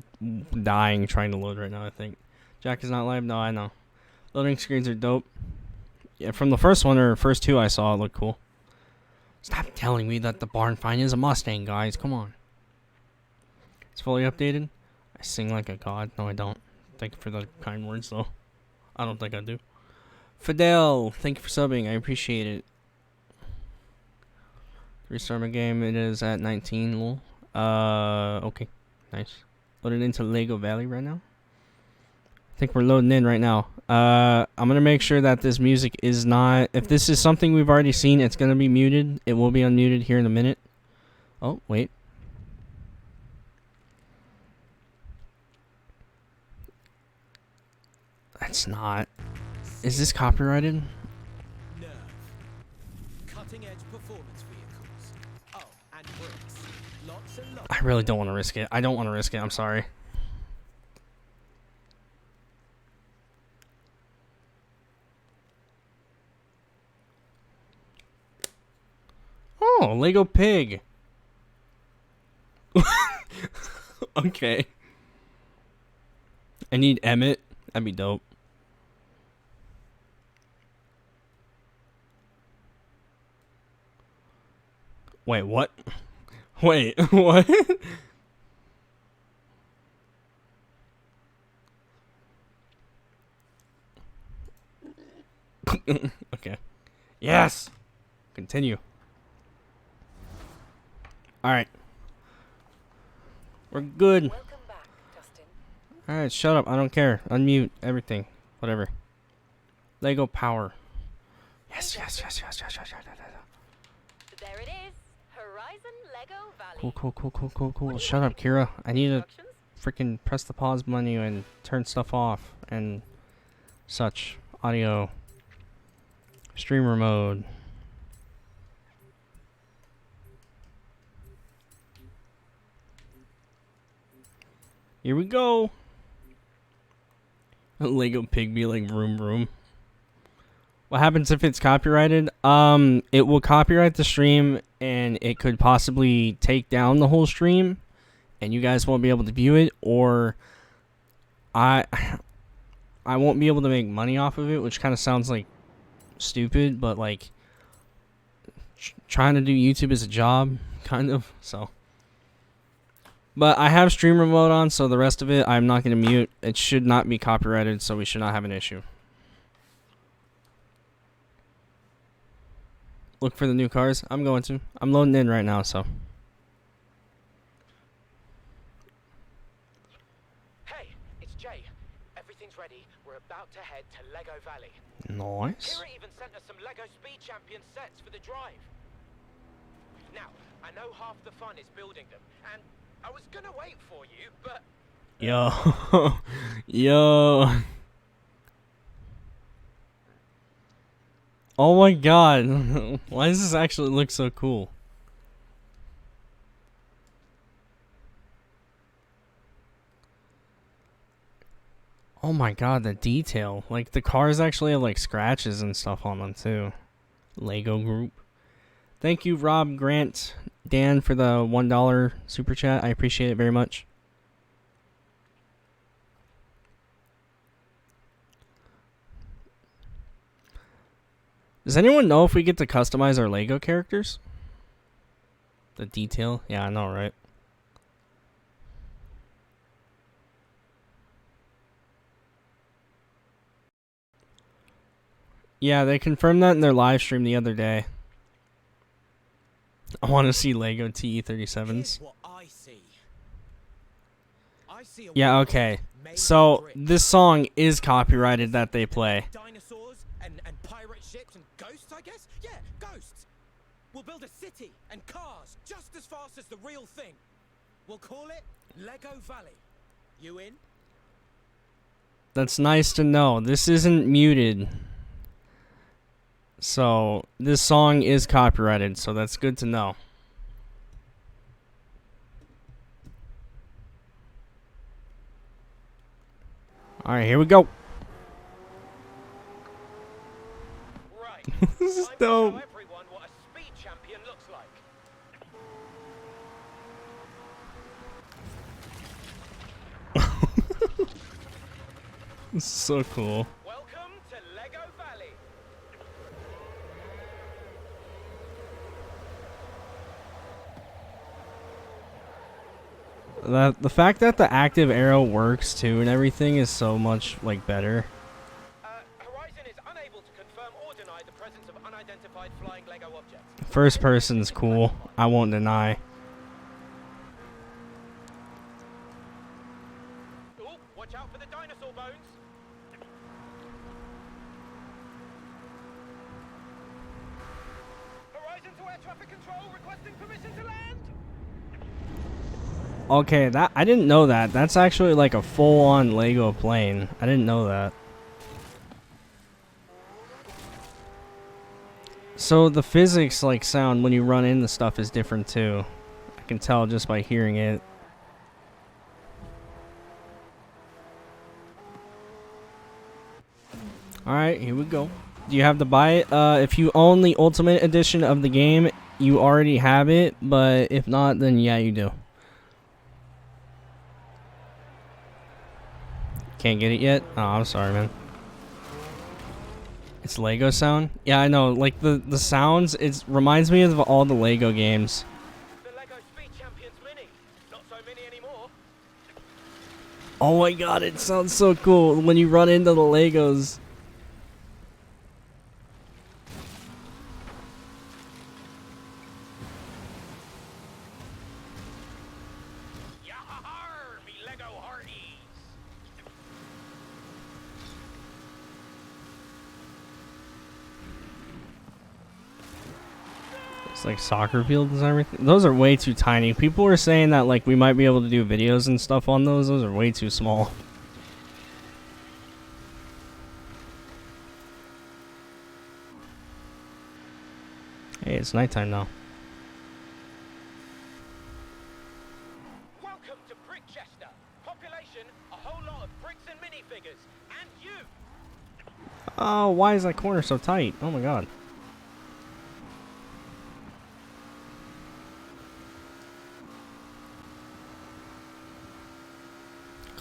dying trying to load right now, I think. Jack is not live? No, I know. Loading screens are dope. Yeah, from the first one or first two I saw, it looked cool. Stop telling me that the barn find is a Mustang, guys. Come on. It's fully updated. I sing like a god. No, I don't. Thank you for the kind words, though. I don't think I do. Fidel, thank you for subbing. I appreciate it. Restart my game. It is at 19. Lol. Okay. Nice. Loaded into Lego Valley right now. I think we're loading in right now. I'm gonna make sure that this music is not... If this is something we've already seen, it's gonna be muted. It will be unmuted here in a minute. Oh, wait. That's not... Is this copyrighted? Nerve. Cutting-edge performance vehicles. Oh, and bricks. Lots and lots. I really don't want to risk it. I don't want to risk it. I'm sorry. Oh, Lego Pig. Okay. I need Emmett. That'd be dope. Wait, what? Wait, what? Okay. Yes! Continue. Alright. We're good. Alright, shut up. I don't care. Unmute everything. Whatever. Lego power. Yes, yes, yes, yes, yes, yes, yes, yes. There it is. Horizon Lego Valley. Cool. Shut up, Kira. I need to freaking press the pause menu and turn stuff off and such. Audio. Streamer mode. Here we go. A Lego Pig be like room. What happens if it's copyrighted? It will copyright the stream and it could possibly take down the whole stream and you guys won't be able to view it, or I won't be able to make money off of it, which kind of sounds like stupid, but like trying to do YouTube as a job, kind of. So, but I have streamer mode on, so the rest of it I'm not going to mute. It should not be copyrighted, so we should not have an issue. Look for the new cars. I'm going to. I'm loading in right now, so. Hey, it's Jay. Everything's ready. We're about to head to Lego Valley. Nice. Kira even sent us some Lego Speed Champion sets for the drive. Now, I know half the fun is building them, and I was gonna wait for you, but... Yo. Yo. Oh my god. Why does this actually look so cool? Oh my god, the detail. Like, the cars actually have, like, scratches and stuff on them, too. Lego Group. Thank you, Rob, Grant, Dan, for the $1 super chat. I appreciate it very much. Does anyone know if we get to customize our Lego characters? The detail? Yeah, I know, right? Yeah, they confirmed that in their live stream the other day. I want to see Lego TE37s. Yeah, okay. So, this song is copyrighted that they play. Dinosaurs and pirate ships and ghosts, I guess? Yeah, ghosts. We'll build a city and cars just as fast as the real thing. We'll call it Lego Valley. You in? That's nice to know. This isn't muted. So, this song is copyrighted, so that's good to know. Alright, here we go. Right. This is Time to dope. show everyone what a speed champion looks like. This is so cool. Welcome to Lego Valley. The fact that the active arrow works too and everything is so much like better. Horizon is unable to confirm or deny the presence of unidentified flying Lego objects. First person's cool. I won't deny. Ooh, watch out for the dinosaur bones. Horizon to air traffic control, requesting permission to land. Okay, that I didn't know that. That's actually like a full-on Lego plane. I didn't know that. So the physics like sound when you run into stuff is different too. I can tell just by hearing it. Alright, here we go. Do you have to buy it? If you own the Ultimate Edition of the game, you already have it, but if not, then yeah, you do. Can't get it yet? Oh, I'm sorry, man. It's Lego sound? Yeah, I know. Like, the sounds, it reminds me of all the Lego games. The Lego Speed Champions Mini. Not so mini anymore. Oh my god, it sounds so cool when you run into the Legos. Yar, me Lego hearties. It's like soccer fields and everything. Those are way too tiny. People were saying that like we might be able to do videos and stuff on those. Those are way too small. Hey, it's nighttime now. Welcome to Brickchester. Population, a whole lot of bricks and minifigures. And you. Oh, why is that corner so tight? Oh my god.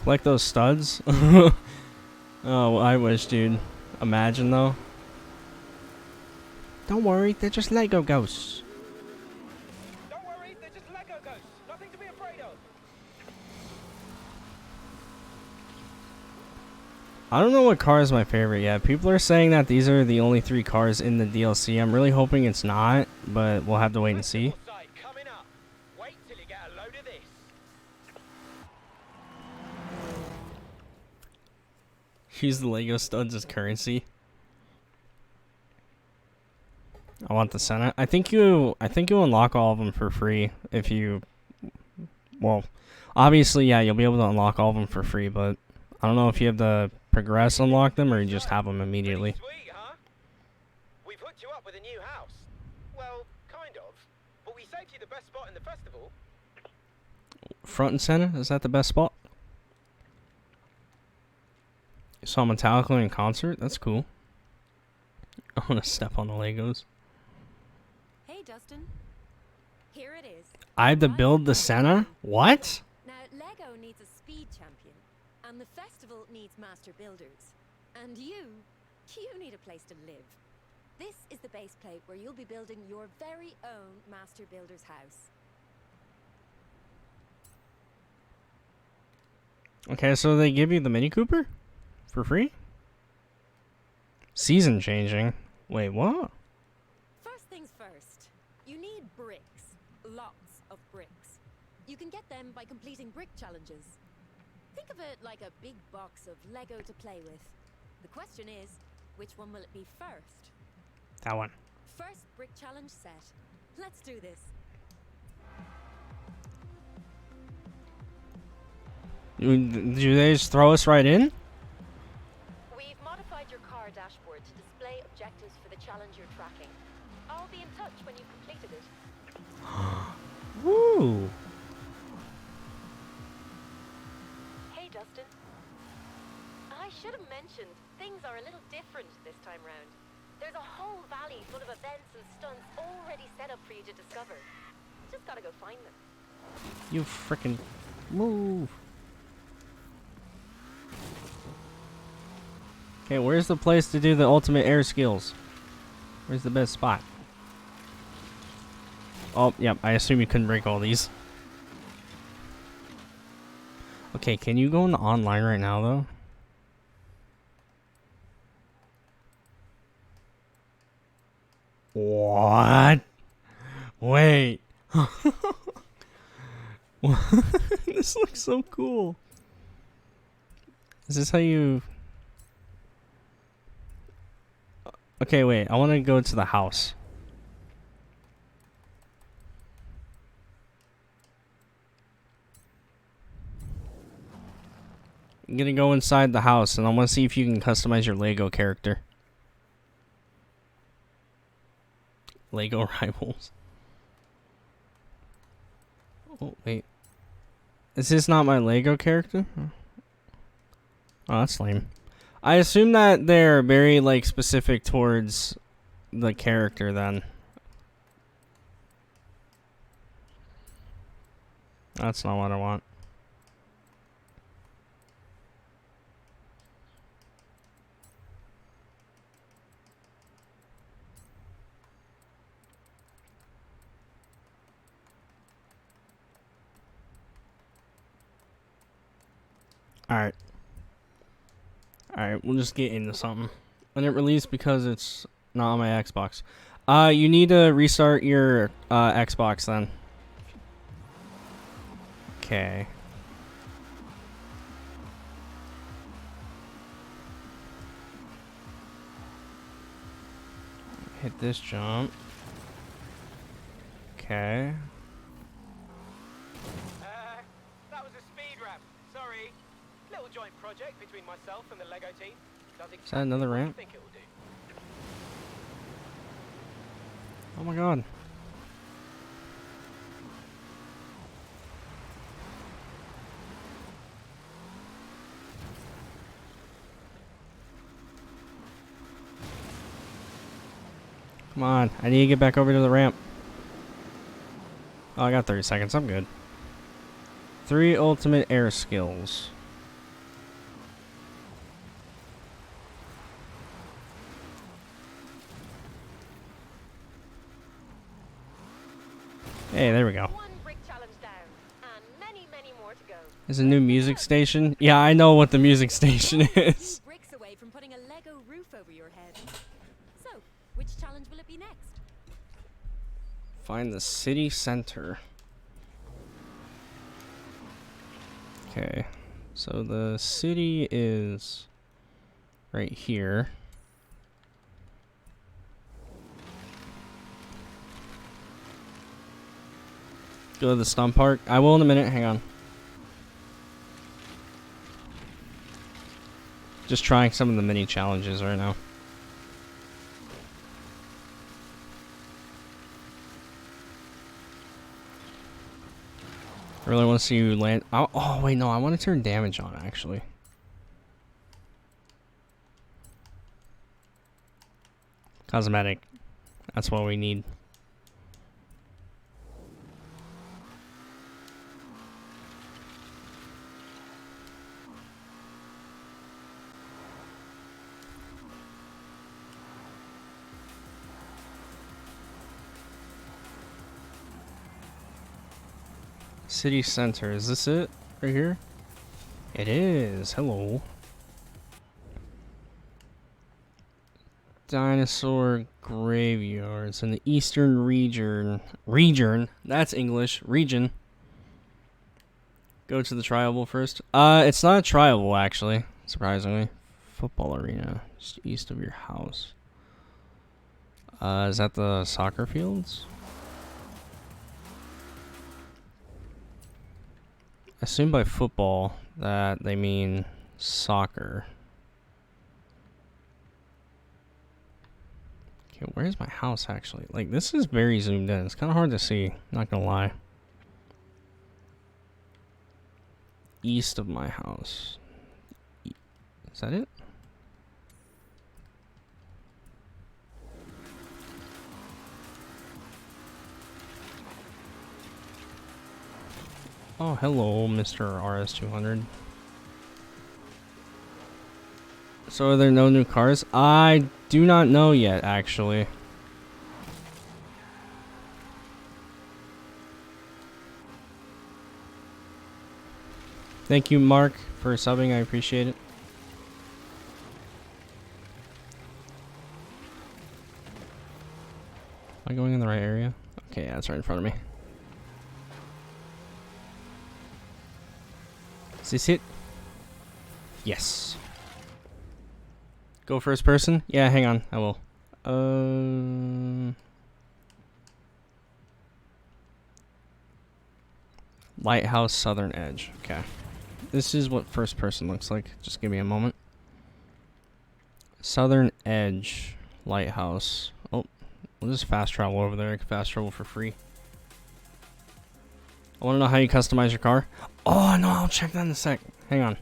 Collect those studs. Oh, I wish, dude. Imagine though. Don't worry, they're just Lego ghosts. Don't worry, they're just Lego ghosts. Nothing to be afraid of. I don't know what car is my favorite yet. People are saying that these are the only 3 cars in the DLC. I'm really hoping it's not, but we'll have to wait and see. Site coming up. Wait till you get a load of this. Use the Lego studs as currency. I want the Senate. I think you unlock all of them for free if you. Well, obviously, yeah, you'll be able to unlock all of them for free, but I don't know if you have to progress unlock them or you just have them immediately. Sweet, huh? We've hooked you up with a new house. Well, kind of. But we saved you the best spot in the festival. Front and center? Is that the best spot? You saw Metallica in concert? That's cool. I want to step on the Legos. Hey, Dustin. Here it is. I had to build the Senna? What? Now, Lego needs a speed champion, and the festival needs master builders. And you need a place to live. This is the base plate where you'll be building your very own master builder's house. Okay, so they give you the Mini Cooper? For free? Season changing. Wait, what? First things first, you need bricks. Lots of bricks. You can get them by completing brick challenges. Think of it like a big box of Lego to play with. The question is, which one will it be first? That one. First brick challenge set. Let's do this. Do they just throw us right in? We've modified your car dashboard to display objectives for the challenge you're tracking. I'll be in touch when you've completed it. Woo! Hey, Dustin. I should have mentioned, things are a little different this time round. There's a whole valley full of events and stunts already set up for you to discover. Just gotta go find them. You frickin' move. Okay, where's the place to do the ultimate air skills? Where's the best spot? Oh, yep, I assume you couldn't break all these. Okay, can you go into online right now, though? What? Wait. This looks so cool. Is this how you... Okay, wait. I want to go to the house. I'm gonna go inside the house, and I want to see if you can customize your Lego character. Lego Rivals. Oh, wait. Is this not my Lego character? Oh, that's lame. I assume that they're very, like, specific towards the character, then. That's not what I want. Alright. Alright, we'll just get into something. When it released because it's not on my Xbox. You need to restart your Xbox then. Okay. Hit this jump. Okay. That was a speed ramp. Sorry. Little joint project between myself and the Lego team. Does Is that another what you ramp? think it will do. Oh my god. Come on, I need to get back over to the ramp. Oh, I got 30 seconds, I'm good. 3 ultimate air skills. Hey, there we go. One brick challenge down, and many, many more to go. There's a new music station. Yeah, I know what the music station is. Bricks away from putting a Lego roof over your head. So, which challenge will it be next? Find the city center. Okay, so the city is right here. Go to the stump park. I will in a minute. Hang on. Just trying some of the mini challenges right now. I really want to see you land. Oh, wait, no. I want to turn damage on, actually. Cosmetic. That's what we need. City center. Is this it? Right here? It is. Hello. Dinosaur graveyard. It's in the eastern region. That's English. Region. Go to the tribal first. It's not a tribal, actually. Surprisingly. Football arena. Just east of your house. Is that the soccer fields? I assume by football that they mean soccer. Okay, where's my house actually? Like, this is very zoomed in. It's kind of hard to see, not gonna lie. East of my house. Is that it? Oh, hello, Mr. RS200. So are there no new cars? I do not know yet, actually. Thank you, Mark, for subbing. I appreciate it. Am I going in the right area? Okay, yeah, it's right in front of me. Is this it? Yes. Go first person? Yeah, hang on. I will. Lighthouse Southern Edge. Okay. This is what first person looks like. Just give me a moment. Southern Edge Lighthouse. Oh, we'll just fast travel over there. I can fast travel for free. I want to know how you customize your car. Oh, no, I'll check that in a sec. Hang on.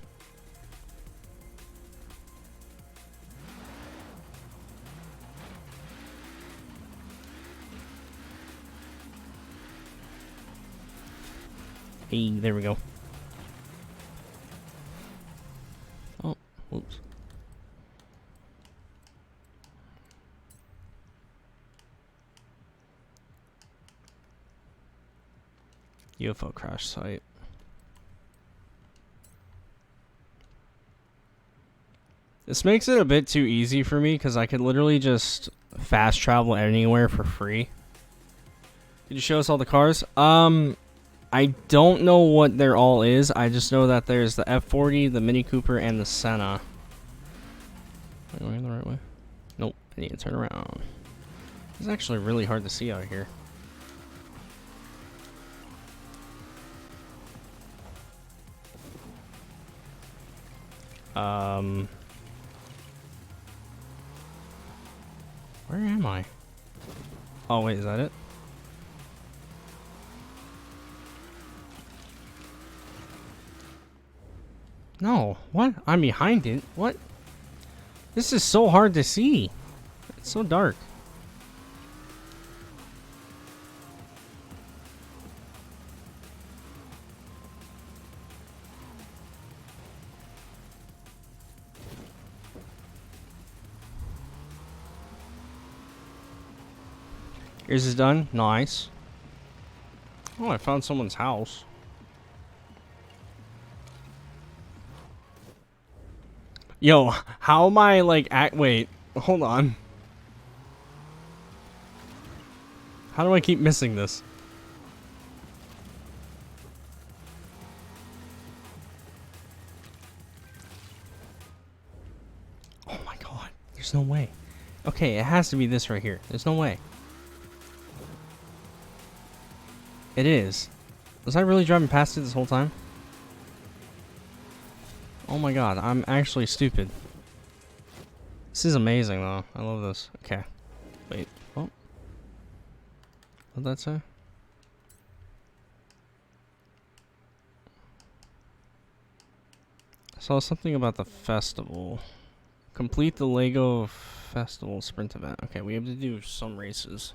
Hey, there we go. Oh, whoops. UFO crash site. This makes it a bit too easy for me because I could literally just fast travel anywhere for free. Did you show us all the cars? I don't know what they're all is. I just know that there's the F40, the Mini Cooper, and the Senna. Am I going the right way? Nope. I need to turn around. It's actually really hard to see out here. Where am I? Oh, wait, is that it? No, what? I'm behind it? What? This is so hard to see. It's so dark. Yours is done? Nice. Oh, I found someone's house. Yo, how am I like wait, hold on. How do I keep missing this? Oh my god, there's no way. Okay, it has to be this right here. There's no way. It is. Was I really driving past it this whole time? Oh my god, I'm actually stupid. This is amazing though. I love this. Okay. Wait. Oh. What'd that say? I saw something about the festival. Complete the Lego Festival Sprint event. Okay, we have to do some races.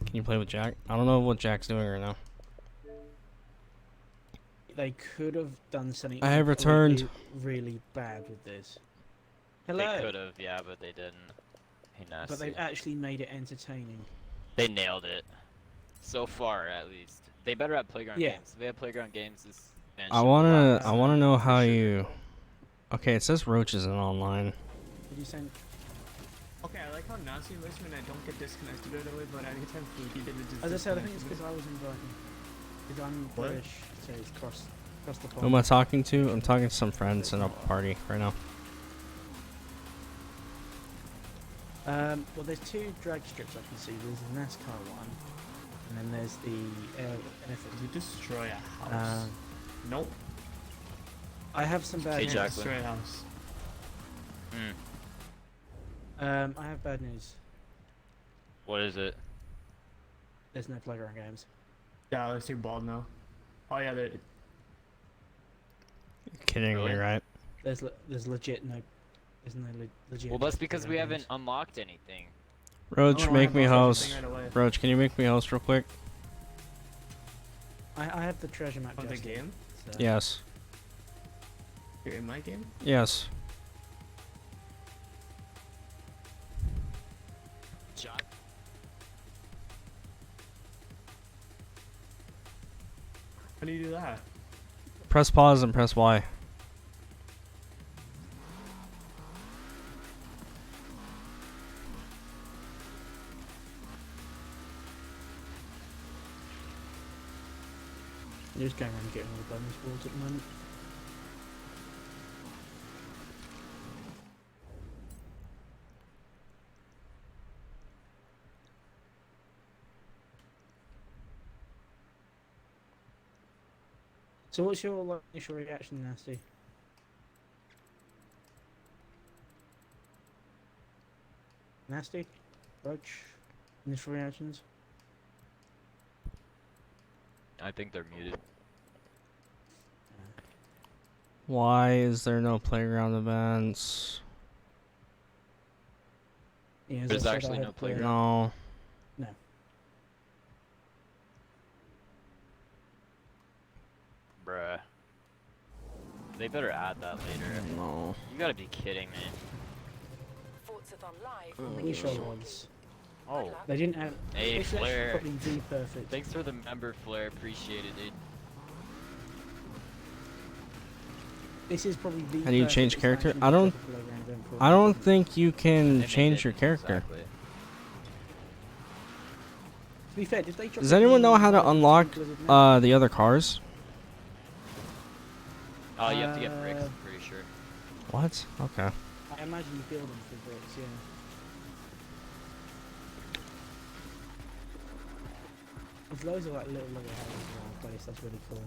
Can you play with Jack? I don't know what Jack's doing right now. They could have done something. I have returned. Really bad with this. Hello. They could have, yeah, but they didn't. Hey, nasty. But they've actually made it entertaining. They nailed it. So far, at least. They better have playground games. If they have playground games, this man I should wanna know how you. Okay, it says Roach isn't online. Did you send? Okay, I like how nasty looks when I don't get disconnected right away, but anytime Fluky did it, just As I said, I think it's disconnected because I was inviting. Because I'm What? British, so it's across the pond. Who am I talking to? I'm talking to some friends in a party right now. Well, there's two drag strips I can see. There's the NASCAR one, and then there's the NFL. You destroy a house. Nope. I have some bad Hey, news. Jacqueline. Destroy a house. I have bad news. What is it? There's no playground games. Yeah, let's do bald now. Oh yeah, there. You're kidding me, Really? right? There's legit no. There's no legit. Well, that's because we playground haven't games. unlocked anything. Roach, Oh, I make have me lost host. everything right away. Roach, can you make me host real quick? I have the treasure map. On the Justin, game? so- Yes. You're in my game? Yes. Jack. How do you do that? Press pause and press Y. You're just going around getting all the bonus balls at the moment. So what's your initial reaction, Nasty? Nasty? Roach? Initial reactions? I think they're muted. Why is there no playground events? Yeah, as There's I said, actually I no have playground. No. No. Bruh. They better add that later. No. You gotta be kidding me. We sure was. Oh. They didn't have. Hey, this is actually Flare. probably the perfect. Thanks for the member, Flare. Appreciate it, dude. This is probably the. How do you perfect change character? expansion I don't- to Playground event for I don't it. think you can They change your didn't, character. Exactly. To be fair, did they drop Does it anyone in know how to Blizzard unlock now? the other cars? Oh, you have to get bricks, I'm pretty sure. What? Okay. I imagine you build them for bricks, yeah. There's loads of like little houses around the place. That's really cool.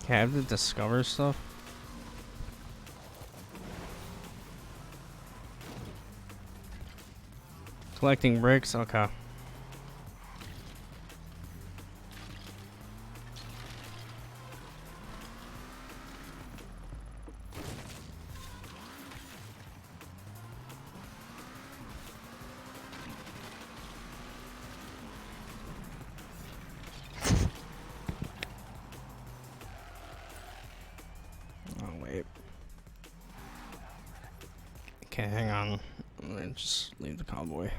Okay, I have to discover stuff. Collecting bricks. Okay. down. I'm gonna just leave the cowboy.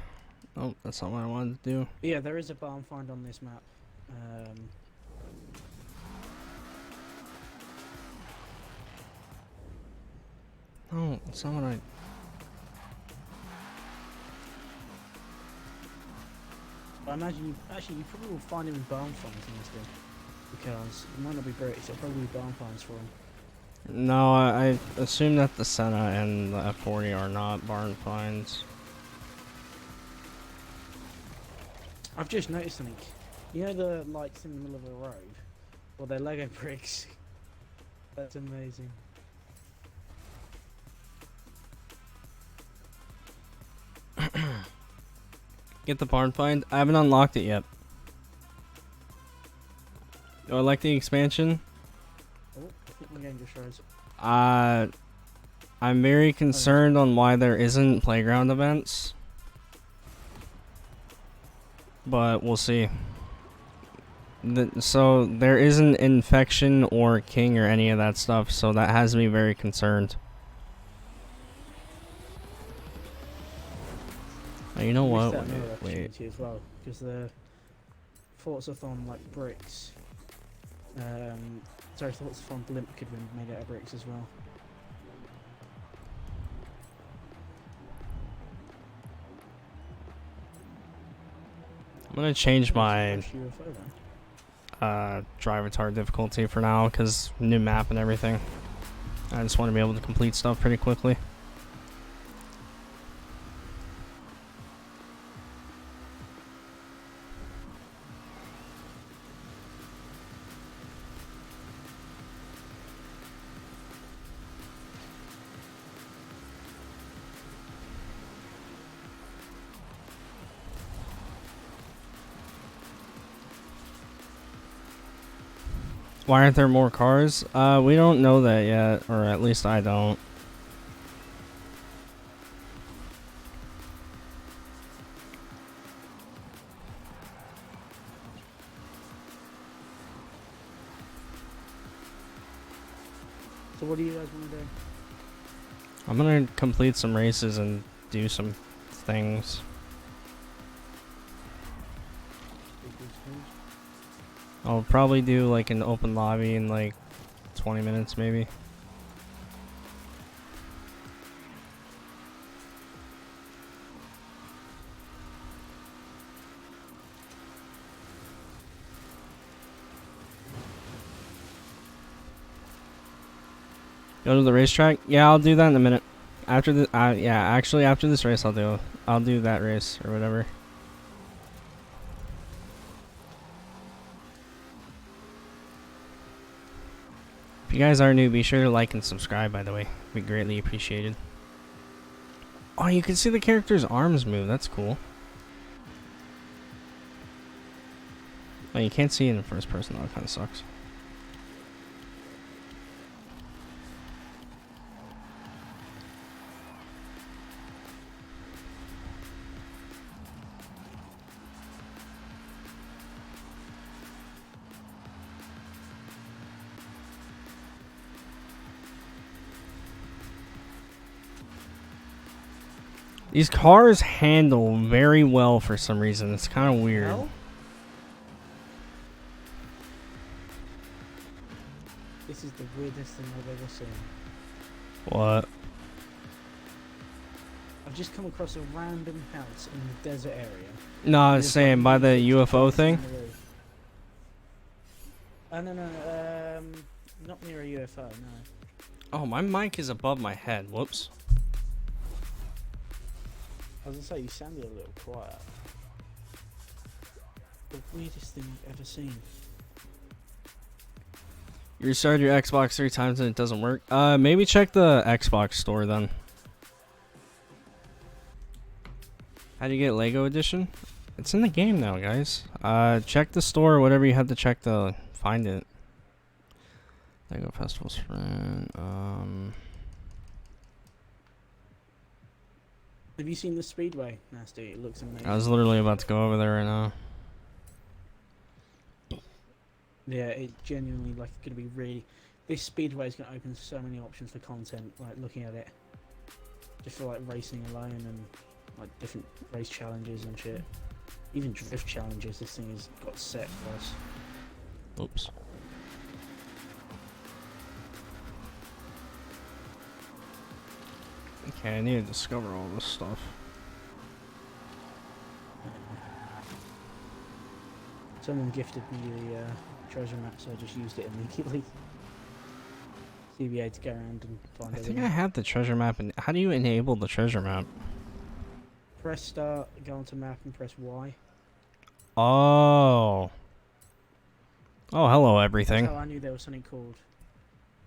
Oh, that's not what I wanted to do. Yeah, there is a barn find on this map. No, that's not what I... I imagine you probably will find him in barn finds in this game. Because it might not be British, it'll probably be barn finds for him. No, I assume that the Senna and the F40 are not barn finds. I've just noticed something. You know the lights in the middle of the road? Well, they're Lego bricks. That's amazing. Get the barn find? I haven't unlocked it yet. Do I like the expansion? Oh, I think my game just rose. I'm very concerned on why there isn't playground events. But we'll see. So there isn't infection or king or any of that stuff, so that has me very concerned. Oh, you know what? Wait. As well, because the Forzathon like bricks. Sorry, Forzathon blimp could be made out of bricks as well. I'm gonna change my UFO, drive retard difficulty for now, because new map and everything. I just want to be able to complete stuff pretty quickly. Why aren't there more cars? We don't know that yet, or at least I don't. So what do you guys want to do? I'm gonna complete some races and do some things. I'll probably do like an open lobby in like 20 minutes maybe. Go to the racetrack? Yeah, I'll do that in a minute. After the yeah, actually after this race I'll do that race or whatever. If you guys are new, be sure to like and subscribe, by the way. Be greatly appreciated. Oh, you can see the character's arms move. That's cool. Oh, you can't see it in first person, though. It kind of sucks. These cars handle very well for some reason. It's kind of weird. Hell? This is the weirdest thing I've ever seen. What? I've just come across a random house in the desert area. No, I was saying by the UFO thing. No, not near a UFO, no. Oh, my mic is above my head. Whoops. I was gonna say, you sounded a little quiet. The weirdest thing I've ever seen. You restarted your Xbox 3 times and it doesn't work? Maybe check the Xbox store then. How do you get Lego Edition? It's in the game now, guys. Check the store or whatever you have to check to find it. Lego Festivals friend. Have you seen the Speedway, Nasty? It looks amazing. I was literally about to go over there right now. Yeah, it's genuinely like going to be really. This Speedway is going to open so many options for content. Like looking at it. just for like racing alone and like different race challenges and shit. Even drift challenges, this thing has got set for us. Oops. Okay, I need to discover all this stuff. Someone gifted me the treasure map, so I just used it immediately. CBA to go around and find I think everything. I have the treasure map. And how do you enable the treasure map? Press start, go onto map and press Y. Oh. Oh, hello, everything. That's how I knew there was something called...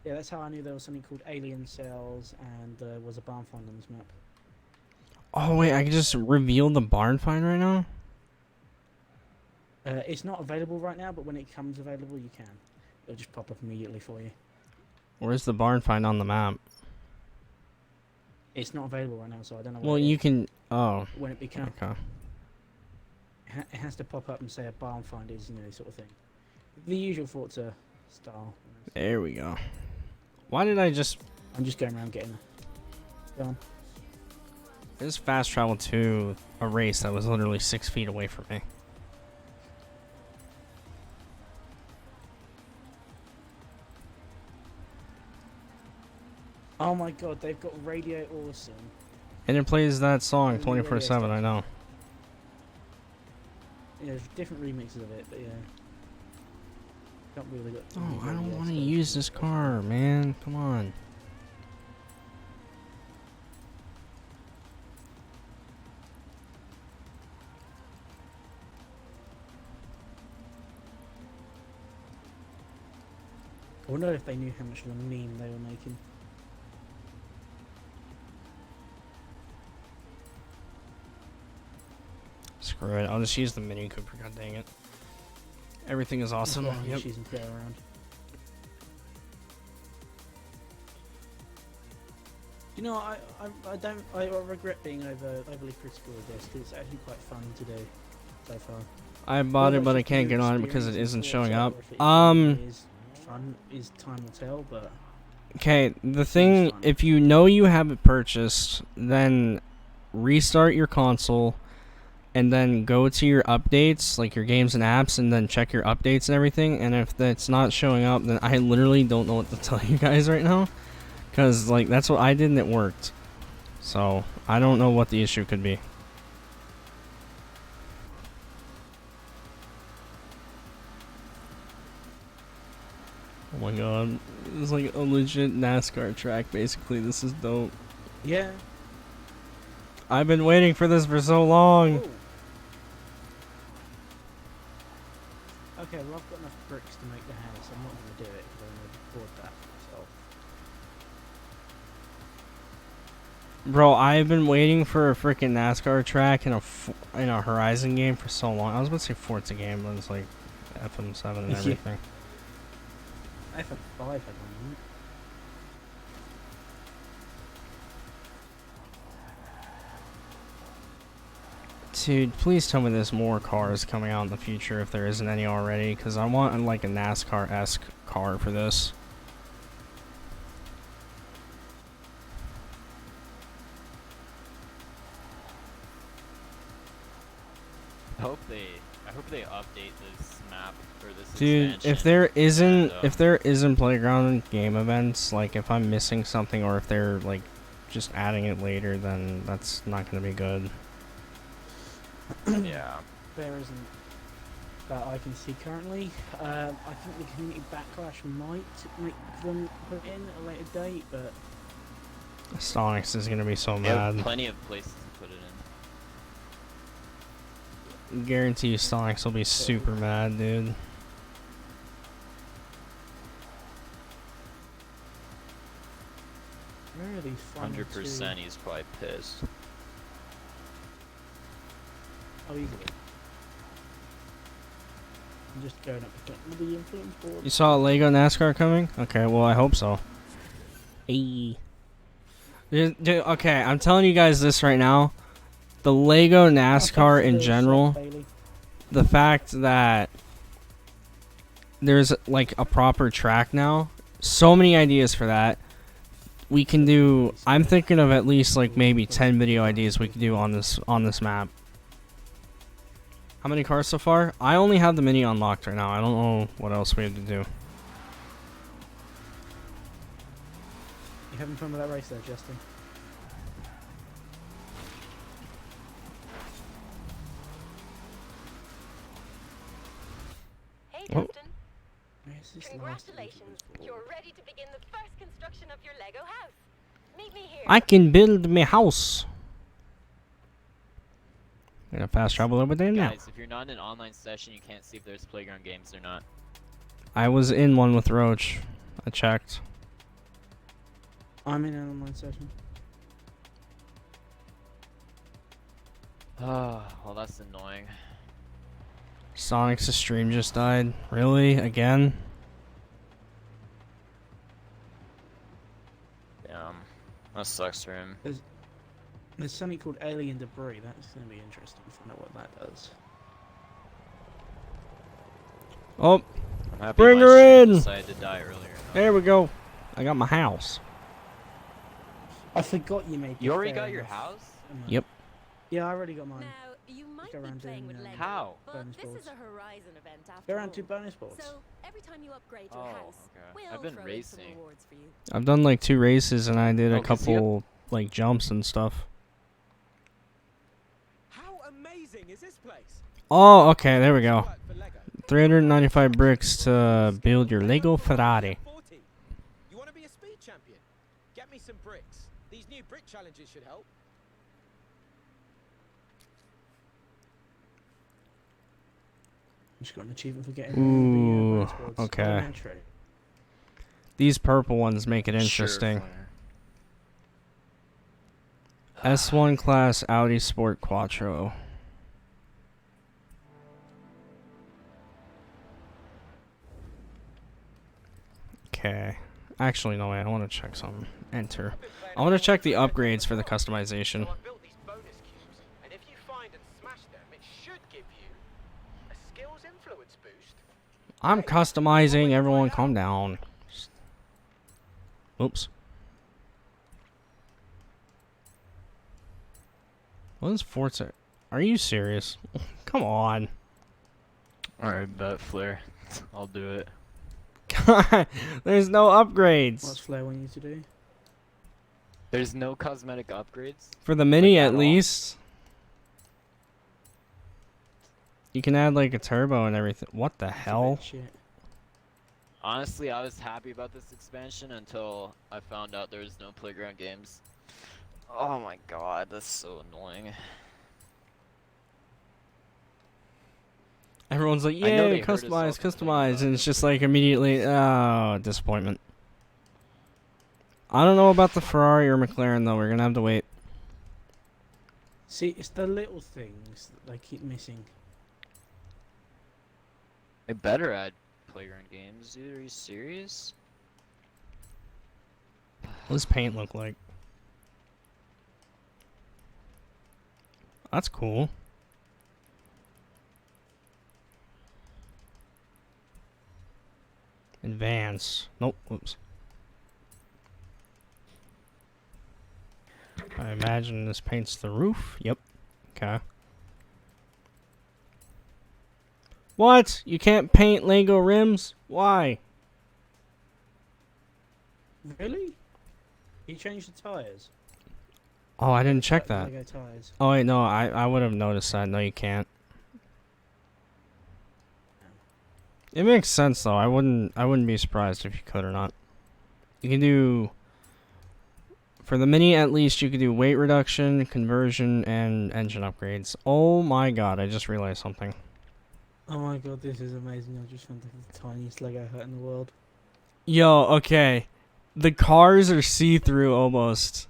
Yeah, that's how I knew there was something called Alien Cells and there was a barn find on this map. Oh, wait, I can just reveal the barn find right now? It's not available right now, but when it comes available, you can. It'll just pop up immediately for you. Where's the barn find on the map? It's not available right now, so I don't know. Well, you can... Oh. When it becomes... Okay. It has to pop up and say a barn find is, sort of thing. The usual Forza style. There we go. Why did I just... I'm just going around getting... Go on. I just fast traveled to a race that was literally 6 feet away from me. Oh my god, they've got Radio Awesome. And it plays that song Oh, yeah, 24/7, I know. Yeah, there's different remixes of it, but yeah. Can't really got Oh, I radio don't want to stuff. use this car, man. Come on. I wonder if they knew how much of a meme they were making. Screw it. I'll just use the Mini Cooper. God dang it. Everything is awesome. That's why I'm Yep. just using to go around. You know, I regret being overly critical of this because it's actually quite fun to do so far. I bought it, Whether but I it's can't your get on it because it experience isn't in showing Forza up. or if it really is fun is time will tell, but Okay, the thing, if you know you have it purchased, then restart your console and then go to your updates, like your games and apps, and then check your updates and everything. And if that's not showing up, then I literally don't know what to tell you guys right now. Because, like, that's what I did and it worked. So, I don't know what the issue could be. Oh my god. It's like a legit NASCAR track, basically. This is dope. yeah. I've been waiting for this for so long. Ooh. Okay, well I've got enough bricks to make the house. I'm not going to do it because I'm going to afford that myself. Bro, I've been waiting for a freaking NASCAR track in a Horizon game for so long. I was about to say Forza game, but it's like FM7 and Yeah. everything. FM5 had one, right? Dude, please tell me there's more cars coming out in the future if there isn't any already, because I want like a NASCAR-esque car for this. I hope they update this map for this Dude, expansion. if there isn't playground game events, like if I'm missing something or if they're like just adding it later, then that's not gonna be good. Yeah. There isn't that I can see currently. I think the community backlash might make them put in at a later date, but Stonix is gonna be so They have mad. plenty of places to put it in. Guarantee you Stonix will be super mad, dude. where are these final 100% two? he's probably pissed. Oh, easily. I'm just going up with the influence board. You saw Lego NASCAR coming? Okay, well I hope so. Hey. Dude, okay, I'm telling you guys this right now. The Lego NASCAR in general, the fact that there's like a proper track now, so many ideas for that. we can do. I'm thinking of at least like maybe 10 video ideas we can do on this map. How many cars so far? I only have the mini unlocked right now. I don't know what else we have to do. You having fun with that race there, Justin? Hey, Oh. Justin. Where's this last Congratulations. You're ready to begin the first construction of your Lego house. Meet me here. I can build my house. Gonna fast travel over there now. Guys, if you're not in an online session, you can't see if there's playground games or not. I was in one with Roach. I checked. I'm in an online session. Ah, well, that's annoying. Sonic's stream just died. Really? Again? Damn, that sucks for him. There's something called alien debris. That's going to be interesting to find out what that does. Oh, I'm happy bring my her stream in! decided to die earlier. There we go. I got my house. I forgot you made. You it already fair got your enough. house? Yep. Yeah, I already got mine. Now, you might Go be around playing doing, with Lego, How? but bonus this balls. is a Horizon event after Go around all. 2 bonus balls. So, every time you upgrade your Oh, house, okay. we'll I've been throw in some racing. rewards for you. I've done like 2 races and I did a Oh, 'cause you have- couple like jumps and stuff. How amazing is this place? Oh, okay, there we go. Work for Lego. 395 bricks to build your Lego Ferrari. 40. You want to be a speed champion? Get me some bricks. These new brick challenges should help. Just got an achievement for getting Ooh, the bonus balls. okay. Elementary. These purple ones make it Sure, interesting. fire. S1 class Audi Sport Quattro. Okay. Actually, no way. I want to check something. Enter. I want to check the upgrades for the customization. So I built these bonus cubes, and if you find and smash them, it should give you a skills influence boost. I'm customizing. Everyone calm down. Oops. What is Forza? Are you serious? Come on. Alright, bet Flare. I'll do it. There's no upgrades. What's Flair want you to do? There's no cosmetic upgrades? For the mini, Like at at all? least. You can add like a turbo and everything. What the That's a bit hell? shit. Honestly, I was happy about this expansion until I found out there was no playground games. Oh my god, that's so annoying. Everyone's like, I know "Yay, they heard us all customize, complain customize," about and it. it's just like immediately, oh, disappointment. I don't know about the Ferrari or McLaren though. We're gonna have to wait. See, it's the little things that they keep missing. They better add playground games, dude. Are you serious? What does paint look like? That's cool. Advance. Nope. Whoops. I imagine this paints the roof. Yep. Okay. What? You can't paint Lego rims? Why? Really? You changed the tyres? Oh, I didn't check that. Lego tyres. Oh wait, no, I would have noticed that. No, you can't. It makes sense though. I wouldn't be surprised if you could or not. You can do for the mini at least you could do weight reduction, conversion, and engine upgrades. Oh my god, I just realized something. Oh my god, this is amazing. I just found the tiniest Lego hut in the world. Yo, okay. The cars are see-through almost.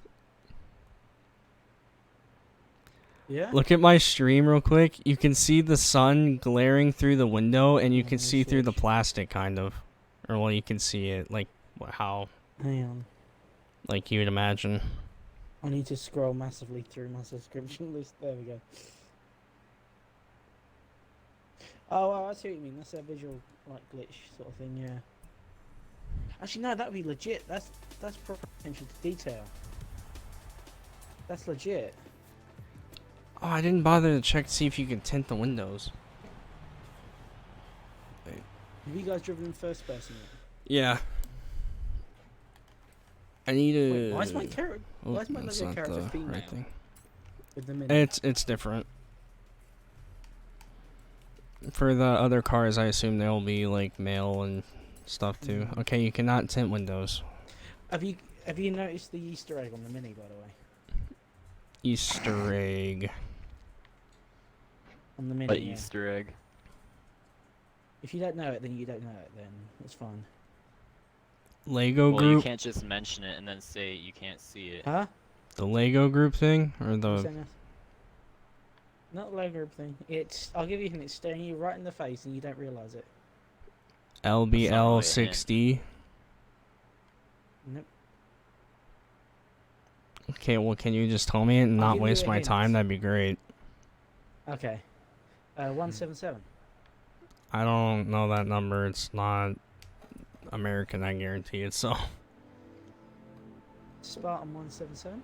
Yeah? Look at my stream real quick. You can see the sun glaring through the window, and you Oh, can see through the switch. plastic, kind of. Or, well, you can see it, like, how, Hang on. like you would imagine. I need to scroll massively through my subscription list. There we go. Oh, I see what you mean. That's a visual, like, glitch sort of thing, yeah. Actually, no, that'd be legit. That's proper attention to detail. That's legit. Oh, I didn't bother to check to see if you can tint the windows. Have you guys driven in first person yet? Yeah. I need to. Wait, why is my character? Oh, Why is my that's Lego not character the female? right thing. With the mini? It's different. For the other cars, I assume they'll be like male and stuff too. Okay, you cannot tint windows. Have you noticed the Easter egg on the mini, by the way? Easter egg. On the mini. What yeah. Easter egg? If you don't know it, then you don't know it. Then it's fine. Lego Well, you group. can't just mention it and then say you can't see it. Huh? The Lego group thing, or You the. saying that? Not the Lego group thing. It's. I'll give you a hint. It's staring you right in the face, and you don't realise it. LBL6D. Nope. Okay, well, can you just tell me it and I'll not give you waste a my hint. time? That'd be great. Okay. 177. I don't know that number. It's not American, I guarantee it. So. Spartan 177.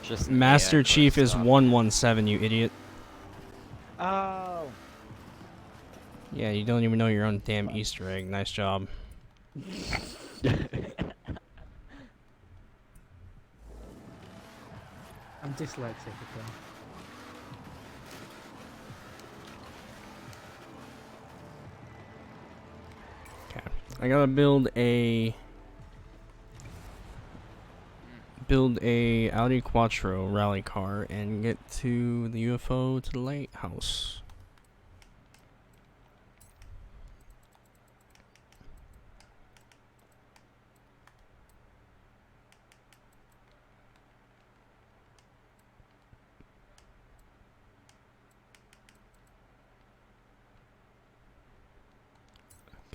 Just Master yeah, Chief is stop. 117, you idiot. Oh. Yeah, you don't even know your own damn Easter egg. Nice job. I'm dyslexic. Okay. Okay. I gotta build a Audi Quattro rally car and get to the UFO to the lighthouse.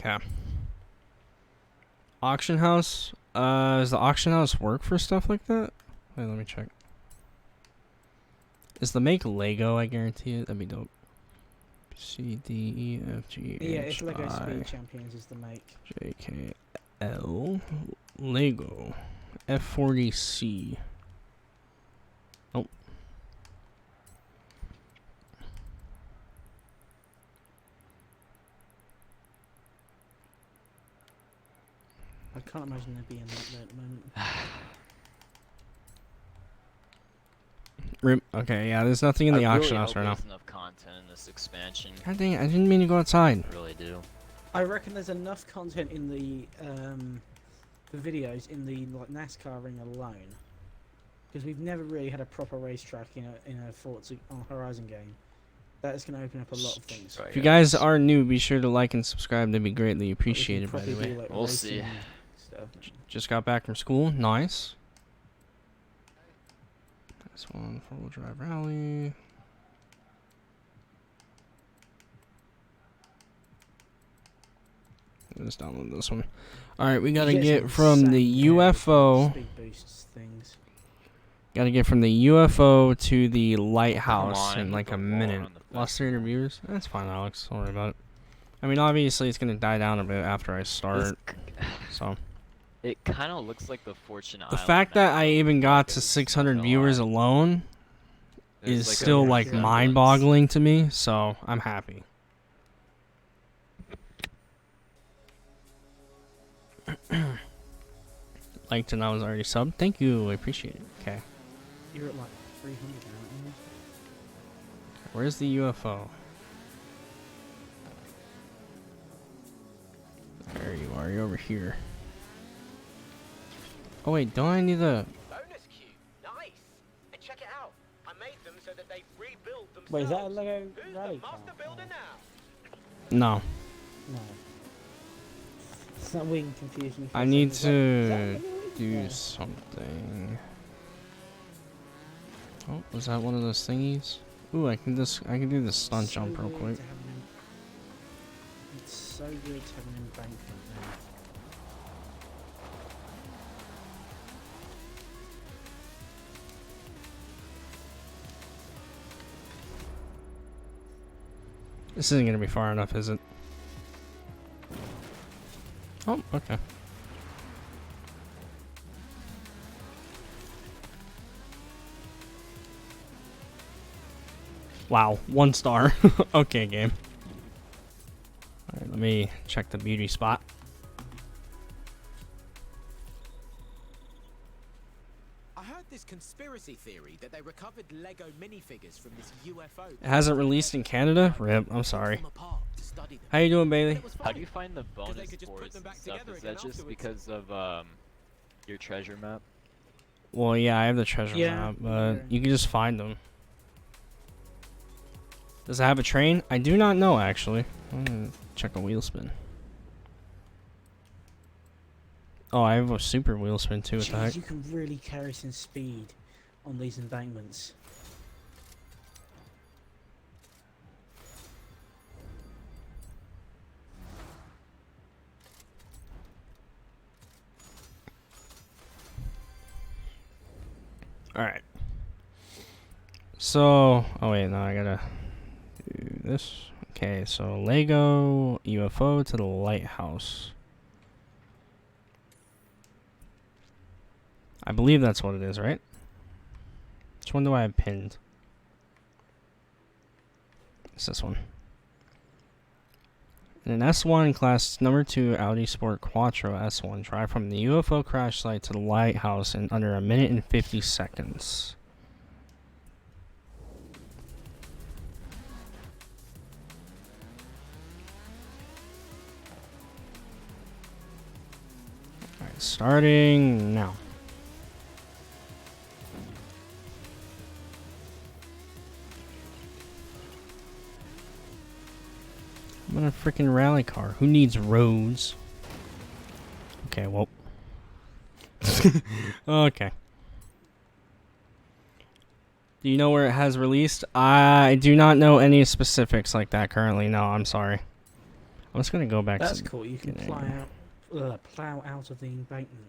Okay. Auction house. Does the auction house work for stuff like that? Wait, let me check. Is the make Lego? I guarantee it. That'd be dope. C D E F G Yeah, H it's Lego I Speed Champions is the make. J K L Lego F40C. Nope. I can't imagine there being that at the moment. Okay, yeah, there's nothing in the I auction really house hope right now. there's enough content in this expansion. God dang it, I didn't mean to go outside. I really do. I reckon there's enough content in the videos in the like NASCAR ring alone, because we've never really had a proper racetrack in a Forza Horizon game. That is going to open up a lot of things. Sorry, If you guys are new, be sure to like and subscribe. That'd be greatly appreciated, by the way. We'll see. Stuff. Just got back from school. Nice. This one, 4-wheel drive rally. Let's download this one. Alright, we gotta get from the UFO. Speed boosts things. Gotta get from the UFO to the lighthouse on, in like the a wall minute. on the Lost 300 viewers? That's fine, Alex. Don't worry about it. I mean, obviously, it's gonna die down a bit after I start. So. It kind of looks like the Fortune The Island fact that map I of even got to Marcus, 600 not gonna viewers lie. alone There's is like a still like resemblance. mind-boggling to me, so I'm happy. Liked and I was already subbed. Thank you, I appreciate it. Okay, You're at like 300 now, aren't you? where's the UFO? There you are. You're over here. Oh wait, don't I need the? Bonus cube. Nice. And check it out. I made them so that they rebuild themselves. Wait, is that a Lego Who's rally the car? master builder now? No, No. It's not wing confused me. for I a need second. Is that to Lego? do Yeah. something. Oh, was that one of those thingies? Ooh, I can do the stunt So jump real weird quick. to have it's so weird to have an embankment now. This isn't gonna be far enough, is it? Oh, okay. Wow, 1 star. Okay, game. Alright, let me check the beauty spot. I heard this conspiracy theory that they recovered Lego minifigures from this UFO. It hasn't released in Canada? Rip, I'm sorry. How you doing, Bailey? How do you find the bonus could just put boards them and back stuff? together Is again that just afterwards. because of your treasure map? Well, yeah, I have the treasure Yeah, map, but yeah. you can just find them. Does it have a train? I do not know, actually. I'm gonna check a wheel spin. Oh, I have a super wheel spin too. What the heck? Jeez, you can really carry some speed on these embankments. Alright. So, oh wait, no, I gotta do this. Okay, so Lego UFO to the lighthouse. I believe that's what it is, right? Which one do I have pinned? It's this one. An S1 class number 2 Audi Sport Quattro S1 drive from the UFO crash site to the lighthouse in under 1 minute and 50 seconds. Alright, starting now. I'm in a freaking rally car. Who needs roads? Okay, well. Okay. Do you know where it has released? I do not know any specifics like that currently. No, I'm sorry. I'm just gonna go back That's to... cool. You can plow out of the embankment.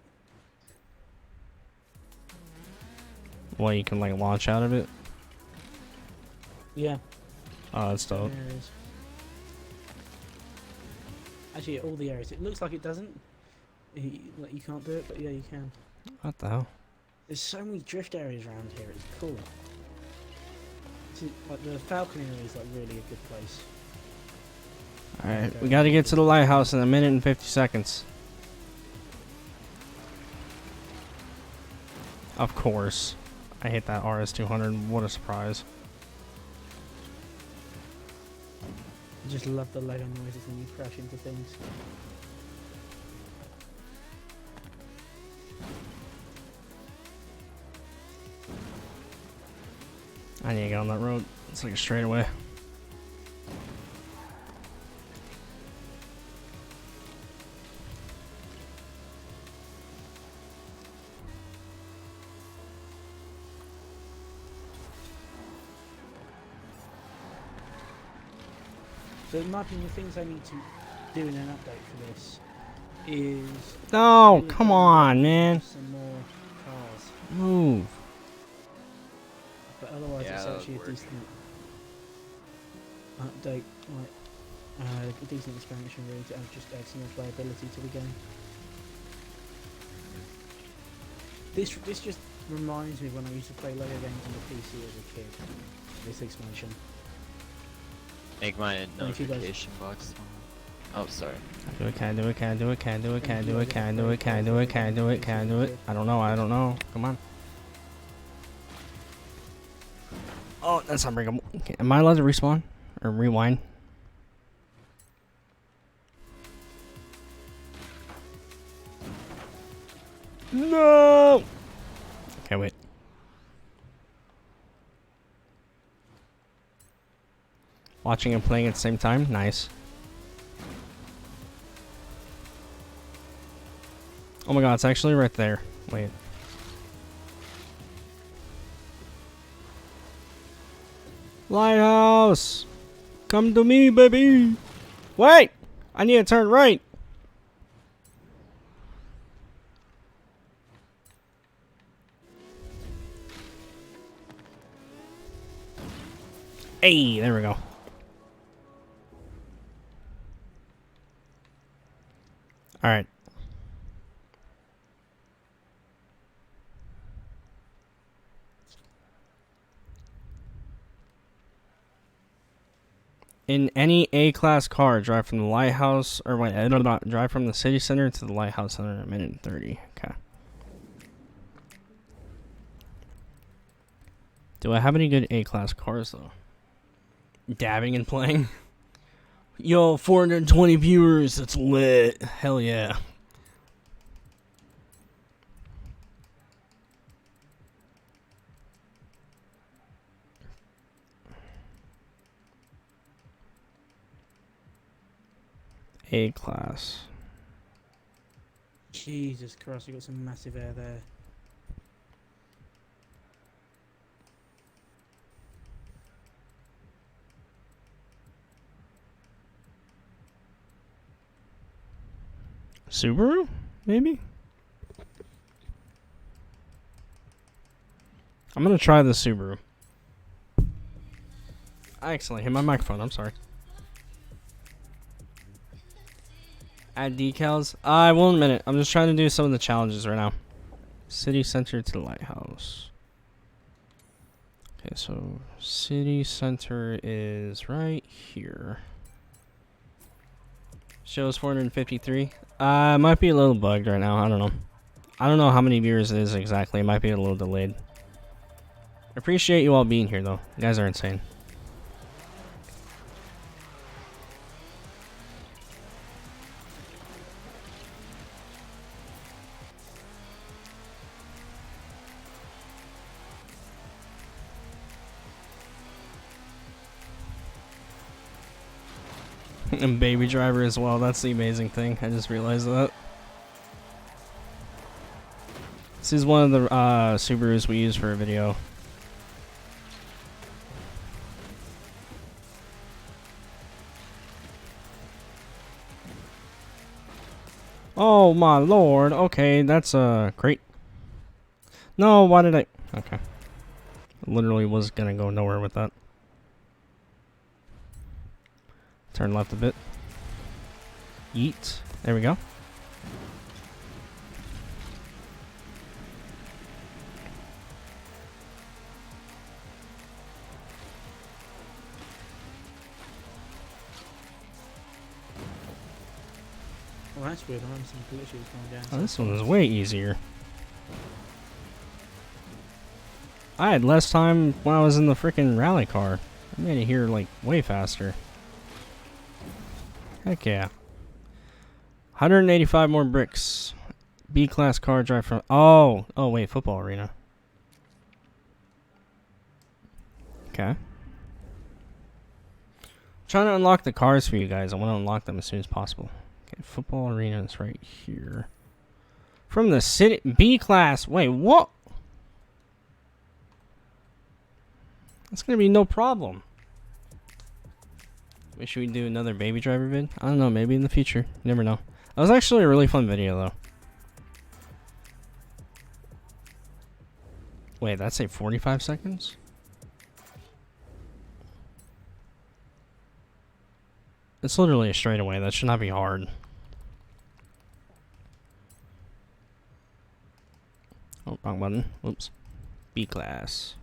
Well, you can like launch out of it. Yeah. Oh, that's dope. There it is. Actually, all the areas. It looks like it doesn't. Like you can't do it, but yeah, you can. What the hell? There's so many drift areas around here. It's cool. Like the Falcon area is like really a good place. Alright, Okay. we gotta get to the lighthouse in 1 minute and 50 seconds. Of course. I hate that RS200. What a surprise. I just love the Lego noises when you crash into things. I need to get on that road. It's like a straightaway. So in my opinion, the things I need to do in an update for this is No, really come go on, and man. some more cars. Move. But otherwise, Yeah, it's that would actually a work. decent update, like a decent expansion really to just add some more playability to the game. This just reminds me when I used to play Lego games on the PC as a kid. This expansion. Make my Well, if you guys- notification box. Oh, sorry. Do it, can I do it, can I do it, can I do it, can I do it, can I do it, can I do it, can I do it, can I do it? I don't know, I don't know. Come on. Oh, that's unbreakable. Okay, am I allowed to respawn? Or rewind? No! Okay, wait. Watching and playing at the same time? Nice. Oh my god, it's actually right there. Wait. Lighthouse! Come to me, baby! Wait! I need to turn right! Hey, there we go. All right. In any A-class car, drive from the lighthouse, or wait, I don't know, drive from the city center to the lighthouse in a minute and 30. Okay. Do I have any good A-class cars, though? Dabbing and playing? Yo, 420 viewers, that's lit. Hell yeah. A-class. Jesus Christ, you got some massive air there. Subaru? Maybe? I'm gonna try the Subaru. I accidentally hit my microphone, I'm sorry. Add decals? I will in a minute. I'm just trying to do some of the challenges right now. City center to the lighthouse. Okay, so city center is right here. Shows 453. Might be a little bugged right now. I don't know. I don't know how many viewers it is exactly. It might be a little delayed. Appreciate you all being here though. You guys are insane. And Baby Driver as well. That's the amazing thing. I just realized that. This is one of the Subarus we use for a video. Oh my lord. Okay, that's great. No, why did I? Okay. Literally was gonna go nowhere with that. Turn left a bit. Yeet. There we go. Well, that's weird. I'm having some glitches going down. Oh, this one is way easier. I had less time when I was in the freaking rally car. I made it here like way faster. Heck yeah. 185 more bricks. B-class car drive from... Oh! Oh, wait. Football arena. Okay. Trying to unlock the cars for you guys. I want to unlock them as soon as possible. Okay, football arena is right here. From the city... B-class. Wait, what? That's going to be no problem. Should we do another Baby Driver vid? I don't know, maybe in the future. You never know. That was actually a really fun video, though. Wait, that's a 45 seconds? It's literally a straightaway. That should not be hard. Oh, wrong button. Oops. B-class.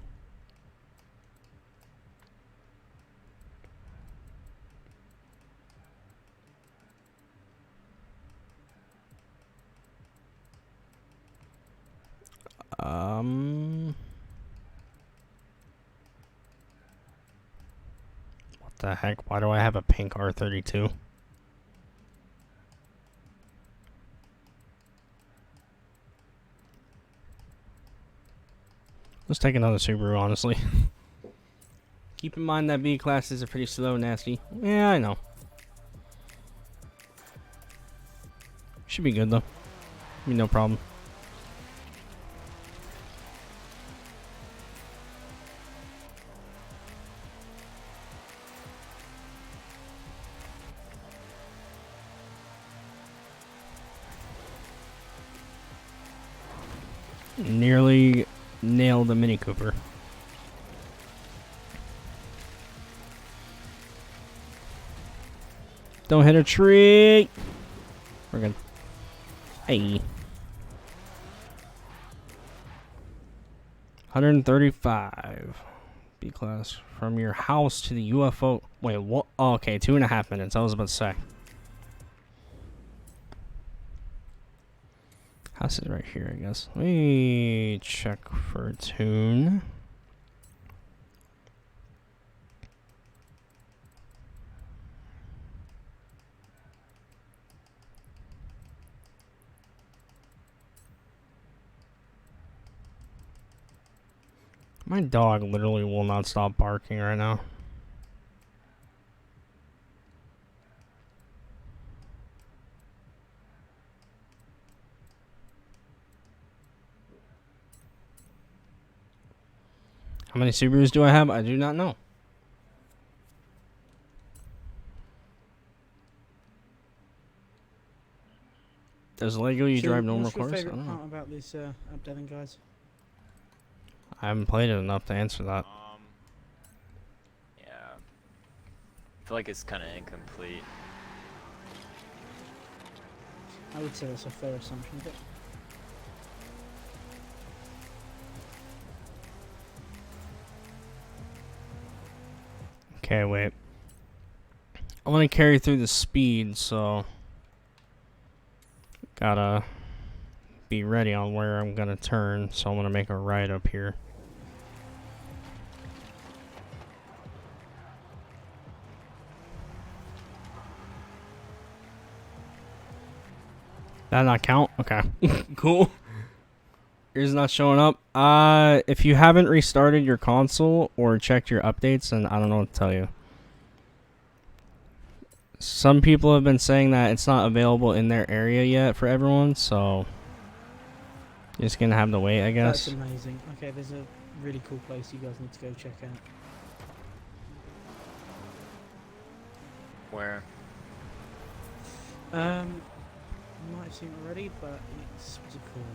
What the heck? Why do I have a pink R32? Let's take another Subaru, honestly. Keep in mind that B-classes are pretty slow and nasty. Yeah, I know. Should be good, though. Be no problem. Nearly nailed the Mini Cooper. Don't hit a tree. We're good. Hey. 135. B class. From your house to the UFO. Wait, what? Oh, okay, 2.5 minutes. I was about to say. House is right here, I guess. Let me check for a tune. My dog literally will not stop barking right now. How many Subarus do I have? I do not know. Does Lego you So drive normal what's your cars? I favourite don't know. part about this updating, guys? I haven't played it enough to answer that. Yeah. I feel like it's kind of incomplete. I would say that's a fair assumption, but Okay, wait. I want to carry through the speed, so gotta be ready on where I'm gonna turn. So I'm gonna make a right up here. That not count? Okay. Cool. Yours not showing up. If you haven't restarted your console or checked your updates, then I don't know what to tell you. Some people have been saying that it's not available in their area yet for everyone, so you're just gonna have to wait, I guess. that's amazing. Okay, there's a really cool place you guys need to go check out. Where? You might have seen it already, but it's what's it called?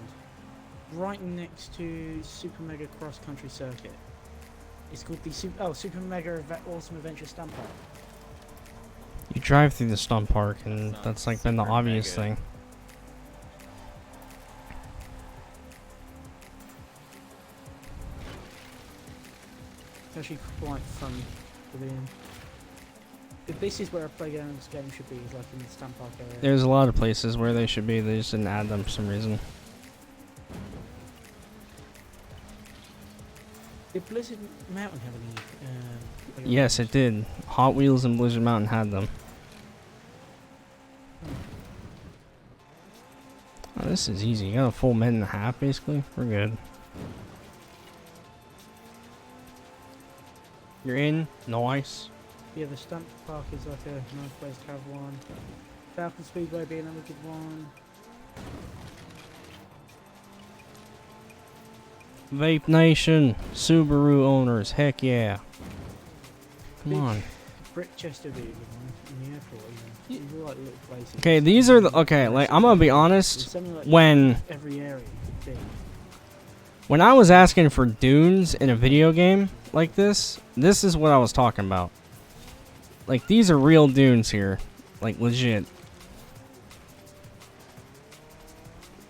Right next to Super Mega Cross Country Circuit. It's called the Super Mega Awesome Adventure Stump Park. You drive through the stump park, and Sounds that's like been the super obvious mega. thing. It's actually quite fun to be in. If this is where a Playgrounds game should be, is like in the Stump Park area. There's a lot of places where they should be, they just didn't add them for some reason. Did Blizzard Mountain have any? Playground Yes, games? it did. Hot Wheels and Blizzard Mountain had them. Oh, this is easy. You got a full minute and a half, basically. We're good. You're in. Nice. Yeah, the Stump Park is like a nice place to have one. Falcon Speedway being another good one. Vape Nation. Subaru owners. Heck yeah. Come Big on. Brickchester being a good one in the airport. Even. These are like little places. Okay, these are the... Okay, like, I'm gonna be There's honest. something like When... every area is big. When I was asking for dunes in a video game like this is what I was talking about. Like, these are real dunes here. Like, legit.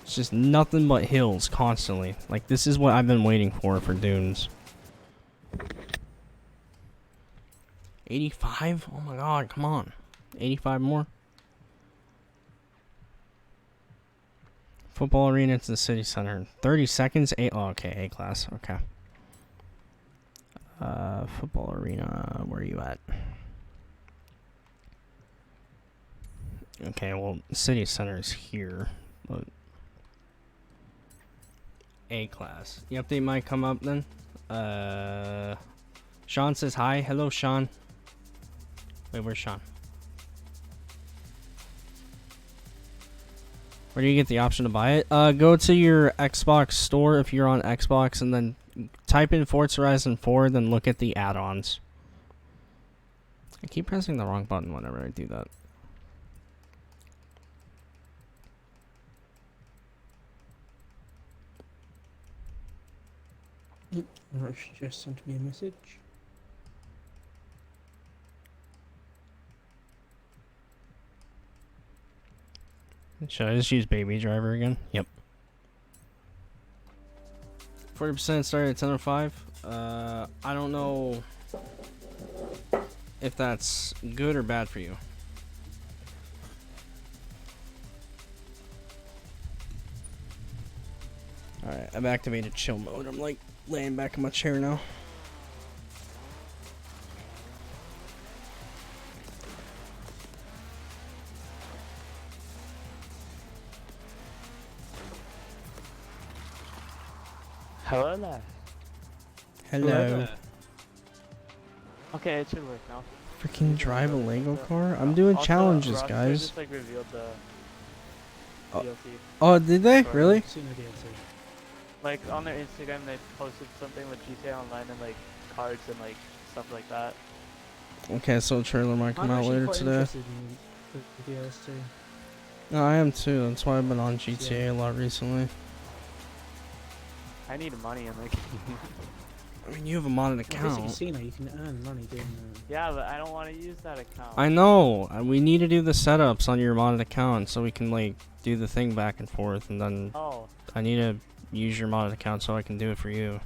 It's just nothing but hills constantly. Like, this is what I've been waiting for dunes. 85? Oh my god, come on. 85 more? Football arena to the city center. 30 seconds. Oh, okay, A class. Okay. Football arena. Where are you at? Okay, well, city center is here. But A class. The update might come up then. Sean says hi. Hello, Sean. Wait, where's Sean? Where do you get the option to buy it? Go to your Xbox store if you're on Xbox, and then type in Forza Horizon 4, then look at the add-ons. I keep pressing the wrong button whenever I do that. Rush just sent me a message. Should I just use Baby Driver again? Yep. 40% started at 10:05. I don't know if that's good or bad for you. Alright, I've activated chill mode. I'm like laying back in my chair now. Hello there. Hello. Okay, it should work now. Freaking drive a Lego car? I'm doing challenges, Rockstar guys. just like revealed the Oh. DLC. Oh, did they? Or, Really? Seen the DLC. Like on their Instagram, they posted something with GTA Online and like cards and like stuff like that. Okay, so the trailer might come I'm out actually later quite today. interested in the DLC. No, I am too. That's why I've been on GTA a lot recently. I need money in like. I mean, you have a modded Well, this is a account. casino, you can earn money doing Yeah, but I don't want to use that account. I know. We need to do the setups on your modded account so we can like do the thing back and forth, and then Oh. I need to use your modded account so I can do it for you.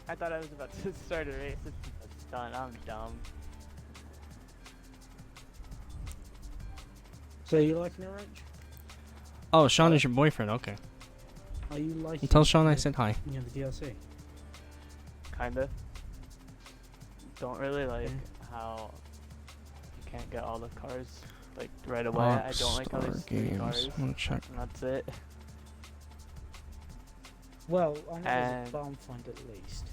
I thought I was about to start a race. It's done. I'm dumb. So you liking it, Wrench? Oh, Sean is your boyfriend. Okay. Are you liking Tell Sean I the- said hi. You know, the DLC? Kinda. Don't really like Yeah. how you can't get all the cars like right away. I don't like how there's Rockstar 3 Games. cars. I'm gonna check. And that's it. Well, I know there's And- a barn find at least.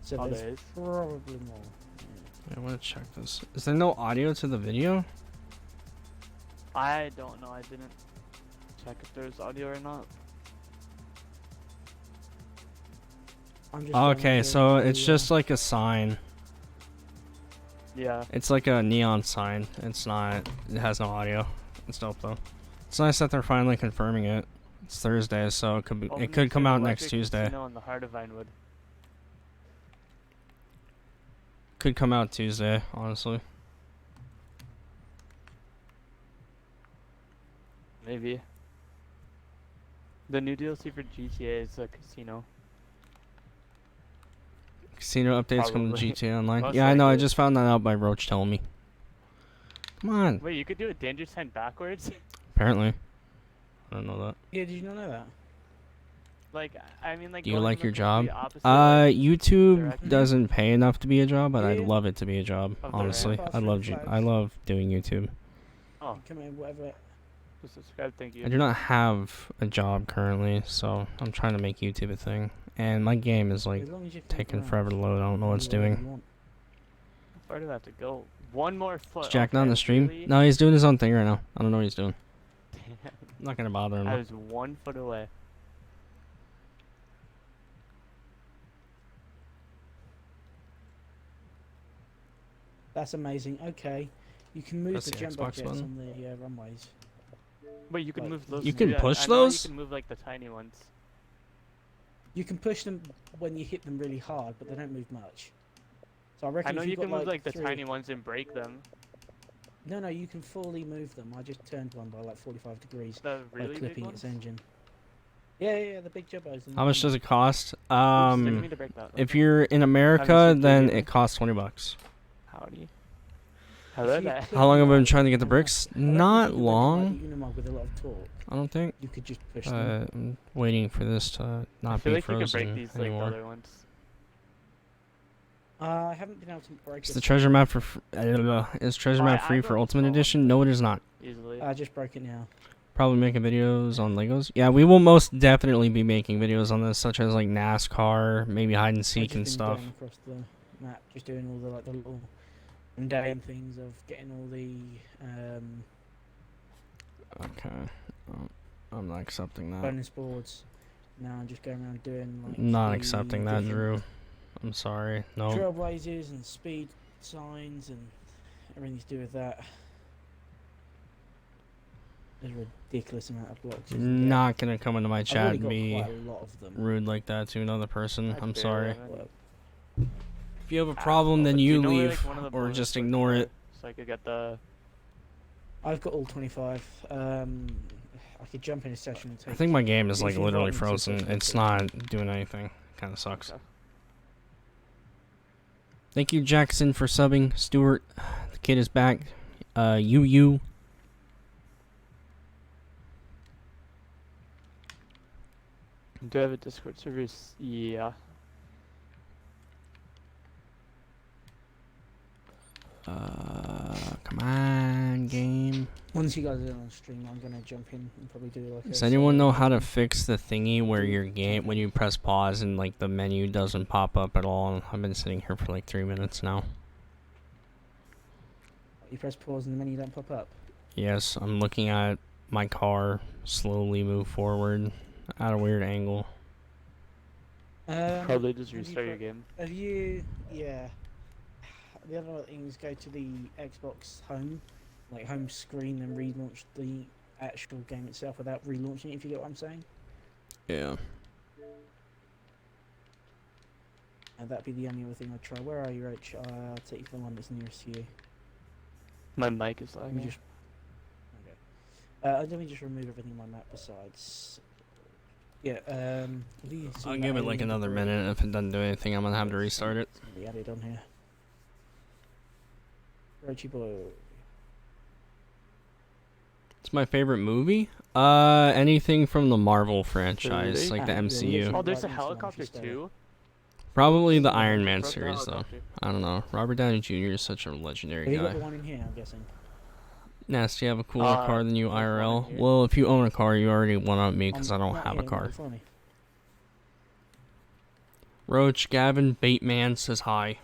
So Oh, there's there is? probably more. I want to check this. Is there no audio to the video? I don't know. I didn't check if there's audio or not. I'm just going Okay, to so the, it's just like a sign. Yeah. It's like a neon sign. It's not. It has no audio. It's dope though. It's nice that they're finally confirming it. It's Thursday, so it could be. Open It could come to out next Electric Tuesday. Casino in the heart of Vinewood. Could come out Tuesday, honestly. Maybe. The new DLC for GTA is a casino. Casino updates come to Probably. GTA Online. Most Yeah, I know. I likely. just found that out by Roach telling me. Come on. Wait, you could do a danger sign backwards? Apparently. I don't know that. Yeah, did you not know that? Like, I mean, like. Do you going like in your the job? complete opposite, like, YouTube direction. doesn't pay enough to be a job, but I'd Yeah. love it to be a job. Of the Honestly, ramp. I love I love doing YouTube. Oh, Come in, whatever. just subscribe, thank you. I do not have a job currently, so I'm trying to make YouTube a thing. And my game is like As long as you can taking walk forever to load. I don't know what it's doing. How far do I have to go? One more foot. Is Jack not on okay, the stream? really? No, he's doing his own thing right now. I don't know what he's doing. Damn. I'm not gonna bother him. I was 1 foot away. That's amazing. Okay, you can move That's the the jumbo Xbox jets one? on the runways. Wait, you can Like, move those. You too, can yeah, push I know those? You can move like the tiny ones. You can push them when you hit them really hard, but they don't move much. So I reckon I know if you you've can got move like the three- tiny ones and break them. No, you can fully move them. I just turned one by like 45 degrees The by really big clipping ones. its engine. Yeah, the big jumbos. How much does it cost? Oops, didn't mean to break that. If Okay. you're in America, seen then TV. it costs $20. Howdy. Hello you there. clip How long have I them been trying to get the and bricks? I reckon if Not you could make it like long. the Unimog with a lot of torque, I don't think. you could just push them. I'm waiting for this to I not feel be like you can frozen break these like the anymore. other ones. I haven't been able to break Is it. the treasure map for is treasure map I free for broke Ultimate all Edition? No, it is not. Easily. I just broke it now. Probably making videos on Legos. Yeah, we will most definitely be making videos on this, such as like NASCAR, maybe hide and I've seek just and been stuff. going across the map, just doing all the like the little mundane things of getting all the Okay, I'm not accepting that. bonus boards. Now I'm just going around doing like Not the accepting that, different Drew. I'm sorry. No. trailblazers and speed signs and everything to do with that. There's a ridiculous amount of blocks. isn't there? Not gonna come into my I've chat already and got be quite a lot of them. rude like that to another person. I'm sorry. Well, If you have a problem, then Do you know where, leave like, one of the or bonus just ones ignore are, it. So I could get the I've got all 25. I could jump in a session and take. I think my game is if like you literally invite me to a frozen. session, It's I'll take not doing anything. Kind of sucks. Okay. Thank you, Jackson, for subbing. Stuart, the kid is back. You. Do I have a Discord server? Yeah. Come on, game. Once you guys are on stream, I'm gonna jump in and probably do like. Does anyone know how to fix the thingy where your game, when you press pause and like the menu doesn't pop up at all? I've been sitting here for like 3 minutes now. You press pause and the menu don't pop up. Yes, I'm looking at my car slowly move forward at a weird angle. Probably just have you restart your put- game. Have you? Yeah. The other thing is go to the Xbox home, like home screen, and relaunch the actual game itself without relaunching it. If you get what I'm saying. Yeah. And that'd be the only other thing I'd try. Where are you, Roach? I'll take you for the one that's nearest to you. My mic is Let lagging. me just. Let me just remove everything on my map besides. Yeah. Have you I'll seen give that it like alien another debris? minute. If it doesn't do anything, I'm gonna have to restart it. It's gonna be added on here. Roachy boy. It's my favorite movie. Anything from the Marvel franchise, Really? like the Ah, yeah, MCU. Oh, there's a Right, helicopter so too? Probably the Yeah, Iron Man broke the series, though. helicopter. I don't know. Robert Downey Jr. is such a legendary Have you got guy. the one in here? I'm guessing. Nasty, have a cooler car than you there's one in IRL. here. Well, if you own a car, you already one up me because I don't Not have here, a car. right in front of me. Roach, Gavin, Bateman says hi.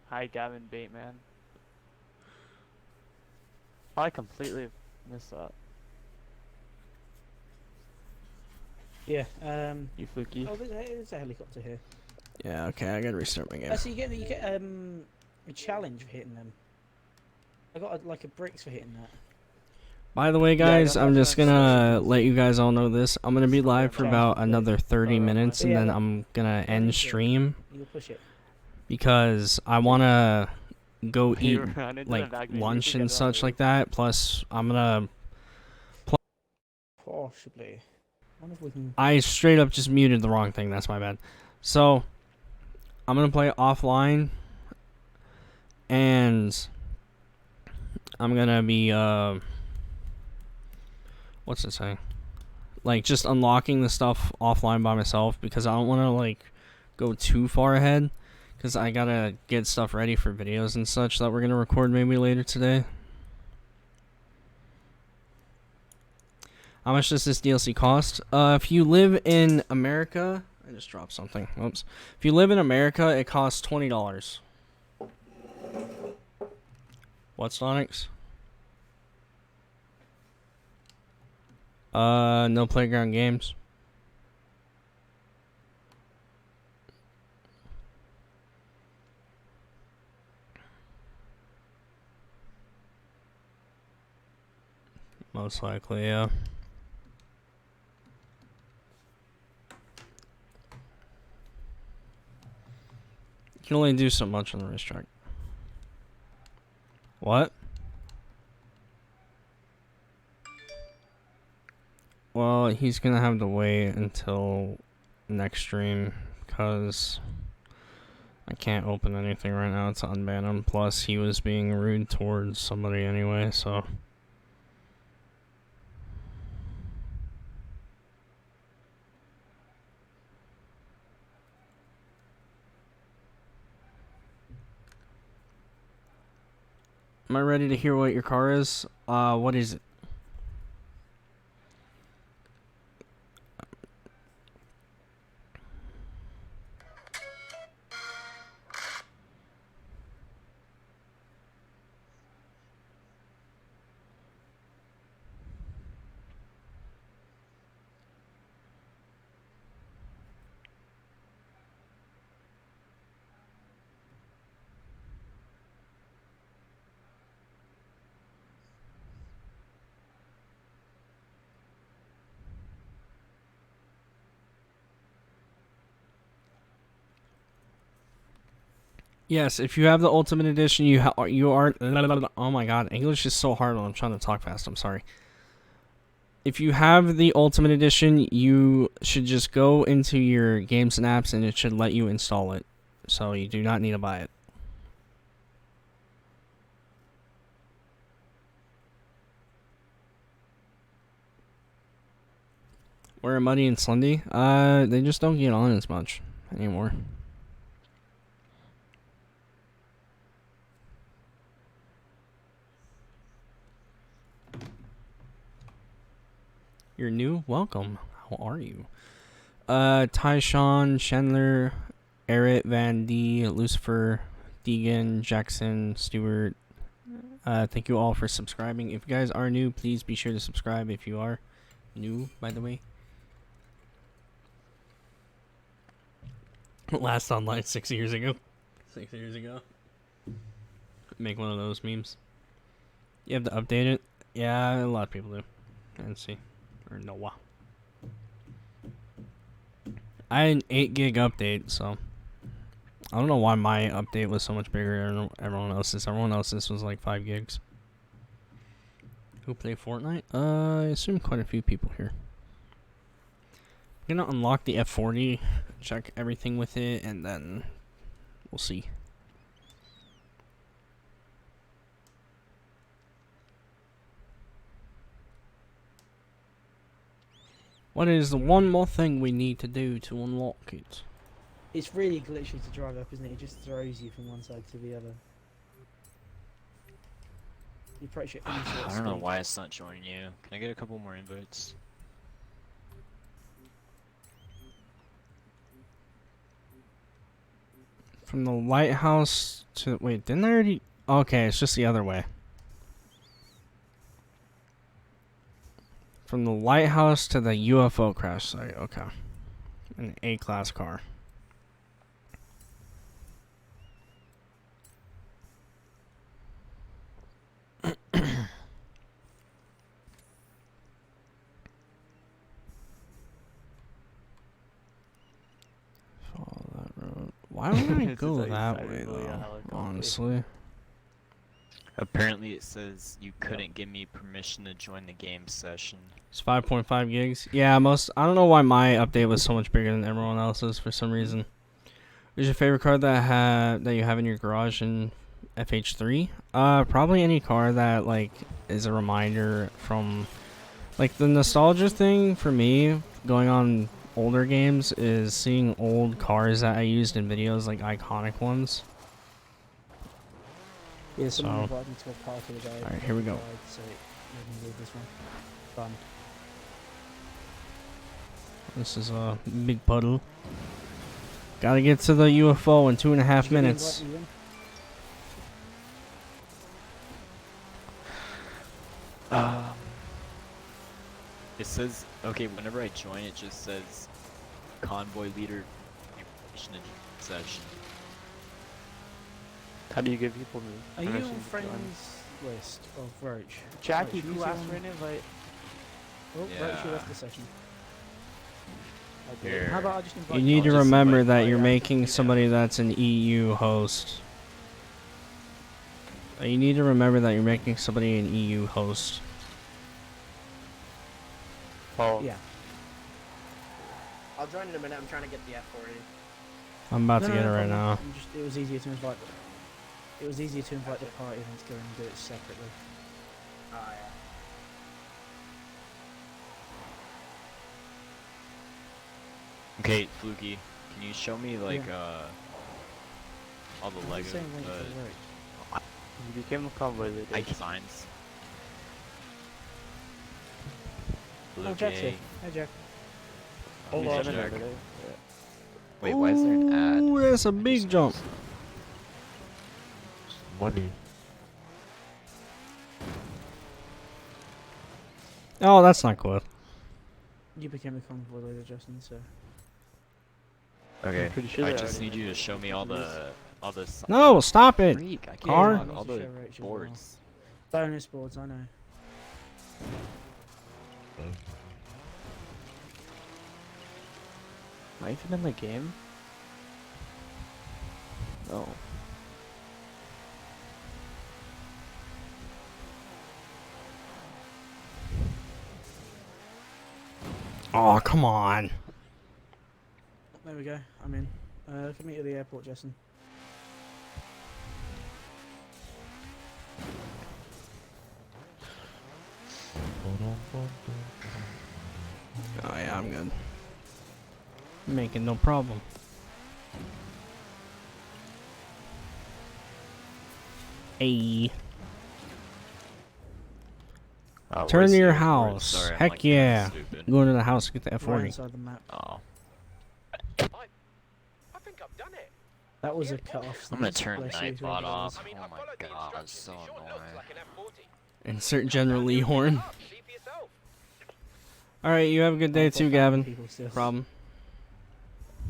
Hi, Gavin Bateman. I completely missed that. Yeah. You fluky. Oh, there's a helicopter here. Yeah, okay, I gotta restart my game. So you get a challenge for hitting them. I got like a bricks for hitting that. By the way, Yeah, I guys, got I'm that just next gonna let you guys all know this. I'm gonna be live for Okay. about another 30 minutes, and Yeah, then that- I'm gonna yeah, end yeah. stream You'll push it. because I wanna go eat You ran into the like back, maybe we lunch should and get it on such the like that. Plus, I'm gonna. Possibly. I wonder if we can. I straight up just muted the wrong thing. That's my bad. So, I'm gonna play offline, and I'm gonna be what's it saying? Like just unlocking the stuff offline by myself because I don't want to like go too far ahead because I gotta get stuff ready for videos and such that we're gonna record maybe later today. How much does this DLC cost? If you live in America, I just dropped something. Oops. If you live in America, it costs $20. What's Onyx? No playground games. Most likely, yeah. You can only do so much on the racetrack. What? Well, he's gonna have to wait until next stream because I can't open anything right now to unban him. Plus, he was being rude towards somebody anyway, so. Am I ready to hear what your car is? What is it? Yes, if you have the Ultimate Edition, you are. Oh my God, English is so hard when I'm trying to talk fast. I'm sorry. If you have the Ultimate Edition, you should just go into your games and apps, and it should let you install it. So you do not need to buy it. Where are Muddy and Slendy? They just don't get on as much anymore. You're new? Welcome. How are you? Tyshawn, Chandler, Eric, Van D, Lucifer, Deegan, Jackson, Stewart. Thank you all for subscribing. If you guys are new, please be sure to subscribe if you are new, by the way. Last online 6 years ago. 6 years ago. Make one of those memes. You have to update it? Yeah, a lot of people do. And see. Or Noah. I had an 8 gig update, so I don't know why my update was so much bigger than everyone else's. Everyone else's was like 5 gigs. Who play Fortnite? I assume quite a few people here. I'm gonna unlock the F40, check everything with it, and then we'll see. What is the one more thing we need to do to unlock it? It's really glitchy to drive up, isn't it? It just throws you from one side to the other. You approach it any sort of I don't know speed. why it's not joining you. Can I get a couple more invites? From the lighthouse to... Wait, didn't I already... Okay, it's just the other way. From the lighthouse to the UFO crash site. Okay. An A-class car. Follow that road. Why would I It's go like that silent way, movie, though? a helicopter. Honestly. Apparently it says you couldn't give me permission to join the game session. It's 5.5 gigs. Yeah, I don't know why my update was so much bigger than everyone else's for some reason. What's your favorite car that you have in your garage in FH3? Probably any car that like is a reminder from like the nostalgia thing for me going on older games is seeing old cars that I used in videos, like iconic ones. Yeah, someone So- invited me to a party today. Alright, here we go. So we can do this one. Fun. This is a big puddle. Gotta get to the UFO in 2.5 Did you minutes. invite me in? It says, okay, whenever I join it just says convoy leader permission to join session. How do you give people Are you permission on to join? friends list of Roach? Jackie, Roach, who you asked on- for an invite? Oh, Roach, you left the session. Okay. Here. How about I just invite You need to just remember invite that my you're active making leader. somebody that's an EU host. You need to remember that you're making somebody an EU host. Oh, Yeah. I'll join in a minute. I'm trying to get the F40. I'm about No, to no, get it no right problem. now. I'm just, it was easier to invite. It was easier to invite the party than to go and do it separately. Ah, yeah. Okay, Fluky, can you show me like all the I'm Lego saying wait for Roach. you became a convoy leader. icons? Blue Oh, Jack's here. Jay. Hey, Jack. Oh, You Jack. sent it over there. Yeah. Wait, why is there an ad? Ooh, that's a big jump. Money. Oh, that's not good. You became a convoy leader, Justin. So Okay, pretty sure I they just already need you to show me all the No, stop it. Freak, I can't Car? log all You need to the show Rach as well. boards. bonus boards, I know. Am I even in the game? No. Oh, come on. There we go. I'm in. Can meet you at the airport, Justin. Oh yeah, I'm good. Making no problem. Hey. Turn to your house. Sorry, I'm, Heck like, kinda yeah. stupid. Go into the house, get the Right F40. inside the map. Oh. I think I've done it. That was a cut off. I'm gonna turn Nightbot off. Oh my god, it's so annoying. Insert General Lee horn. Alright, you have a good day too, Gavin. Problem.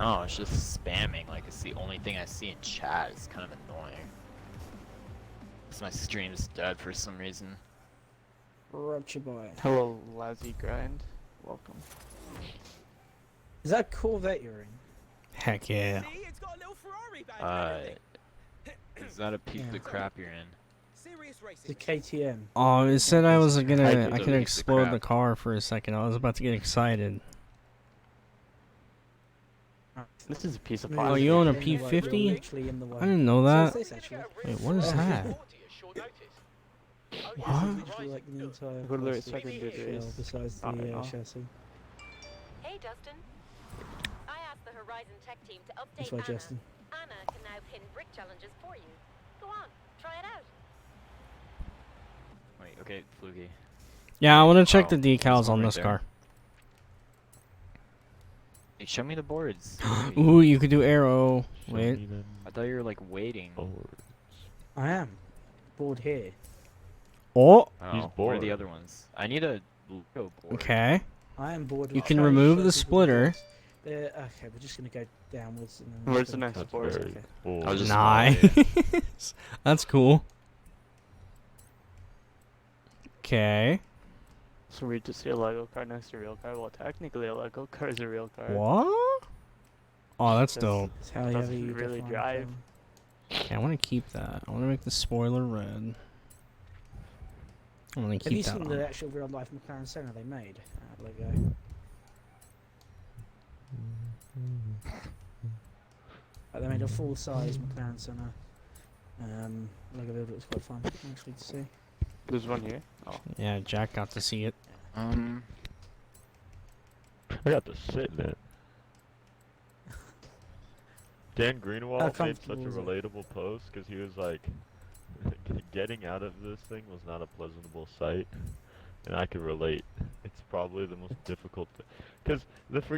Oh, it's just spamming. Like, it's the only thing I see in chat. It's kind of annoying. Because my stream's dead for some reason. Rupture boy. Hello, Lazzy Grind. Welcome. Is that a Corvette you're in? Heck yeah. See, it's got a little Ferrari badge and everything. Is that a piece of crap you're in? Serious The racing. KTM. Oh, it said I was gonna. I It's a could piece of explode crap. the car for a second. I was about to get excited. This is a piece of Oh, pie. Oh, you own a You're P50? literally in the way. I didn't know So that. is this, actually. Wait, what is that? What? Literally like the entire Go to the plastic second bit shell race. besides I don't the know. chassis. Hey, Dustin. I asked the Horizon Tech team to update That's why, Anna. Justin. Anna can now pin brick challenges for you. Go on, try it out. Wait, okay, Fluky. Yeah, I want to check Oh, the there's decals one on right this there. car. Hey, show me the boards. Ooh, you could do arrow. Wait. I thought you were like waiting. I am. Board here. Oh. Oh, where are the other ones? I need a Lego board. Okay. I am bored. You with can trying to remove show the people splitter. boards. Okay, we're just gonna go downwards. And then Where's we're the gonna next cut board? boards, okay. I was just Nice. That's cool. Okay. So we just see a Lego car next to a real car. Well, technically a Lego car is a real car. What? Oh, that's That's- dope. That's how Doesn't you really define drive. them. Okay, I want to keep that. I want to make the spoiler red. I want to Have you keep that seen on. the actual real life McLaren Senna they made? Lego. They made a full size McLaren Senna. Lego build. It was quite fun actually to see. There's one here. Oh. Yeah, Jack got to see it. I got to sit in it. Dan How Greenwald made such comfortable a is it? relatable post because he was like, getting out of this thing was not a pleasurable sight, and I could relate. It's probably the most difficult, because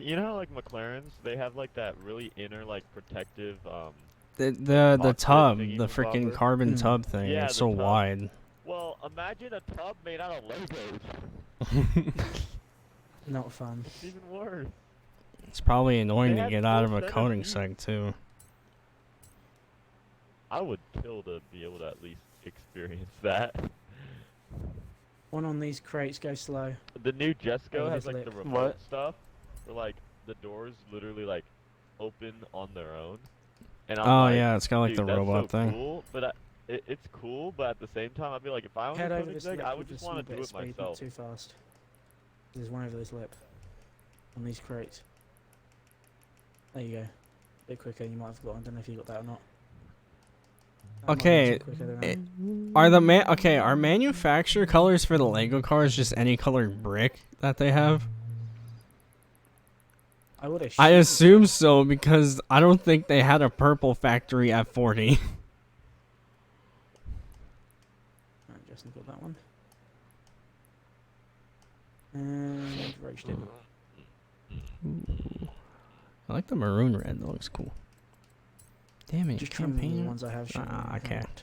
you know how like McLarens, they have like that really inner like protective The cockpit tub, thingy the bobber. freaking carbon Mm. tub thing. Yeah, it's the so tub. wide. Well, imagine a tub made out of Legos. Not fun. It's even worse. It's probably annoying They to had get out of full a center coating seats. seg too. I would kill to be able to at least experience that. One on these crates, go slow. The new Jesco Hey, has this like the lip. remote What? stuff, where like the doors literally like open on their own. And Oh like, yeah, it's got like dude, the that's robot so thing. Cool, but it's cool, but at the same time, I'd be like, if I owned Head a over this Koenigsegg, lip I with would a just small want to bit do of it speed, not myself. too fast. There's one over this lip. On these crates. There you go. A bit quicker, you might have got. I don't know if you got that or not. That might be Okay, some quicker than that. are manufacturer colors for the Lego cars just any colored brick that they have? I assume so because I don't think they had a purple factory F40. Right, Justin got that one. And roached it. I like the maroon red. That looks cool. Damn it, Just you can't trim the paint it? ones I have shown. Ah, I can't.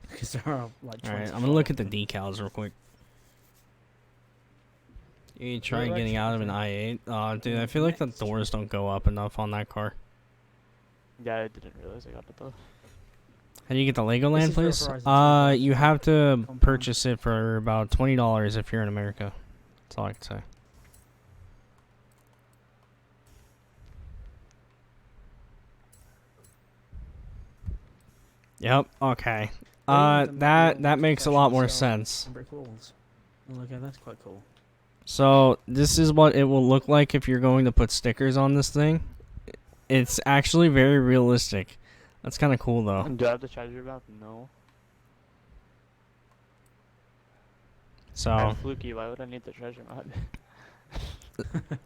Because there are like. Alright, I'm 25 gonna look at of the them. decals real quick. You try Yeah, getting out of an actually, i8. Oh, dude, I feel like the doors don't go up enough on that car. Yeah, I didn't realize I got it though. How do you get the This Legoland, is for a please? Horizon 2 You have to compound. purchase it for about $20 if you're in America. That's all I can say. Yep. Okay. They even have the That ones makes a flash lot and more sell sense. on brick walls. Oh, okay, that's quite cool. So this is what it will look like if you're going to put stickers on this thing. It's actually very realistic. That's kind of cool though. Do I have the treasure map? No. So I'm fluky. Why would I need the treasure map?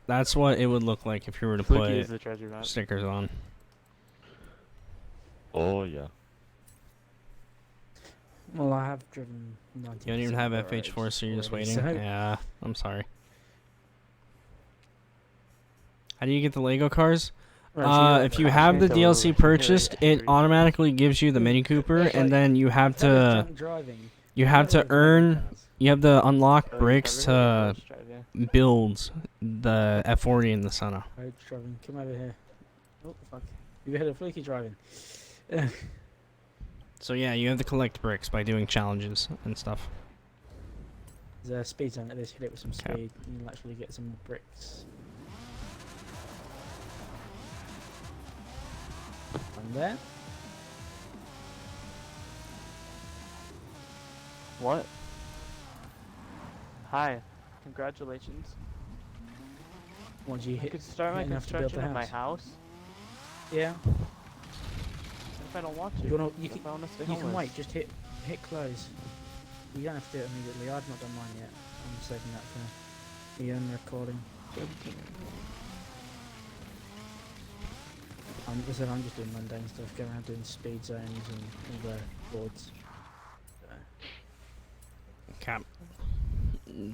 that's what it would look like if you were to Fluky is put the treasure map. stickers on. Oh yeah. Well, I have driven 90. You don't even have FH4, so you're just waiting? Yeah, I'm sorry. How do you get the Lego cars? If you have the DLC purchased, it automatically gives you the Mini Cooper, and then you have to earn, you have to unlock bricks to build the F40 in the Senna. Road driving. Come over here. Oh fuck! You had a fluky driving. So yeah, you have to collect bricks by doing challenges and stuff. There's a speed zone at this. Hit it with some speed, and you'll actually get some bricks. And there. What? Hi. Congratulations. Once you I hit could start my enough to build construction the of my house. house. Yeah. If I don't want to. You, If I want to stay you can homeless. wait. Just hit close. You don't have to do it immediately. I've not done mine yet. I'm saving that for the end recording. I'm just doing mundane stuff, going around doing speed zones and all the boards. Cap.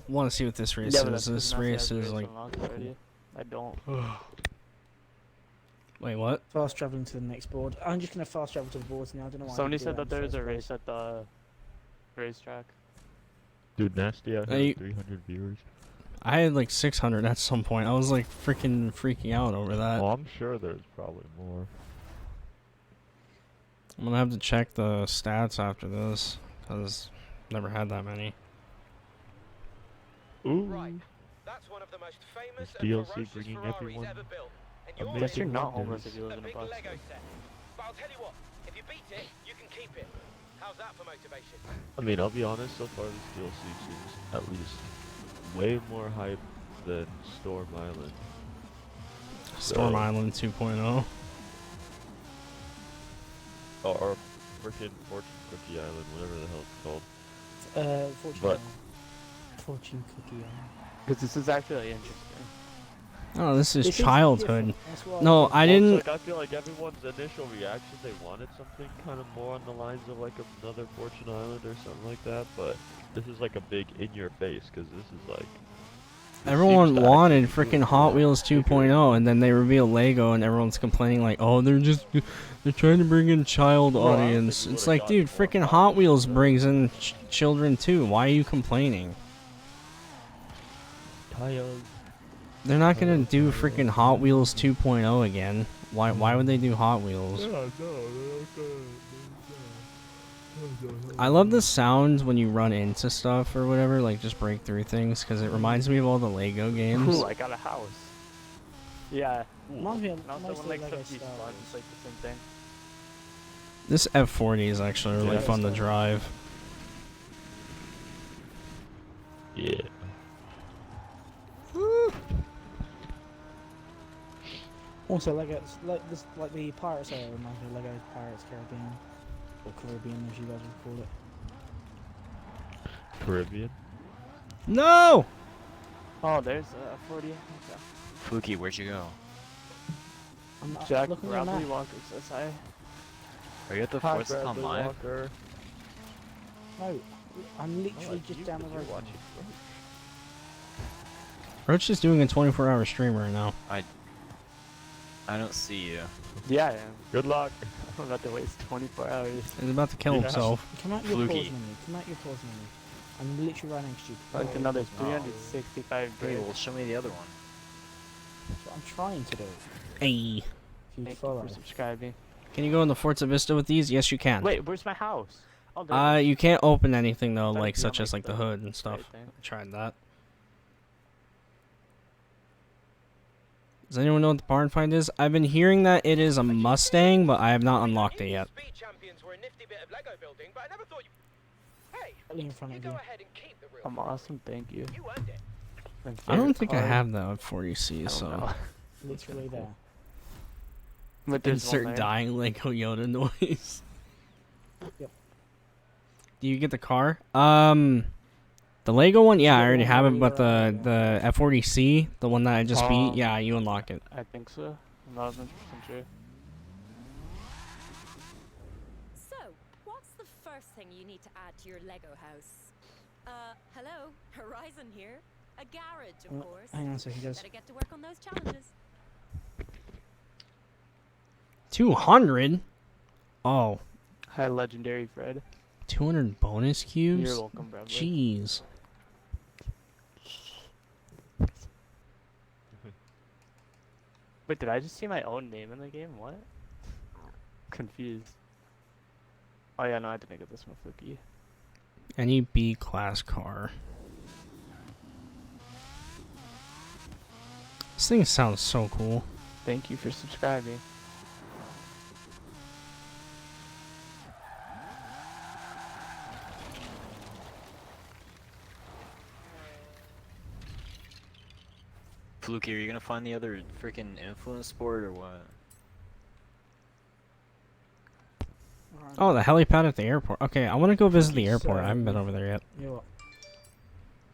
Want to see what this race Yeah, but is? that's This not the race race is like. unlocked already. I don't. Wait, what? Fast traveling to the next board. I'm just gonna fast travel to the boards now. I don't know why. Somebody I didn't said do that there in was the a first race at the racetrack. Dude, Nasty, I Are you- had 300 viewers. I had like 600 at some point. I was like freaking out over that. Oh, I'm sure there's probably more. I'm gonna have to check the stats after this, cause never had that many. Ooh. Right. That's one of the most famous This and DLC ferocious bringing Ferraris everyone ever built. And amazing yours Guess you're not wonders. homeless if you live a in a big box. Lego set. But I'll tell you what, if you beat it, you can keep it. How's that for motivation? I mean, I'll be honest, so far this DLC seems at least way more hype than Storm Island. Storm So- Island 2.0. Or frickin' Fortune Cookie Island, whatever the hell it's called. Fortune. But- Island. Fortune Cookie Island. Because this is actually interesting. Oh, this is This is childhood. different, that's why No, I I Well, it's didn't. like, I feel like everyone's initial reaction, they wanted something kind of more on the lines of like another Fortune Island or something like that, but this is like a big in-your-face, because this is like... this Everyone seems to wanted actually be freaking doing Hot that Wheels bigger. 2.0, and then they reveal Lego, and everyone's complaining like, "Oh, they're trying to bring in child Bro, I don't think audience." we It's would've like, gotten dude, more freaking Hot Hot Wheels Wheels, brings in children too. Why are you complaining? Child. They're not gonna do freaking Hot Wheels 2.0 again. Why would they do Hot Wheels? I love the sound when you run into stuff or whatever, like just break through things, because it reminds me of all the Lego games. Ooh, I got a house. Yeah. Reminds me of And also most when of like Lego stuff Star despawns, Wars. it's like the same thing. This F40 is actually really Yeah. fun to drive. Yeah. Also, Lego, like the Pirates area reminds me of Lego Pirates Caribbean, or Caribbean as you guys would call it. Caribbean? No! Oh, there's a 40. Okay. Fluky, where'd you go? I'm Jack looking at the Bradley map. Walker says hi. Are you at the Hi, Force Town Bradley Live? Walker. No, I'm literally like just you, down the 'cause you're road. watching Roach is doing a 24-hour stream right now. I don't see you. Yeah, I am. Good luck. I'm about to waste 24 hours. He's about to kill Yeah. himself. Come out your Fluky. pause menu. Come out your pause menu. I'm literally right next to you. Like Come out another your pause menu. 365 Okay, days. well, show me the other one. That's what I'm trying to do. Hey. If you Thank you follow. for subscribing. Can you go into Forza Vista with these? Yes, you can. Wait, where's my house? Oh, there it is. You can't open anything though, Thought like it'd be such on, as like the hood and stuff. right thing. I tried that. Does anyone know what the barn find is? I've been hearing that it is a Mustang, but I have not unlocked it yet. Speed champions were a nifty bit of Lego building, but I never thought you. Hey, Directly in front you of go you. ahead and keep the real. I'm awesome, thank you. You earned it. And I don't favorite think I card? have that 40C, I don't so. know. Literally there. But there's one Insert there. dying Lego Yoda noise. Yep. Do you get the car? The Lego one, yeah, I the already one have where it, but you're, the F40C, the one that I just beat, yeah, you unlock it. I think so. I'm not 100% sure. So, what's the first thing you need to add to your Lego house? Hello, Horizon here. A garage, of course. Hang on a second, guys. Better get to work on those challenges. 200? Oh, Hi, legendary Fred. 200 bonus cubes? You're welcome, brother. Jeez. Wait, did I just see my own name in the game? What? Confused. Oh yeah, no, I had to make it this one flippy. Any B-class car. This thing sounds so cool. Thank you for subscribing. Fluky, are you gonna find the other freaking influence sport or what? Oh, the helipad at the airport. Okay, I want to go visit the airport. I haven't been over there yet. You know what?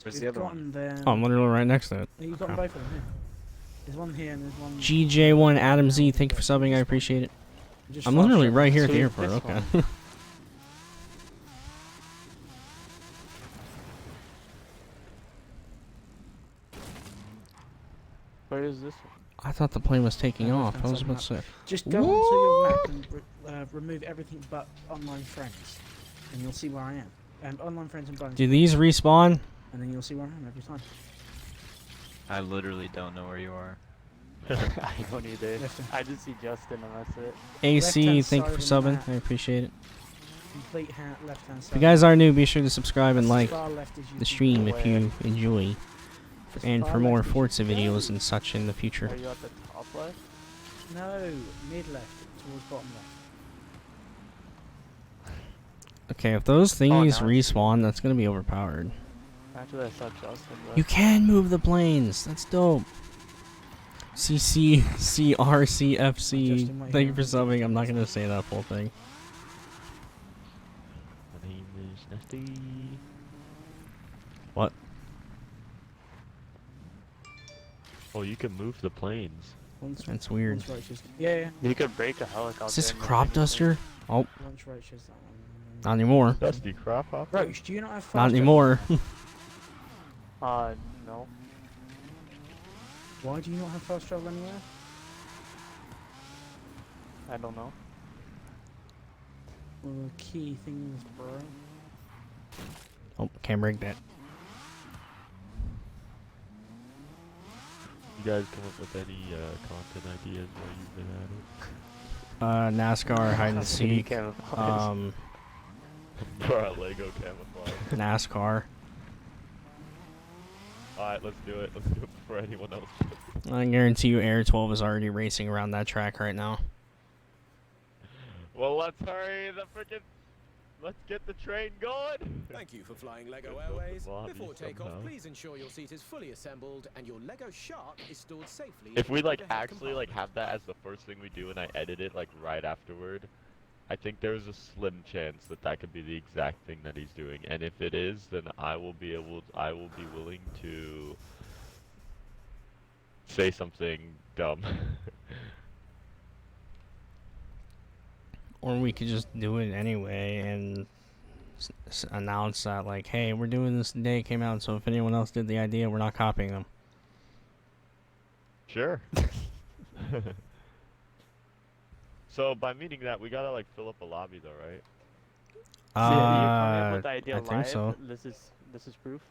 Where's We've the other gotten one? them- Oh, I'm literally right next to it. You've got Okay. both of them here. There's one here and there's one. GJ1 Adam Z, thank you for subbing. I appreciate it. Just I'm fast literally travel. right here at the Sweet, airport. this Okay. one. Where is this one? I thought the plane was taking off. I left-hand was side about to map. say. Just go onto your map and remove everything but online friends, and you'll see where I am. And online friends and bonus. Do these respawn? And then you'll see where I am every time. I literally don't know where you are. I don't either. Left-hand. I just see Justin and that's it. AC, Left-hand thank you for side of the subbing. map. I appreciate it. Complete left hand side. If you guys are new, be sure to subscribe and As like far left as you the can stream go. if you enjoy. As And far for more left as you Forza can videos go. and such in the future. Are you at the top left? No, mid left towards bottom left. Okay, if those thingies now I see. respawn, that's gonna be overpowered. Actually, I saw Justin. But You can move the planes. That's dope. CCCRCFC. Justin, what Thank you you for doing? subbing. I'm not gonna say that full thing. My name is Nasty. What? Oh, you can move the planes. Once, That's weird. Once roaches. Yeah. you could break a helicopter. Is this a and then crop make it duster? Oh, Once roaches that one. not anymore. Dusty crop hopper? Roach, do you not have fast Not travel? anymore. No. Why do you not have fast travel anywhere? I don't know. One of the key things, bro. Oh, can't break that. You guys come up with any content ideas while you've been at NASCAR hide and City seek. camouflage. it? Bro, Lego camouflage. NASCAR. Alright, let's do it. Let's do it before anyone else does. I guarantee you, Air 12 is already racing around that track right now. Well, let's hurry the freaking. Let's get the train going. Thank you for flying Lego Let's go Airways. to Bobby Before takeoff, somehow. please ensure your seat is fully assembled and your Lego shark is stored safely. If in we the like overhead actually like have that as the first thing we do and I edit it like right afterward, I think there's a slim chance that that could be the exact thing that he's doing. And if it is, then I will be willing to say something dumb. Or we could just do it anyway and announce that, like, hey, we're doing this the day it came out, so if anyone else did the idea, we're not copying them. Sure. So by meaning that, we gotta like fill up a lobby though, right? So, yeah, you're coming up with the idea I think live? so. This is proof.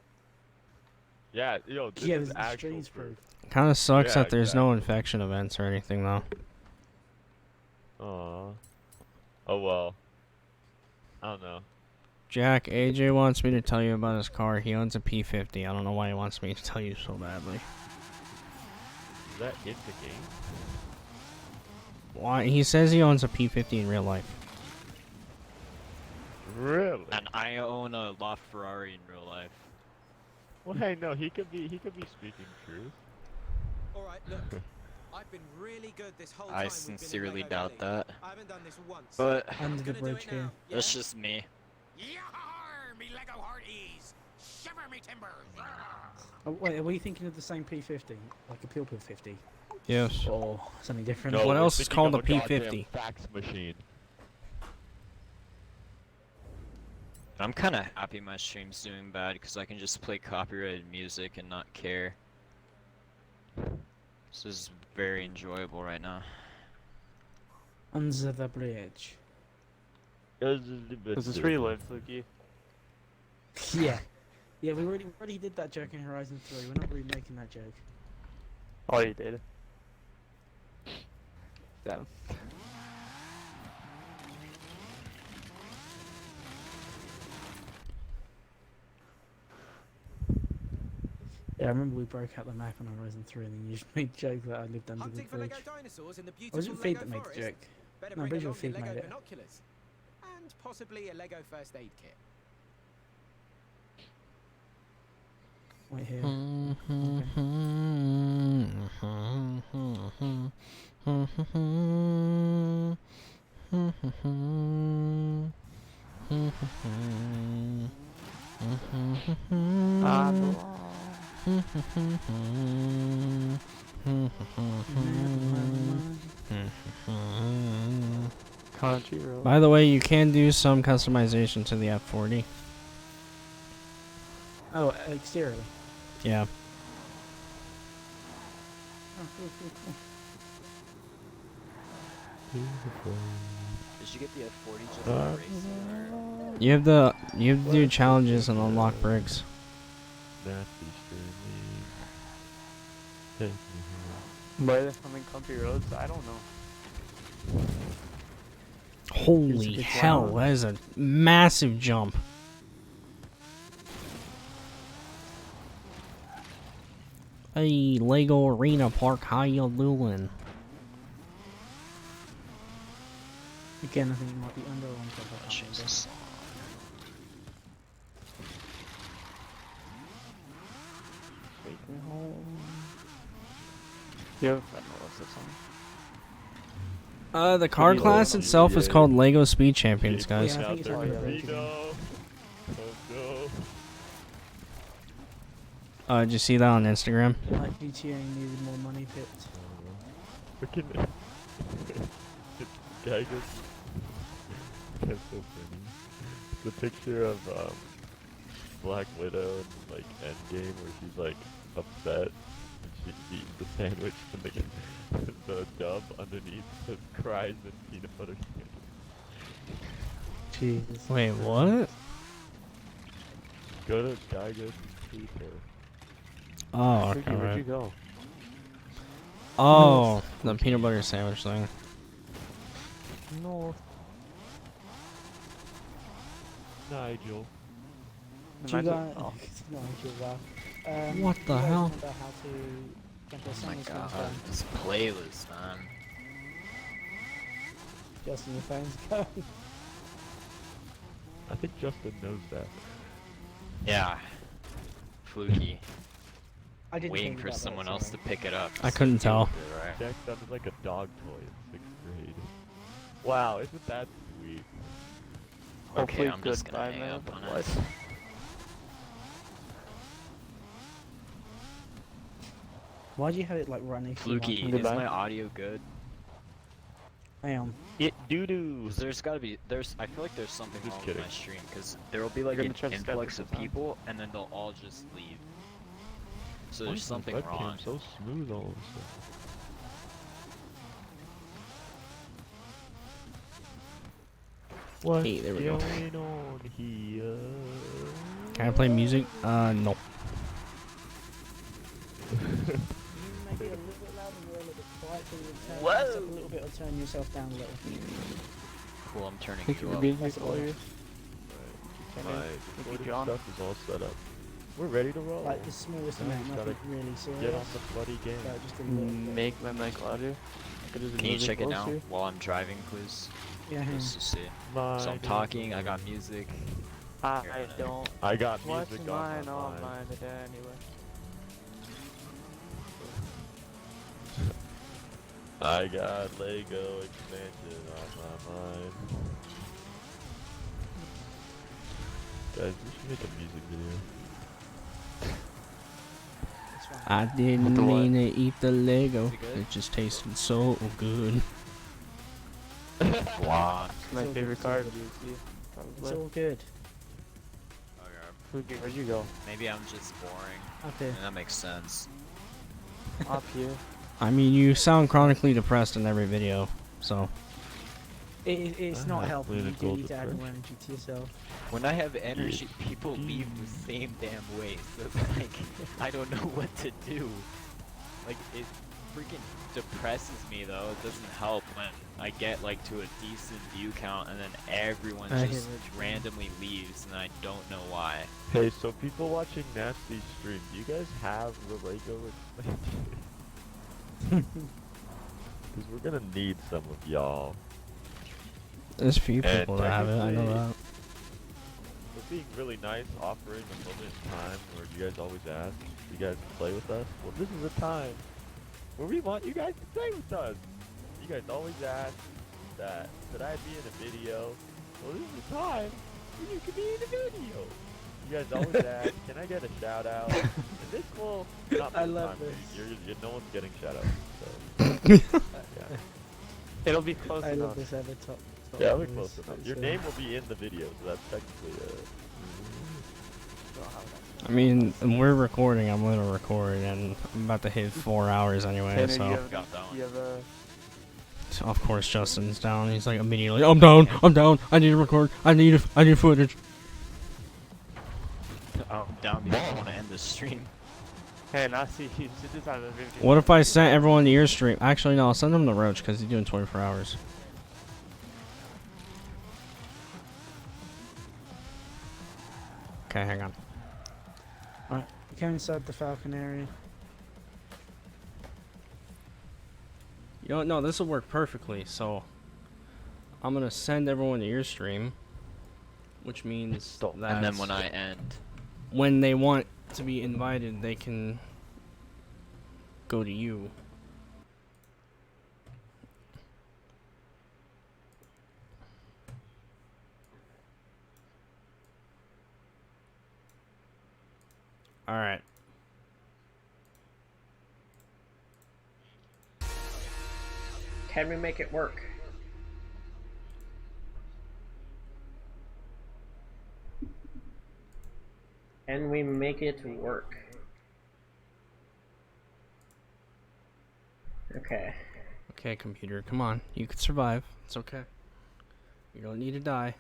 Yeah, yo, this Yeah, is the actual stream's proof. Kind of sucks Yeah, that there's no infection events or anything, though. Aw. Oh well. I don't know. Jack, AJ wants me to tell you about his car. He owns a P50. I don't know why he wants me to tell you so badly. Is that in the game? Why? He says he owns a P50 in real life. Really? And I own a LaFerrari in real life. Well, hey, no, he could be speaking truth. Alright, look. I've been really good this whole time. I we've been in sincerely Lego doubt Valley. that. I haven't done this once. But Under the Gonna do bridge it now, here. yeah? that's just me. Yar, me Lego hearties! Shiver me timbers! Oh, wait, are we thinking of the same P50? Like a Peel Peel 50? Yes. Or something different? What we're else is thinking called of a goddamn P50? fax machine. I'm kind of happy my stream's doing bad because I can just play copyrighted music and not care. This is very enjoyable right now. Under the bridge. This is free live, Fluky. Yeah. Yeah, we already did that joke in Horizon 3. We're not really making that joke. Oh, you did. Damn. Yeah, I remember we broke out the map on Horizon 3 and then you just made a joke that I lived under the Hunting for bridge. Lego dinosaurs in the Or beautiful was it Feed Lego that made the forest? joke? Better No, I'm bring pretty sure along your Feed made Lego it. binoculars. And possibly a Lego first aid kit. Right here. Country road. By the way, you can do some customization to the F40. Oh, exteriorly. Yeah. Oh, cool, cool, cool. Did you get the F40 just for racing? Or? You have to do challenges and unlock bricks. Nasty streaming. Why they're coming country roads? I don't know. Holy good hell, job. that is a massive jump. Hey, Lego Arena Park, how you doing? Again, I think it might be under or on top of that. Jesus. Take me home. You have Federalist or something? The car Pretty class low. itself is Yeah. called Lego Speed Champions, guys. Yeah, I think Out it's there, already Reno. Oh no. Did you see that on Instagram? Like GTA needed more money pit. Freaking guy goes. That's so funny. It's a picture of Black Widow in like Endgame where she's like upset and she eats the sandwich and the dub underneath says cries and peanut butter sandwich. Jesus. Wait, what? Go to Geiger's Twitter. Oh, okay. Fluky, where'd you Right. go? Oh, the peanut butter sandwich thing. No. Nigel. Do you Imagine- guys... oh. No, too well. What do the you guys hell? remember how to jump a Oh my sandwich god, down? this playlist, man. Justin, your phone's going. I think Justin knows that. Yeah. Fluky. I didn't Waiting think for about that, someone else to sorry. pick it up. I couldn't tell. Right. Jack sounded like a dog toy in 6th grade. Wow, isn't that sweet? Okay, Hopefully I'm just gonna goodbye, hang man. up on What? it. Why do you have it like running? Fluky, is Goodbye. my audio good? Hang on. It doo-doo. 'Cause there's gotta be, I feel like there's something Just wrong kidding. with my stream, because there will be like You're an gonna try to step influx it of sometime. people, and then they'll all just leave. So Why there's is my something webcam wrong. so smooth all of a sudden? What's Hey, there we go. going on here? Can I play music? No. Maybe a little bit louder and a little bit quiet so you turn Whoa. yourself a little bit or turn yourself down a little. Cool, I'm turning Think you you're up. being That's like all. all you. My Thank you, recording John. stuff is all set up. We're ready to roll. Like the smallest Now amount, we just nothing really serious. Get on the bloody game. So just a little bit. Make my mic louder. I could just Can you move check it now closer. while I'm driving, please? Yeah, hang on. Just to see. My So I'm name talking, is- I got music. I Here, I'm gonna- don't I got watch music on mine my on mind. mine today anyway. I got Lego expansion on my mind. Guys, we should make a music video. I didn't With the what? mean to eat the Lego. Is it good? It just tasted so good. Wow. It's my It's all favorite good, card. it's It's It's all good. Okay. Where'd you go? Maybe I'm just boring. Up here. And that makes sense. Up here. I mean, you sound chronically depressed in every video, so. It's not helping. Lean You and do gold need to add more depression. energy to yourself. When I have energy, people leave the same damn way. So it's like, I don't know what to do. Like, it freaking depresses me though. It doesn't help when I get like to a decent view count and then everyone I just hear what you mean. randomly leaves and I don't know why. Hey, so people watching Nasty stream, do you guys have the Lego expansion? Because we're gonna need some of y'all. There's a few And people that have it, I know technically- that. We're being really nice, offering a moment in time where you guys always ask if you guys can play with us. Well, this is a time where we want you guys to play with us. You guys always ask that, should I be in a video? Well, this is the time when you can be in a video. You guys always ask, can I get a shout out? And this will not be I the love time for this. you. No one's getting shout outs. So, yeah. It'll be close I enough. love this ever top. Yeah, we're voice. close enough. Your It's, name will be in the video, so that's technically I mean, we're recording, I'm gonna record, and I'm about to hit 4 hours anyway, Tanner, so. Got that one. you have a So of course Justin's down, he's like immediately, I'm down, I need to record, I need footage. Oh, down because I want to end the stream. Hey, Nasi, you should just have a video. What if I sent everyone to your stream? Actually, no, I'll send them to Roach, because he's doing 24 hours. Okay, hang on. Alright, go inside the Falcon area. You know what? No, this will work perfectly. So, I'm gonna send everyone to your stream, which means that And then when I end, when they want to be invited, they can go to you. All right. Can we make it work? Can we make it work? Okay. Okay, computer, come on. You can survive. It's okay. You don't need to die.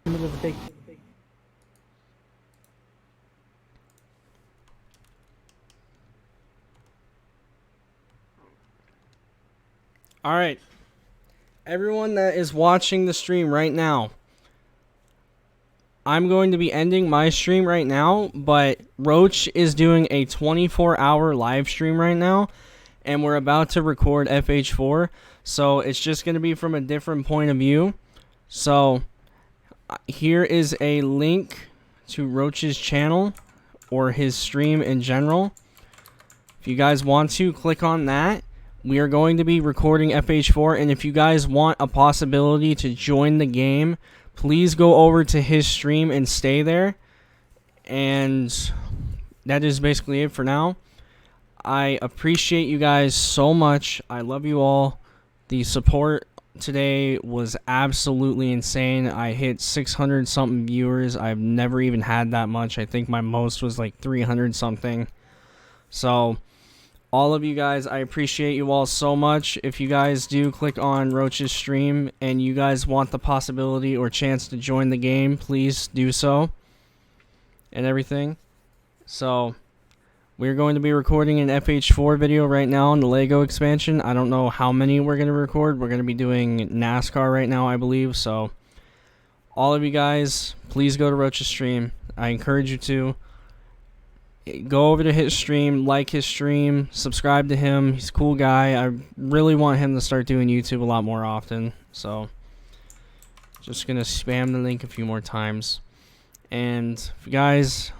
Middle of the big. All right. Everyone that is watching the stream right now, I'm going to be ending my stream right now, but Roach is doing a 24-hour live stream right now, and we're about to record FH4, so it's just going to be from a different point of view. So here is a link to Roach's channel, or his stream in general. If you guys want to, click on that. We are going to be recording FH4, and if you guys want a possibility to join the game, please go over to his stream and stay there. And that is basically it for now. I appreciate you guys so much. I love you all. The support today was absolutely insane. I hit 600 something viewers. I've never even had that much. I think my most was like 300 something. So all of you guys, I appreciate you all so much. If you guys do click on Roach's stream and you guys want the possibility or chance to join the game, please do so. And everything. So, we're going to be recording an FH4 video right now on the Lego expansion. I don't know how many we're going to record. We're going to be doing NASCAR right now, I believe. So, all of you guys, please go to Roach's stream. I encourage you to. go over to his stream, like his stream, subscribe to him. He's a cool guy. I really want him to start doing YouTube a lot more often. So, just going to spam the link a few more times. And, guys,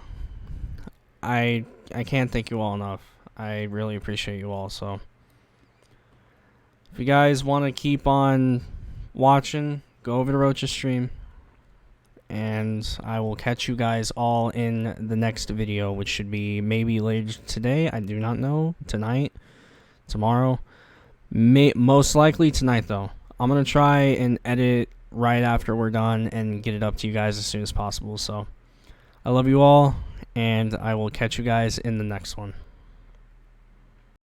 I can't thank you all enough. I really appreciate you all. So, if you guys want to keep on watching, go over to Roach's stream. And I will catch you guys all in the next video, which should be maybe later today. I do not know. Tonight, tomorrow, most likely tonight though. I'm gonna try and edit right after we're done and get it up to you guys as soon as possible. So I love you all, and I will catch you guys in the next one.